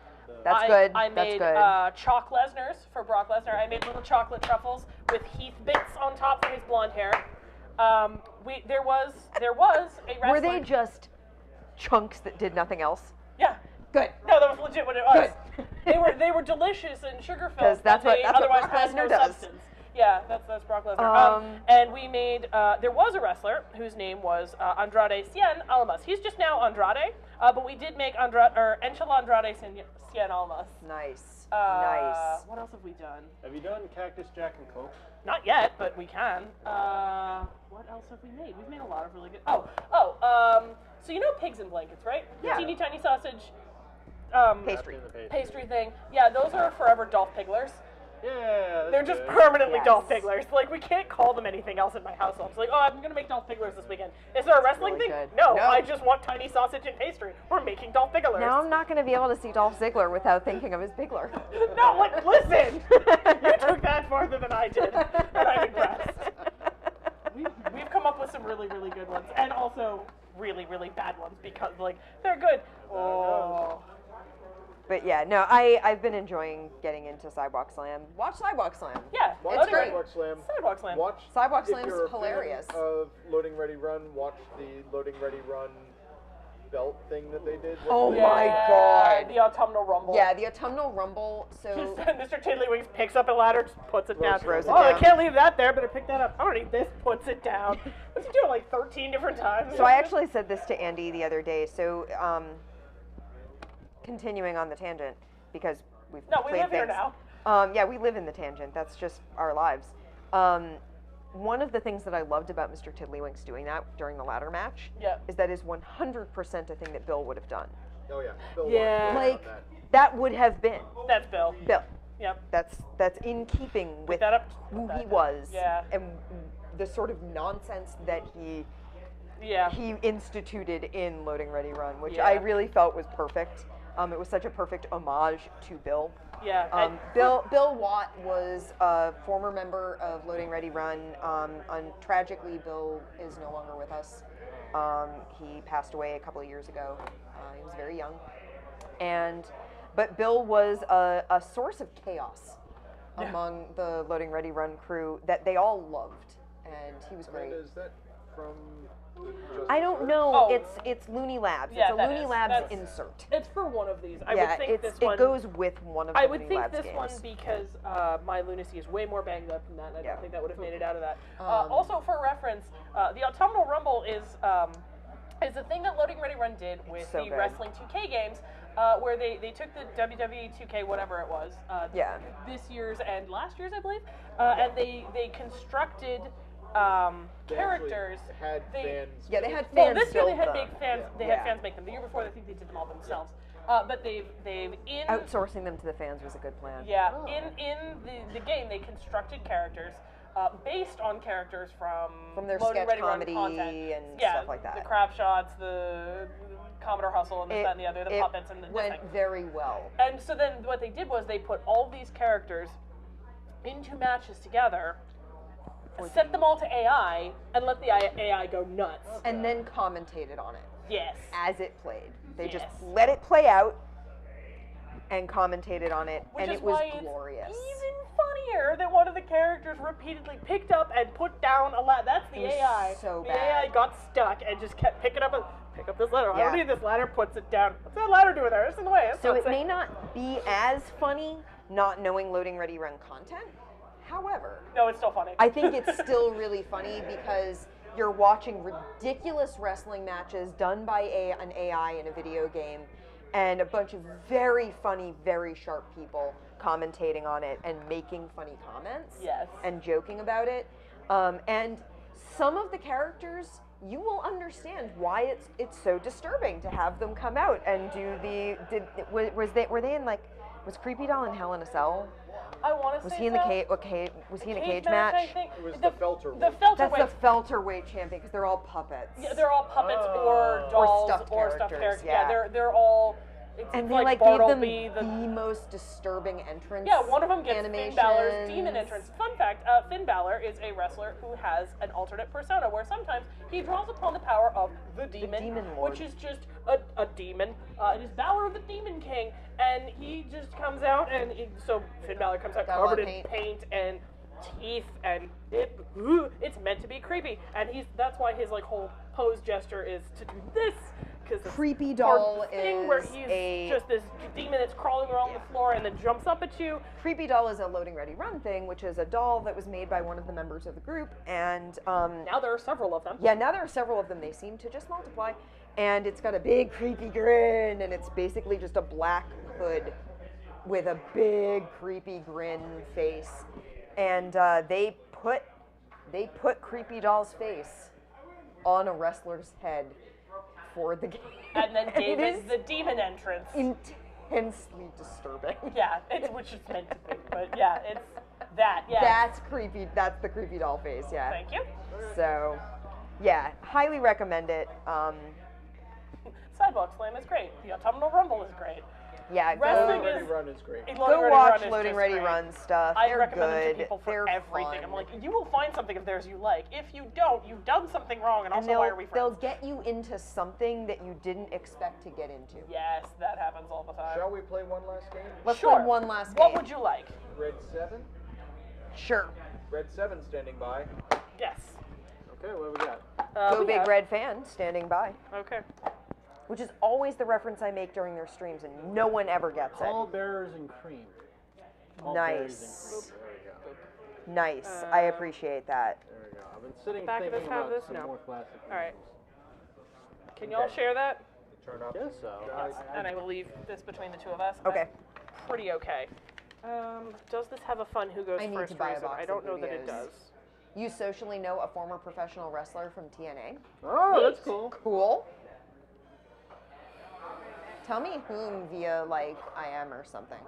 [SPEAKER 2] That's good.
[SPEAKER 3] I
[SPEAKER 2] That's
[SPEAKER 3] made
[SPEAKER 2] good.
[SPEAKER 3] chalk Lesnar's for Brock Lesnar. I made little chocolate truffles with Heath bits on top for his blonde hair. There was a wrestler.
[SPEAKER 2] Were they just chunks that did nothing else?
[SPEAKER 3] Yeah.
[SPEAKER 2] Good.
[SPEAKER 3] No, that was legit what it was. They were delicious and sugar filled.
[SPEAKER 2] 'Cause that's what
[SPEAKER 3] otherwise
[SPEAKER 2] Brock
[SPEAKER 3] has no
[SPEAKER 2] Lesnar does.
[SPEAKER 3] substance. Yeah, that's Brock Lesnar. And we made. There was a wrestler whose name was Andrade Cien Almas. He's just now Andrade, but we did make Enchilada Andrade Cien Almas.
[SPEAKER 2] Nice.
[SPEAKER 3] Nice. What else have we done?
[SPEAKER 4] Have you done Cactus Jack and Coke?
[SPEAKER 3] Not yet, but we can. What else have we made? We've made a lot of really good. So you know pigs in blankets, right?
[SPEAKER 2] Yeah.
[SPEAKER 3] Teeny tiny sausage.
[SPEAKER 2] Pastry.
[SPEAKER 4] Wrapped in the
[SPEAKER 3] Pastry thing. Yeah, those are forever Dolph Pigglers.
[SPEAKER 4] Yeah.
[SPEAKER 3] They're
[SPEAKER 4] that's
[SPEAKER 3] just
[SPEAKER 4] good.
[SPEAKER 3] permanently
[SPEAKER 2] Yes.
[SPEAKER 3] Dolph Pigglers. Like, we can't call them anything else in my household. It's like, oh, I'm going to make Dolph Pigglers this weekend. Is there a wrestling
[SPEAKER 2] really
[SPEAKER 3] thing?
[SPEAKER 2] good.
[SPEAKER 3] No,
[SPEAKER 2] No.
[SPEAKER 3] I just want tiny sausage and pastry. We're making Dolph Pigglers.
[SPEAKER 2] Now I'm not going to be able to see Dolph Ziggler without thinking of his Bigler.
[SPEAKER 3] No, like, listen! You took that farther than I did, and I'm impressed. We've come up with some really, really good ones, and also really, really bad ones, because, like, they're good. Oh.
[SPEAKER 2] But yeah, no, I've been enjoying getting into Sidewalk Slam. Watch Sidewalk Slam.
[SPEAKER 3] Yeah,
[SPEAKER 5] Watch
[SPEAKER 2] It's great.
[SPEAKER 5] Sidewalk Slam.
[SPEAKER 3] Sidewalk Slam.
[SPEAKER 5] Watch
[SPEAKER 2] Sidewalk
[SPEAKER 5] if
[SPEAKER 2] Slam's
[SPEAKER 5] you're a fan
[SPEAKER 2] hilarious.
[SPEAKER 5] Of Loading Ready Run, watch the Loading Ready Run belt thing that they did.
[SPEAKER 2] Oh
[SPEAKER 5] With
[SPEAKER 2] my God.
[SPEAKER 3] The autumnal rumble.
[SPEAKER 2] Yeah, the autumnal rumble. So
[SPEAKER 3] Mr. Tiddlywinks picks up a ladder, just puts it down.
[SPEAKER 5] Throws it
[SPEAKER 3] Oh, I
[SPEAKER 2] down.
[SPEAKER 3] can't leave that there, better pick that up. I don't need this, puts it down. What's he doing, like 13 different times?
[SPEAKER 2] I actually said this to Andy the other day. So continuing on the tangent, because we've
[SPEAKER 3] No, we
[SPEAKER 2] played
[SPEAKER 3] live here
[SPEAKER 2] things.
[SPEAKER 3] now.
[SPEAKER 2] Yeah, we live in the tangent. That's just our lives. One of the things that I loved about Mr. Tiddlywinks doing that during the ladder match
[SPEAKER 3] Yeah.
[SPEAKER 2] is that is 100% a thing that Bill would have done.
[SPEAKER 5] Oh yeah. Bill
[SPEAKER 3] Yeah.
[SPEAKER 5] Watts
[SPEAKER 2] Like
[SPEAKER 5] on that.
[SPEAKER 2] that would have been
[SPEAKER 3] That's Bill.
[SPEAKER 2] Bill.
[SPEAKER 3] Yep.
[SPEAKER 2] That's in keeping with
[SPEAKER 3] that up.
[SPEAKER 2] who
[SPEAKER 3] That
[SPEAKER 2] he
[SPEAKER 3] down.
[SPEAKER 2] was
[SPEAKER 3] Yeah.
[SPEAKER 2] and the sort of nonsense that he
[SPEAKER 3] Yeah.
[SPEAKER 2] instituted in Loading Ready Run, which
[SPEAKER 3] Yeah.
[SPEAKER 2] I really felt was perfect. It was such a perfect homage to Bill.
[SPEAKER 3] Yeah. and
[SPEAKER 2] Bill Watt was a former member of Loading Ready Run. Tragically, Bill is no longer with us. He passed away a couple of years ago. He was very young, but Bill was a source of chaos among the Loading Ready Run crew that they all loved, and he was great.
[SPEAKER 5] Amanda, is that from? the Just
[SPEAKER 2] I don't
[SPEAKER 5] Desserts?
[SPEAKER 2] know.
[SPEAKER 3] Oh.
[SPEAKER 2] It's Looney Labs.
[SPEAKER 3] Yeah,
[SPEAKER 2] it's a
[SPEAKER 3] that
[SPEAKER 2] Looney
[SPEAKER 3] is.
[SPEAKER 2] Labs
[SPEAKER 3] That's-
[SPEAKER 2] insert.
[SPEAKER 3] It's for one of these. I
[SPEAKER 2] Yeah,
[SPEAKER 3] would think this
[SPEAKER 2] it
[SPEAKER 3] one.
[SPEAKER 2] goes with one of the
[SPEAKER 3] I would
[SPEAKER 2] Looney
[SPEAKER 3] think
[SPEAKER 2] Labs
[SPEAKER 3] this
[SPEAKER 2] games.
[SPEAKER 3] one because my lunacy is way more banged up than that. And I
[SPEAKER 2] Yeah.
[SPEAKER 3] don't think that would have made it out of that.
[SPEAKER 2] Um,
[SPEAKER 3] Also, for reference, the Autumnal Rumble is a thing that Loading Ready Run did with
[SPEAKER 2] so
[SPEAKER 3] the
[SPEAKER 2] good.
[SPEAKER 3] Wrestling 2K games, where they took the WWE 2K whatever it was,
[SPEAKER 2] Yeah.
[SPEAKER 3] this year's and last year's I believe, and they constructed
[SPEAKER 5] They actually
[SPEAKER 3] characters.
[SPEAKER 5] had
[SPEAKER 3] They-
[SPEAKER 5] fans.
[SPEAKER 2] Yeah, they had
[SPEAKER 3] Well,
[SPEAKER 2] fans
[SPEAKER 3] this year they
[SPEAKER 2] build
[SPEAKER 3] had
[SPEAKER 2] them.
[SPEAKER 3] big fans.
[SPEAKER 5] Yeah.
[SPEAKER 3] They
[SPEAKER 2] Yeah.
[SPEAKER 3] had fans make them. The year before, I think they did them all themselves. But they've in
[SPEAKER 2] Outsourcing them to the fans was a good plan.
[SPEAKER 3] yeah
[SPEAKER 5] Oh.
[SPEAKER 3] in the game they constructed characters based on characters from
[SPEAKER 2] their
[SPEAKER 3] Loading
[SPEAKER 2] sketch
[SPEAKER 3] Ready Run
[SPEAKER 2] comedy
[SPEAKER 3] content.
[SPEAKER 2] and
[SPEAKER 3] Yeah,
[SPEAKER 2] stuff like that.
[SPEAKER 3] The crap shots, the Commodore Hustle, and this, that, and the other, the
[SPEAKER 2] it
[SPEAKER 3] puppets, and the this
[SPEAKER 2] went
[SPEAKER 3] thing.
[SPEAKER 2] very well.
[SPEAKER 3] And so then what they did was they put all these characters into matches together, set them all to AI, and let the AI go nuts.
[SPEAKER 2] And then commentated on it
[SPEAKER 3] Yes.
[SPEAKER 2] as it played. They just
[SPEAKER 3] Yes.
[SPEAKER 2] let it play out and commentated on it,
[SPEAKER 3] Which
[SPEAKER 2] and
[SPEAKER 3] is
[SPEAKER 2] it was
[SPEAKER 3] why
[SPEAKER 2] glorious.
[SPEAKER 3] It's even funnier that one of the characters repeatedly picked up and put down a ladder. That's the
[SPEAKER 2] It was
[SPEAKER 3] AI.
[SPEAKER 2] so
[SPEAKER 3] the
[SPEAKER 2] bad.
[SPEAKER 3] AI got stuck and just kept picking up and pick up this ladder. I
[SPEAKER 2] Yeah.
[SPEAKER 3] don't need this ladder. Puts it down. What's that ladder doing there? It's in the way. It's
[SPEAKER 2] So
[SPEAKER 3] not
[SPEAKER 2] it
[SPEAKER 3] safe.
[SPEAKER 2] may not be as funny not knowing Loading Ready Run content. However,
[SPEAKER 3] No, it's still funny.
[SPEAKER 2] I think it's still really funny because you're watching ridiculous wrestling matches done by an AI in a video game, and a bunch of very funny, very sharp people commentating on it and making funny comments
[SPEAKER 3] Yes.
[SPEAKER 2] and joking about it. And some of the characters you will understand why it's so disturbing to have them come out and do were they in was Creepy Doll in Hell in a Cell?
[SPEAKER 3] I want to
[SPEAKER 2] Was
[SPEAKER 3] say
[SPEAKER 2] he in the
[SPEAKER 3] so.
[SPEAKER 2] cage? Was he in a cage
[SPEAKER 3] I
[SPEAKER 2] match?
[SPEAKER 3] think.
[SPEAKER 5] It was the Felterweight.
[SPEAKER 3] The Felterweight.
[SPEAKER 2] That's the Felterweight champion because they're all puppets.
[SPEAKER 3] Yeah, they're all puppets or dolls
[SPEAKER 2] stuffed characters,
[SPEAKER 3] Yeah,
[SPEAKER 2] yeah.
[SPEAKER 3] they're all. It's
[SPEAKER 2] And they
[SPEAKER 3] like
[SPEAKER 2] gave them
[SPEAKER 3] Bartleby,
[SPEAKER 2] the most disturbing entrance.
[SPEAKER 3] Yeah, one of them gets
[SPEAKER 2] animations.
[SPEAKER 3] Finn Balor's demon entrance. Fun fact, Finn Balor is a wrestler who has an alternate persona where sometimes he draws upon the power of the demon
[SPEAKER 2] Lord.
[SPEAKER 3] which is just a demon. It is Balor the Demon King, and he just comes out, and so Finn Balor comes out
[SPEAKER 2] Got a lot
[SPEAKER 3] covered
[SPEAKER 2] of
[SPEAKER 3] in paint and teeth, and it's meant to be creepy, and that's why his whole pose gesture is to do this.
[SPEAKER 2] Creepy Doll
[SPEAKER 3] thing where
[SPEAKER 2] is
[SPEAKER 3] he's just this demon that's crawling around the floor and then jumps up at you.
[SPEAKER 2] Creepy Doll is a loading ready run thing, which is a doll that was made by one of the members of the group, and
[SPEAKER 3] now there are several of them.
[SPEAKER 2] Yeah, now there are several of them. They seem to just multiply, and it's got a big creepy grin, and it's basically just a black hood with a big creepy grin face, and they put Creepy Doll's face on a wrestler's head for the game.
[SPEAKER 3] And then gave it the demon entrance.
[SPEAKER 2] Intensely disturbing.
[SPEAKER 3] Yeah, which is meant to be, but yeah, it's that, yeah.
[SPEAKER 2] That's creepy, that's the Creepy Doll face, yeah.
[SPEAKER 3] Thank you.
[SPEAKER 2] So, yeah, highly recommend it.
[SPEAKER 3] Sidewalk Slam is great. The Autumnal Rumble is great.
[SPEAKER 2] Yeah,
[SPEAKER 3] Wrestling
[SPEAKER 5] Loading Ready Run is great.
[SPEAKER 2] go watch Loading Ready Run stuff.
[SPEAKER 3] I
[SPEAKER 2] They're
[SPEAKER 3] recommend them to
[SPEAKER 2] good.
[SPEAKER 3] people for
[SPEAKER 2] They're
[SPEAKER 3] everything.
[SPEAKER 2] fun.
[SPEAKER 3] I'm like, you will find something of theirs you like. If you don't, you've done something wrong, and also why are we
[SPEAKER 2] they'll
[SPEAKER 3] friends?
[SPEAKER 2] get you into something that you didn't expect to get into.
[SPEAKER 3] Yes, that happens all the time.
[SPEAKER 5] Shall we play one last game?
[SPEAKER 2] Let's
[SPEAKER 3] Sure.
[SPEAKER 2] play one last game.
[SPEAKER 3] What would you like?
[SPEAKER 5] Red 7?
[SPEAKER 2] Sure.
[SPEAKER 5] Red 7 standing by.
[SPEAKER 3] Yes.
[SPEAKER 5] Okay, what do we got?
[SPEAKER 2] Go
[SPEAKER 3] we
[SPEAKER 2] Big
[SPEAKER 3] have-
[SPEAKER 2] Red fan standing by.
[SPEAKER 3] Okay.
[SPEAKER 2] Which is always the reference I make during their streams, and no one ever gets it.
[SPEAKER 4] Pallbearers and cream.
[SPEAKER 2] Nice.
[SPEAKER 5] There we go.
[SPEAKER 2] Nice. I appreciate that.
[SPEAKER 5] There we go.
[SPEAKER 4] I've been sitting
[SPEAKER 3] Back of
[SPEAKER 4] thinking
[SPEAKER 3] us have
[SPEAKER 4] about
[SPEAKER 3] this?
[SPEAKER 4] some
[SPEAKER 3] No.
[SPEAKER 4] more classic.
[SPEAKER 3] All right.
[SPEAKER 4] games.
[SPEAKER 3] Can y'all share that?
[SPEAKER 5] Turn up.
[SPEAKER 4] Guess so.
[SPEAKER 3] And I will leave this between the two of us.
[SPEAKER 2] Okay.
[SPEAKER 3] I'm pretty okay. Does this have a fun who goes
[SPEAKER 2] I need
[SPEAKER 3] first
[SPEAKER 2] to buy a
[SPEAKER 3] reason?
[SPEAKER 2] box
[SPEAKER 3] I don't
[SPEAKER 2] of
[SPEAKER 3] know that it
[SPEAKER 2] videos.
[SPEAKER 3] does.
[SPEAKER 2] You socially know a former professional wrestler from TNA?
[SPEAKER 4] Oh, that's cool.
[SPEAKER 2] Cool. Tell me whom via, IM or something.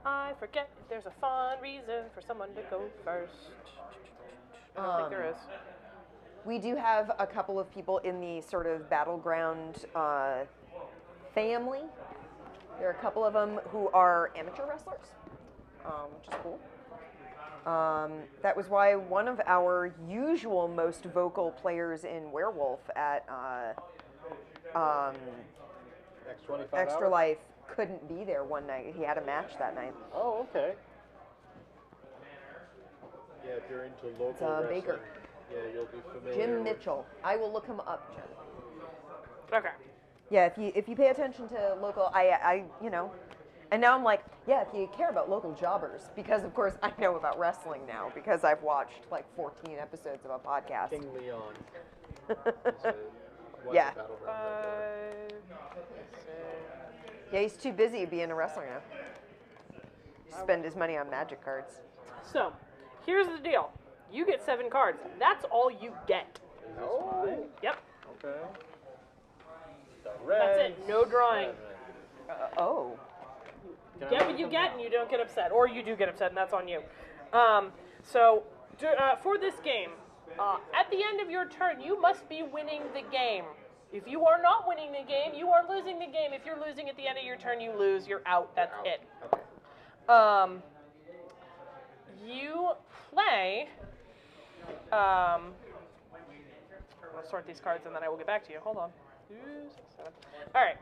[SPEAKER 3] I forget if there's a fun reason for someone to go first. I don't think there is.
[SPEAKER 2] We do have a couple of people in the sort of Battleground family. There are a couple of them who are amateur wrestlers, which is cool. That was why one of our usual most vocal players in Werewolf at
[SPEAKER 5] Next 25
[SPEAKER 2] Extra
[SPEAKER 5] hours?
[SPEAKER 2] Life couldn't be there one night. He had a match that night.
[SPEAKER 4] Oh, okay.
[SPEAKER 5] Yeah, if you're into local wrestling,
[SPEAKER 2] Baker.
[SPEAKER 5] yeah, you'll be familiar
[SPEAKER 2] Jim
[SPEAKER 5] with-
[SPEAKER 2] Mitchell. I will look him up, Jen.
[SPEAKER 3] Okay.
[SPEAKER 2] Yeah, if you pay attention to local, I and now I'm like, yeah, if you care about local jobbers, because of course I know about wrestling now because I've watched 14 episodes of a podcast.
[SPEAKER 5] King Leon.
[SPEAKER 2] Yeah.
[SPEAKER 5] Battleground.
[SPEAKER 2] Yeah, he's too busy being a wrestler now. Spend his money on magic cards.
[SPEAKER 3] So, here's the deal. You get 7 cards. That's all you get.
[SPEAKER 5] Oh,
[SPEAKER 3] Yep.
[SPEAKER 5] okay.
[SPEAKER 3] That's it. No drawing.
[SPEAKER 2] Oh.
[SPEAKER 3] Get what you get and you don't get upset. Or you do get upset and that's on you. For this game, at the end of your turn, you must be winning the game. If you are not winning the game, you are losing the game. If you're losing at the end of your turn, you lose. You're out. That's it.
[SPEAKER 5] Okay.
[SPEAKER 3] You play. I'll sort these cards and then I will get back to you. Hold on. 2, 6, 7. All right.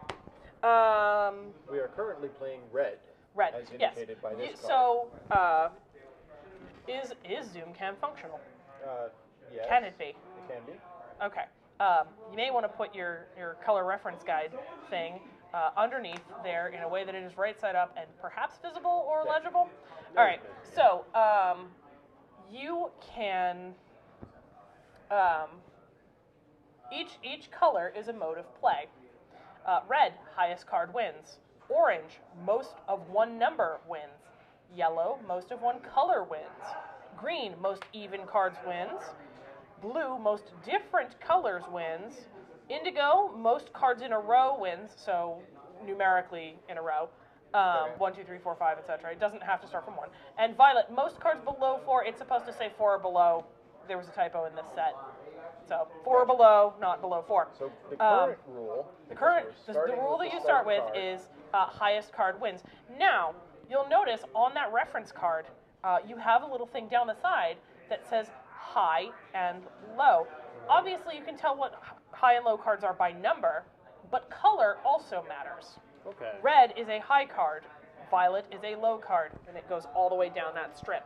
[SPEAKER 5] We are currently playing red.
[SPEAKER 3] Red.
[SPEAKER 5] As
[SPEAKER 3] Yes.
[SPEAKER 5] indicated by this card.
[SPEAKER 3] Is Zoom Cam functional?
[SPEAKER 5] Yes.
[SPEAKER 3] Can it be?
[SPEAKER 5] It can be.
[SPEAKER 3] Okay. You may want to put your color reference guide thing underneath there in a way that it is right side up and perhaps visible or legible. All right. So you can. Each color is a mode of play. Red, highest card wins. Orange, most of one number wins. Yellow, most of one color wins. Green, most even cards wins. Blue, most different colors wins. Indigo, most cards in a row wins, so numerically in a row.
[SPEAKER 5] Okay.
[SPEAKER 3] 1, 2, 3, 4, 5, etc. It doesn't have to start from 1. And Violet, most cards below 4, it's supposed to say 4 or below. There was a typo in this set. So 4 or below, not below 4.
[SPEAKER 5] So the current rule.
[SPEAKER 3] The
[SPEAKER 5] starting
[SPEAKER 3] rule
[SPEAKER 5] with
[SPEAKER 3] that
[SPEAKER 5] the
[SPEAKER 3] you start with
[SPEAKER 5] card.
[SPEAKER 3] is highest card wins. Now, you'll notice on that reference card, you have a little thing down the side that says high and low. Obviously, you can tell what high and low cards are by number, but color also matters.
[SPEAKER 4] Okay.
[SPEAKER 3] Red is a high card, violet is a low card, and it goes all the way down that strip.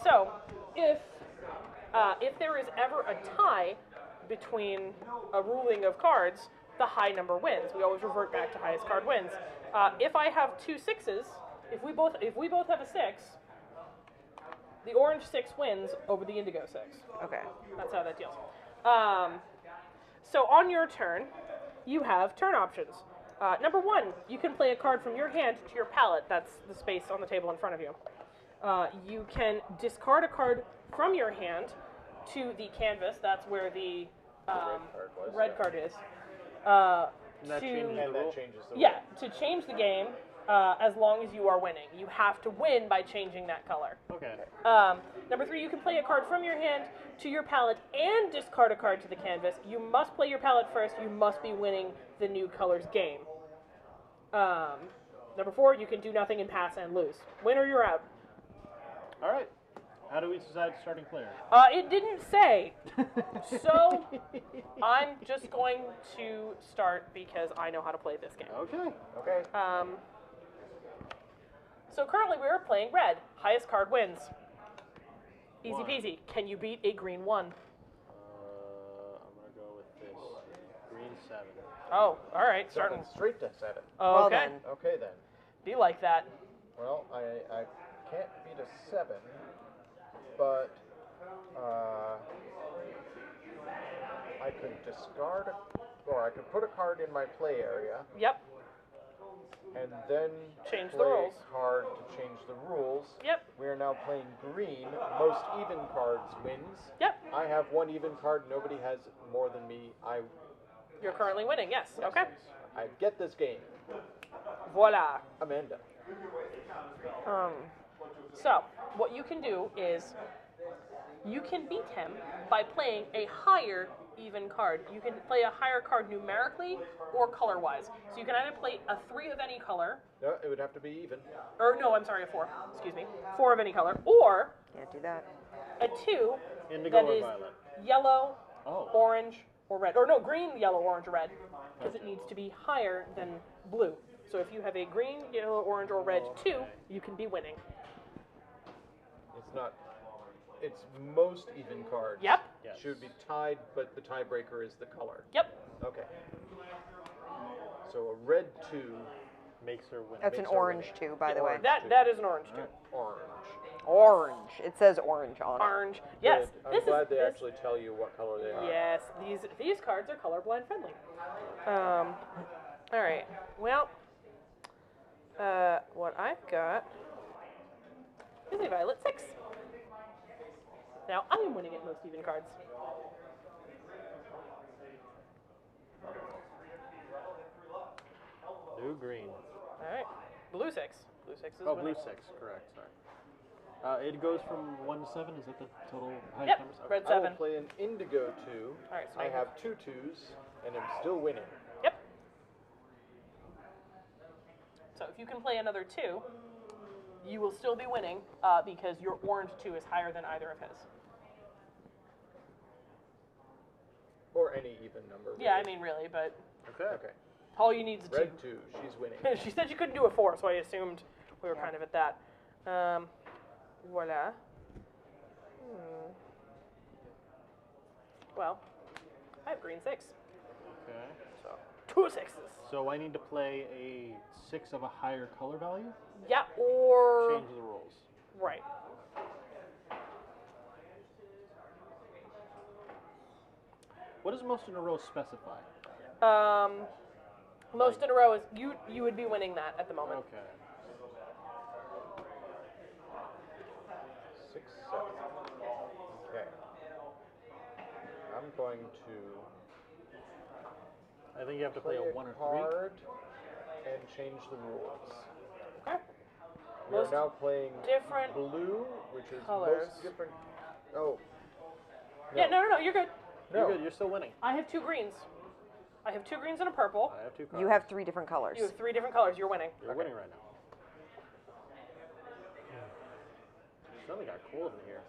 [SPEAKER 3] So, if there is ever a tie between a ruling of cards, the high number wins. We always revert back to highest card wins. If I have 2 6s, if we both have a 6, the orange 6 wins over the indigo 6.
[SPEAKER 2] Okay.
[SPEAKER 3] That's how that deals. So on your turn, you have turn options. Number 1, you can play a card from your hand to your palette. That's the space on the table in front of you. You can discard a card from your hand to the canvas. That's where the red card is.
[SPEAKER 4] That changes the rule?
[SPEAKER 3] Yeah, to change the game, as long as you are winning. You have to win by changing that color.
[SPEAKER 4] Okay.
[SPEAKER 3] Number 3, you can play a card from your hand to your palette and discard a card to the canvas. You must play your palette first. You must be winning the new colors game. Number 4, you can do nothing and pass and lose. Win or you're out.
[SPEAKER 4] All right. How do we decide starting player?
[SPEAKER 3] It didn't say. So I'm just going to start because I know how to play this game.
[SPEAKER 4] Okay.
[SPEAKER 5] Okay.
[SPEAKER 3] So currently we're playing red. Highest card wins. Easy
[SPEAKER 4] 1.
[SPEAKER 3] peasy. Can you beat a green 1?
[SPEAKER 4] I'm gonna go with this green 7.
[SPEAKER 3] Oh, all right. Starting.
[SPEAKER 5] Starting straight to 7.
[SPEAKER 2] Well
[SPEAKER 3] Okay.
[SPEAKER 2] then.
[SPEAKER 5] Okay then.
[SPEAKER 3] Be like that.
[SPEAKER 5] Well, I can't beat a 7, but I could discard or I could put a card in my play area
[SPEAKER 3] Yep.
[SPEAKER 5] and then
[SPEAKER 3] Change the
[SPEAKER 5] play
[SPEAKER 3] rules.
[SPEAKER 5] a card to change the rules.
[SPEAKER 3] Yep.
[SPEAKER 5] We are now playing green. Most even cards wins.
[SPEAKER 3] Yep.
[SPEAKER 5] I have 1 even card. Nobody has more than me.
[SPEAKER 3] You're currently winning. Yes. Okay.
[SPEAKER 5] I get this game.
[SPEAKER 3] Voila.
[SPEAKER 5] Amanda.
[SPEAKER 3] So, what you can do is you can beat him by playing a higher even card. You can play a higher card numerically or color-wise. So you can either play a 3 of any color,
[SPEAKER 5] No, it would have to be even.
[SPEAKER 3] or no, I'm sorry, a 4. Excuse me, 4 of any color, or
[SPEAKER 2] Can't do that.
[SPEAKER 3] a 2
[SPEAKER 4] Indigo
[SPEAKER 3] that
[SPEAKER 4] or
[SPEAKER 3] is
[SPEAKER 4] violet?
[SPEAKER 3] yellow,
[SPEAKER 4] Oh.
[SPEAKER 3] orange, or red. Or no, green, yellow, orange, or red, because it needs to be higher than blue. So if you have a green, yellow, orange, or red 2, you can be winning.
[SPEAKER 5] It's not. It's most even cards.
[SPEAKER 3] Yep.
[SPEAKER 4] Yes.
[SPEAKER 5] Should be tied, but the tiebreaker is the color.
[SPEAKER 3] Yep.
[SPEAKER 5] Okay. So a red 2.
[SPEAKER 4] Makes her win.
[SPEAKER 2] That's an
[SPEAKER 5] Makes her
[SPEAKER 2] orange
[SPEAKER 5] win.
[SPEAKER 2] too, by the way.
[SPEAKER 3] That is an orange too.
[SPEAKER 5] Orange.
[SPEAKER 2] Orange. It says orange on it.
[SPEAKER 3] Orange. Yes.
[SPEAKER 5] Good. I'm glad they actually tell you what color they are.
[SPEAKER 3] Yes, these cards are colorblind friendly. All right. Well, what I've got is a violet 6. Now I am winning at most even cards.
[SPEAKER 4] New green.
[SPEAKER 3] All right. Blue 6. Blue 6 is
[SPEAKER 4] Oh,
[SPEAKER 3] winning.
[SPEAKER 4] blue 6. Correct. Sorry. It goes from 1 to 7. Is that the total highest
[SPEAKER 3] Yep.
[SPEAKER 4] numbers? Okay.
[SPEAKER 3] Red
[SPEAKER 5] I will
[SPEAKER 3] 7.
[SPEAKER 5] play an indigo 2.
[SPEAKER 3] All right. So
[SPEAKER 5] I
[SPEAKER 3] I
[SPEAKER 5] have 2 2s, and I'm still winning.
[SPEAKER 3] Yep. So if you can play another 2, you will still be winning because your orange 2 is higher than either of his.
[SPEAKER 5] Or any even number.
[SPEAKER 3] Yeah, I
[SPEAKER 5] really.
[SPEAKER 3] mean really, but
[SPEAKER 4] Okay.
[SPEAKER 5] Okay.
[SPEAKER 3] all you need is a 2.
[SPEAKER 5] Red 2. She's winning.
[SPEAKER 3] She said she couldn't do a 4, so I assumed we were kind of at that. Voila. Well, I have green 6.
[SPEAKER 4] Okay.
[SPEAKER 3] So 2 6s.
[SPEAKER 4] So I need to play a 6 of a higher color value?
[SPEAKER 3] Yeah, or
[SPEAKER 4] Change the rules.
[SPEAKER 3] right.
[SPEAKER 4] What does most in a row specify?
[SPEAKER 3] Most in a row is you would be winning that at the moment.
[SPEAKER 4] Okay.
[SPEAKER 5] 6 7. Okay. going to
[SPEAKER 4] I think you have to play a 1 or 3.
[SPEAKER 5] card and change the rules.
[SPEAKER 3] Okay.
[SPEAKER 5] We are
[SPEAKER 3] Most
[SPEAKER 5] now playing
[SPEAKER 3] different
[SPEAKER 5] blue, which is
[SPEAKER 3] colors.
[SPEAKER 5] most different. Oh.
[SPEAKER 3] Yeah, no, you're good.
[SPEAKER 5] No.
[SPEAKER 4] You're good. You're still winning.
[SPEAKER 3] I have 2 greens. I have 2 greens and a purple.
[SPEAKER 4] I have 2 cards.
[SPEAKER 2] You have 3 different colors.
[SPEAKER 3] You have 3 different colors. You're winning.
[SPEAKER 4] You're winning right now. Something got cool in here.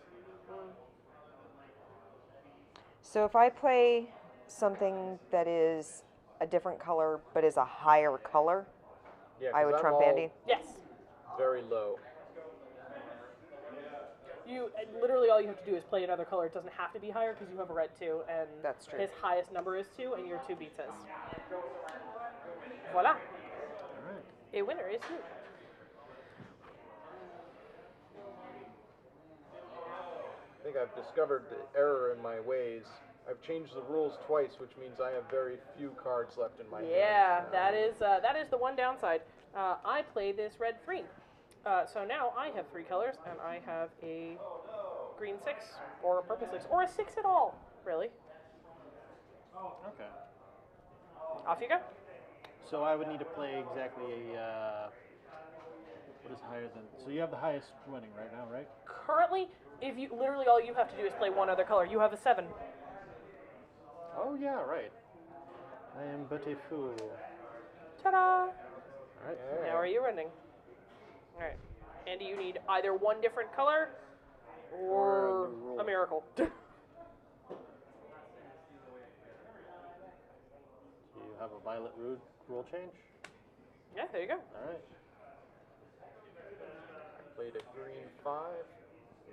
[SPEAKER 2] So if I play something that is a different color but is a higher color,
[SPEAKER 5] Yeah,
[SPEAKER 2] I
[SPEAKER 5] 'cause
[SPEAKER 2] would
[SPEAKER 5] I'm
[SPEAKER 2] trump
[SPEAKER 5] all
[SPEAKER 2] Andy.
[SPEAKER 3] Yes.
[SPEAKER 5] very low.
[SPEAKER 3] You literally all you have to do is play another color. It doesn't have to be higher because you have a red 2, and
[SPEAKER 2] That's true.
[SPEAKER 3] his highest number is 2, and your 2 beats his. Voila.
[SPEAKER 4] All right.
[SPEAKER 3] A winner is you.
[SPEAKER 5] I think I've discovered the error in my ways. I've changed the rules twice, which means I have very few cards left in my hand.
[SPEAKER 3] Yeah, that is the one downside. I play this red 3. So now I have 3 colors, and I have a green 6, or a purple 6, or a 6 at all, really.
[SPEAKER 4] Okay.
[SPEAKER 3] Off you go.
[SPEAKER 4] So I would need to play exactly a. What is higher than? So you have the highest winning right now, right?
[SPEAKER 3] Currently, if you literally all you have to do is play one other color. You have a 7.
[SPEAKER 4] Oh yeah, right. I am but a fool.
[SPEAKER 3] Ta-da!
[SPEAKER 4] All right.
[SPEAKER 3] Now are you running? All right. Andy, you need either one different color or
[SPEAKER 4] a new rule.
[SPEAKER 3] a miracle.
[SPEAKER 4] Do you have a violet rule change?
[SPEAKER 3] Yeah, there you go.
[SPEAKER 4] All right.
[SPEAKER 5] Played a green 5.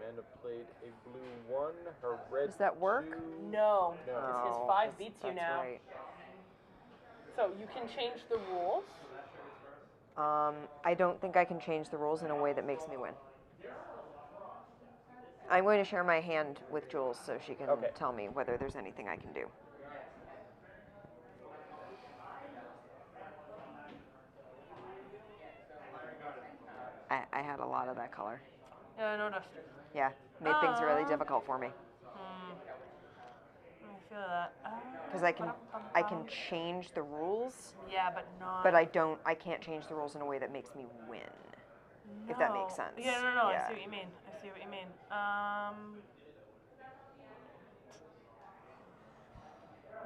[SPEAKER 5] Amanda played a blue 1. Her red
[SPEAKER 2] Does that work?
[SPEAKER 5] 2.
[SPEAKER 3] No,
[SPEAKER 5] No.
[SPEAKER 3] because his
[SPEAKER 2] Oh,
[SPEAKER 3] 5 beats you
[SPEAKER 2] that's
[SPEAKER 3] now.
[SPEAKER 2] Right.
[SPEAKER 3] So you can change the rules.
[SPEAKER 2] I don't think I can change the rules in a way that makes me win. I'm going to share my hand with Jules so she can
[SPEAKER 5] Okay.
[SPEAKER 2] tell me whether there's anything I can do. I had a lot of that color.
[SPEAKER 3] Yeah, I noticed.
[SPEAKER 2] Yeah, made things really difficult for me.
[SPEAKER 3] I feel that.
[SPEAKER 2] Because I can change the rules,
[SPEAKER 3] Yeah, but not.
[SPEAKER 2] but I can't change the rules in a way that makes me win. If that makes sense.
[SPEAKER 3] Yeah, no,
[SPEAKER 2] Yeah.
[SPEAKER 3] I see what you mean.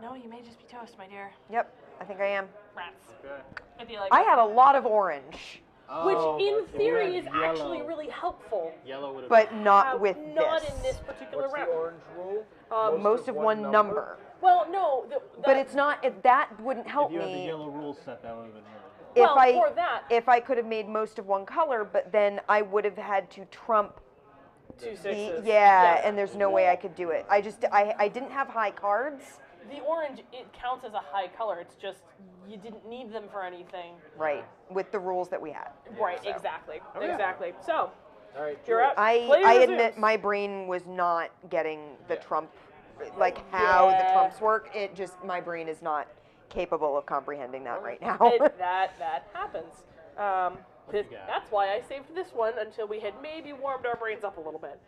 [SPEAKER 3] No, you may just be toast, my dear.
[SPEAKER 2] Yep, I think I am.
[SPEAKER 3] Rats.
[SPEAKER 4] Okay.
[SPEAKER 3] I feel like.
[SPEAKER 2] I had a lot of orange,
[SPEAKER 3] Which,
[SPEAKER 4] Oh,
[SPEAKER 3] in
[SPEAKER 4] but you
[SPEAKER 3] theory,
[SPEAKER 4] had
[SPEAKER 3] is actually
[SPEAKER 4] yellow.
[SPEAKER 3] really helpful.
[SPEAKER 4] Yellow would have.
[SPEAKER 2] but not with
[SPEAKER 3] Not
[SPEAKER 2] this.
[SPEAKER 3] in this particular
[SPEAKER 5] What's the
[SPEAKER 3] round.
[SPEAKER 5] orange rule?
[SPEAKER 2] Most of one number.
[SPEAKER 3] Well, no.
[SPEAKER 2] But it's not. That wouldn't help
[SPEAKER 4] If you had the
[SPEAKER 2] me.
[SPEAKER 4] yellow rule set, that would have been really.
[SPEAKER 2] If
[SPEAKER 3] Well,
[SPEAKER 2] I
[SPEAKER 3] for that-
[SPEAKER 2] if I could have made most of one color, but then I would have had to trump
[SPEAKER 3] 2
[SPEAKER 2] the,
[SPEAKER 3] 6s.
[SPEAKER 2] yeah, and there's no way I could do it. I didn't have high cards.
[SPEAKER 3] The orange, it counts as a high color. It's just you didn't need them for anything.
[SPEAKER 2] Right, with the rules that we had.
[SPEAKER 3] Right,
[SPEAKER 2] So.
[SPEAKER 3] exactly.
[SPEAKER 4] Okay.
[SPEAKER 3] Exactly. So,
[SPEAKER 5] All right,
[SPEAKER 3] you're
[SPEAKER 5] Jules.
[SPEAKER 3] up.
[SPEAKER 2] I
[SPEAKER 3] Play
[SPEAKER 2] admit
[SPEAKER 3] resumes.
[SPEAKER 2] my brain was not getting the
[SPEAKER 5] Yeah.
[SPEAKER 2] trump, like how
[SPEAKER 3] Yeah.
[SPEAKER 2] the trumps work. It just, my brain is not capable of comprehending that right now.
[SPEAKER 3] That happens.
[SPEAKER 4] you got?
[SPEAKER 3] That's why I saved this one until we had maybe warmed our brains up a little bit.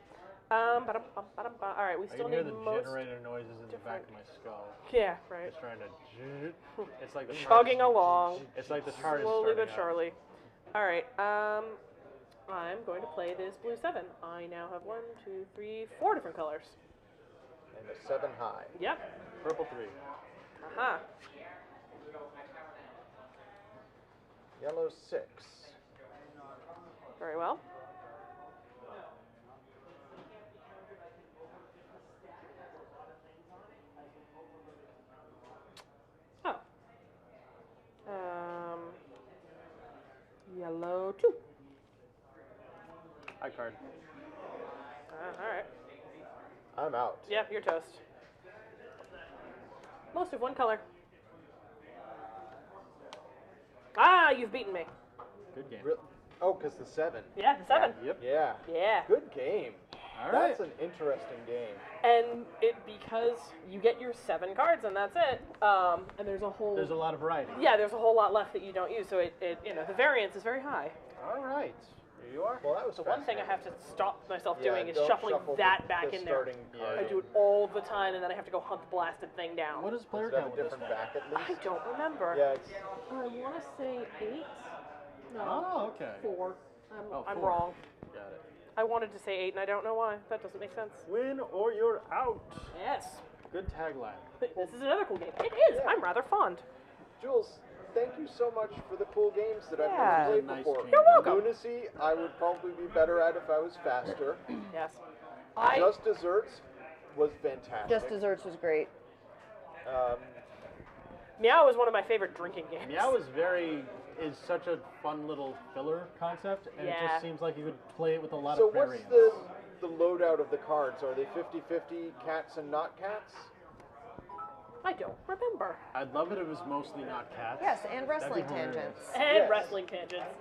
[SPEAKER 3] All right, we
[SPEAKER 4] I
[SPEAKER 3] still
[SPEAKER 4] can hear
[SPEAKER 3] need
[SPEAKER 4] the
[SPEAKER 3] most.
[SPEAKER 4] generator noises in the back of my skull.
[SPEAKER 3] Yeah, right.
[SPEAKER 4] It's trying to. It's like the
[SPEAKER 3] Chugging along.
[SPEAKER 4] It's like the chart is
[SPEAKER 3] Slowly
[SPEAKER 4] starting
[SPEAKER 3] but
[SPEAKER 4] up.
[SPEAKER 3] surely. All right. I'm going to play this blue 7. I now have 1, 2, 3, 4 different colors.
[SPEAKER 5] And a 7 high.
[SPEAKER 3] Yep.
[SPEAKER 4] Purple 3.
[SPEAKER 3] Aha.
[SPEAKER 5] Yellow 6.
[SPEAKER 3] Very well. Oh. Yellow 2.
[SPEAKER 4] High card.
[SPEAKER 3] All right.
[SPEAKER 5] I'm out.
[SPEAKER 3] Yep, you're toast. Most of one color. Ah, you've beaten me.
[SPEAKER 4] Good game.
[SPEAKER 5] Oh, because the 7.
[SPEAKER 3] Yeah, the 7.
[SPEAKER 4] Yep.
[SPEAKER 5] Yeah.
[SPEAKER 3] Yeah.
[SPEAKER 5] Good game.
[SPEAKER 4] All
[SPEAKER 5] That's
[SPEAKER 4] right.
[SPEAKER 5] an interesting game.
[SPEAKER 3] And because you get your 7 cards and that's it. And there's a whole
[SPEAKER 4] There's a lot of variety.
[SPEAKER 3] there's a whole lot left that you don't use. So it the variance is very high.
[SPEAKER 4] All right. Here you are.
[SPEAKER 5] Well, that was
[SPEAKER 3] The one thing I have to stop myself
[SPEAKER 5] Yeah,
[SPEAKER 3] doing is
[SPEAKER 5] don't
[SPEAKER 3] shuffling
[SPEAKER 5] shuffle
[SPEAKER 3] that
[SPEAKER 5] the-
[SPEAKER 3] back
[SPEAKER 5] the
[SPEAKER 3] in there.
[SPEAKER 5] starting card.
[SPEAKER 3] I do it all the time, and then I have to go hunt the blasted thing down.
[SPEAKER 4] What is player
[SPEAKER 5] Does it have
[SPEAKER 4] count
[SPEAKER 5] a
[SPEAKER 4] with this
[SPEAKER 5] different
[SPEAKER 4] one?
[SPEAKER 5] back at
[SPEAKER 3] I
[SPEAKER 5] least?
[SPEAKER 3] don't remember.
[SPEAKER 5] Yeah, it's
[SPEAKER 3] I want to say 8. No.
[SPEAKER 4] Oh, okay.
[SPEAKER 3] 4. I'm
[SPEAKER 4] 4.
[SPEAKER 3] wrong.
[SPEAKER 4] Got it.
[SPEAKER 3] I wanted to say 8, and I don't know why. That doesn't make sense.
[SPEAKER 4] Win or you're out.
[SPEAKER 3] Yes.
[SPEAKER 4] Good tagline.
[SPEAKER 3] This is another cool game. It is.
[SPEAKER 5] Yeah.
[SPEAKER 3] I'm rather fond.
[SPEAKER 5] Jules, thank you so much for the cool games that I've
[SPEAKER 2] Yeah.
[SPEAKER 5] never played
[SPEAKER 4] Nice
[SPEAKER 5] before.
[SPEAKER 4] game.
[SPEAKER 3] You're welcome.
[SPEAKER 5] Lunacy, I would probably be better at if I was faster.
[SPEAKER 3] Yes.
[SPEAKER 5] Just Desserts was fantastic.
[SPEAKER 2] Just Desserts was great.
[SPEAKER 3] Meow is one of my favorite drinking games.
[SPEAKER 4] Meow is such a fun little filler concept, and it
[SPEAKER 3] Yeah.
[SPEAKER 4] just seems like you could play it with a lot
[SPEAKER 5] So
[SPEAKER 4] of
[SPEAKER 5] what's
[SPEAKER 4] variants.
[SPEAKER 5] the loadout of the cards? Are they 50-50 cats and not cats?
[SPEAKER 3] I don't remember.
[SPEAKER 4] I'd love it if it was mostly not cats.
[SPEAKER 2] Yes, and wrestling
[SPEAKER 4] That'd be hilarious.
[SPEAKER 2] tangents.
[SPEAKER 3] And
[SPEAKER 5] Yes.
[SPEAKER 3] wrestling tangents.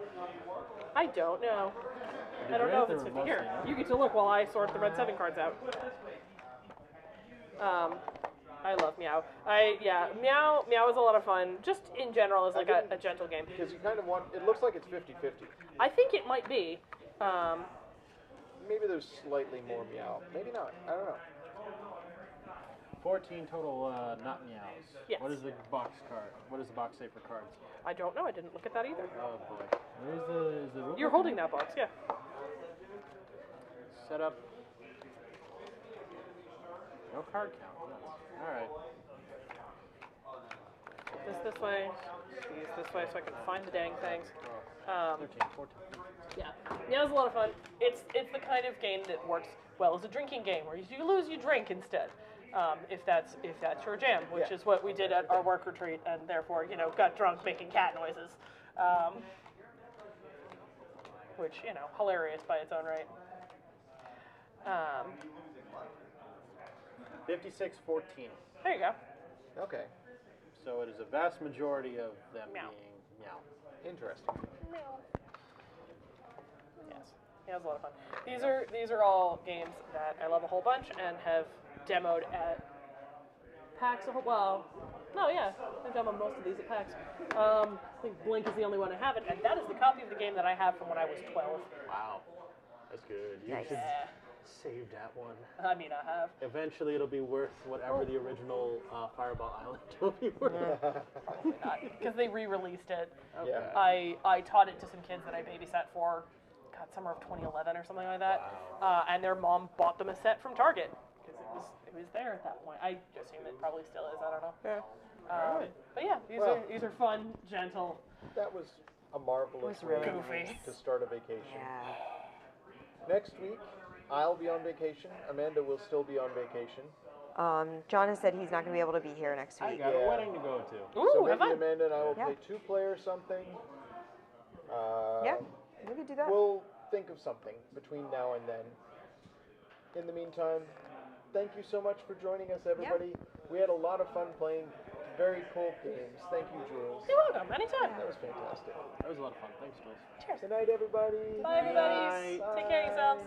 [SPEAKER 3] I don't know.
[SPEAKER 4] It'd be
[SPEAKER 3] I don't
[SPEAKER 4] great
[SPEAKER 3] know
[SPEAKER 4] if
[SPEAKER 3] if it's
[SPEAKER 4] they
[SPEAKER 3] 50
[SPEAKER 4] were
[SPEAKER 3] here.
[SPEAKER 4] mostly
[SPEAKER 3] You get to look while I sort the red 7 cards out. I love Meow. Meow is a lot of fun. Just in general, is like a gentle game.
[SPEAKER 5] Because you kind of want, it looks like it's 50-50.
[SPEAKER 3] I think it might be.
[SPEAKER 5] Maybe there's slightly more meow. Maybe not. I don't know.
[SPEAKER 4] 14 total not meows.
[SPEAKER 3] Yes.
[SPEAKER 4] What is the box card? What does the box say for cards?
[SPEAKER 3] I don't know. I didn't look at that either.
[SPEAKER 4] Oh boy. Where's is the rule
[SPEAKER 3] You're
[SPEAKER 4] book?
[SPEAKER 3] holding that box, yeah.
[SPEAKER 4] Set up. No card count. Alright.
[SPEAKER 3] This way. These this way so I can find the dang things.
[SPEAKER 4] 13, 14.
[SPEAKER 3] Yeah, Meow's a lot of fun. It's the kind of game that works well as a drinking game, where you lose, you drink instead. If that's your jam, which
[SPEAKER 5] Yeah.
[SPEAKER 3] is what we did at our work retreat, and therefore got drunk making cat noises, which hilarious by its own right.
[SPEAKER 4] 56-14.
[SPEAKER 3] There you go.
[SPEAKER 5] Okay.
[SPEAKER 4] So it is a vast majority of them
[SPEAKER 3] Meow.
[SPEAKER 4] being meow.
[SPEAKER 5] Interesting.
[SPEAKER 3] Yes, yeah, it was a lot of fun. These are all games that I love a whole bunch and have demoed at PAX. I've demoed most of these at PAX. I think Blink is the only one I haven't, and that is the copy of the game that I have from when I was 12.
[SPEAKER 4] Wow. That's good. You should
[SPEAKER 3] Yeah,
[SPEAKER 4] save that one.
[SPEAKER 3] I mean I have.
[SPEAKER 4] Eventually it'll be worth whatever the original Fireball Island will be worth.
[SPEAKER 3] Because they re-released it.
[SPEAKER 5] Yeah.
[SPEAKER 3] I taught it to some kids that I babysat for, summer of 2011 or something like that. And their mom bought them a set from Target because it was there at that point. I assume it probably still is. I don't know.
[SPEAKER 5] Yeah.
[SPEAKER 3] But yeah, these are fun, gentle.
[SPEAKER 5] That was a marvelous
[SPEAKER 2] It was really
[SPEAKER 5] way
[SPEAKER 3] nice.
[SPEAKER 5] to start a vacation.
[SPEAKER 2] Yeah.
[SPEAKER 5] Next week, I'll be on vacation. Amanda will still be on vacation.
[SPEAKER 2] John has said he's not going to be able to be here next
[SPEAKER 4] I
[SPEAKER 2] week.
[SPEAKER 4] got
[SPEAKER 5] Yeah.
[SPEAKER 4] a wedding to go to.
[SPEAKER 3] Ooh,
[SPEAKER 5] So
[SPEAKER 3] have
[SPEAKER 5] maybe
[SPEAKER 3] fun.
[SPEAKER 5] Amanda and I will
[SPEAKER 2] Yeah.
[SPEAKER 5] play 2-player something.
[SPEAKER 2] Yeah, we could do that.
[SPEAKER 5] We'll think of something between now and then. In the meantime, thank you so much for joining us, everybody. We had a lot of fun playing very cool games. Thank you, Jules.
[SPEAKER 3] You're welcome. Anytime.
[SPEAKER 5] That was fantastic.
[SPEAKER 4] That was a lot of fun. Thanks, Jules.
[SPEAKER 3] Cheers.
[SPEAKER 5] Good night, everybody.
[SPEAKER 3] Bye, everybody.
[SPEAKER 5] Bye.
[SPEAKER 3] Take care of yourselves.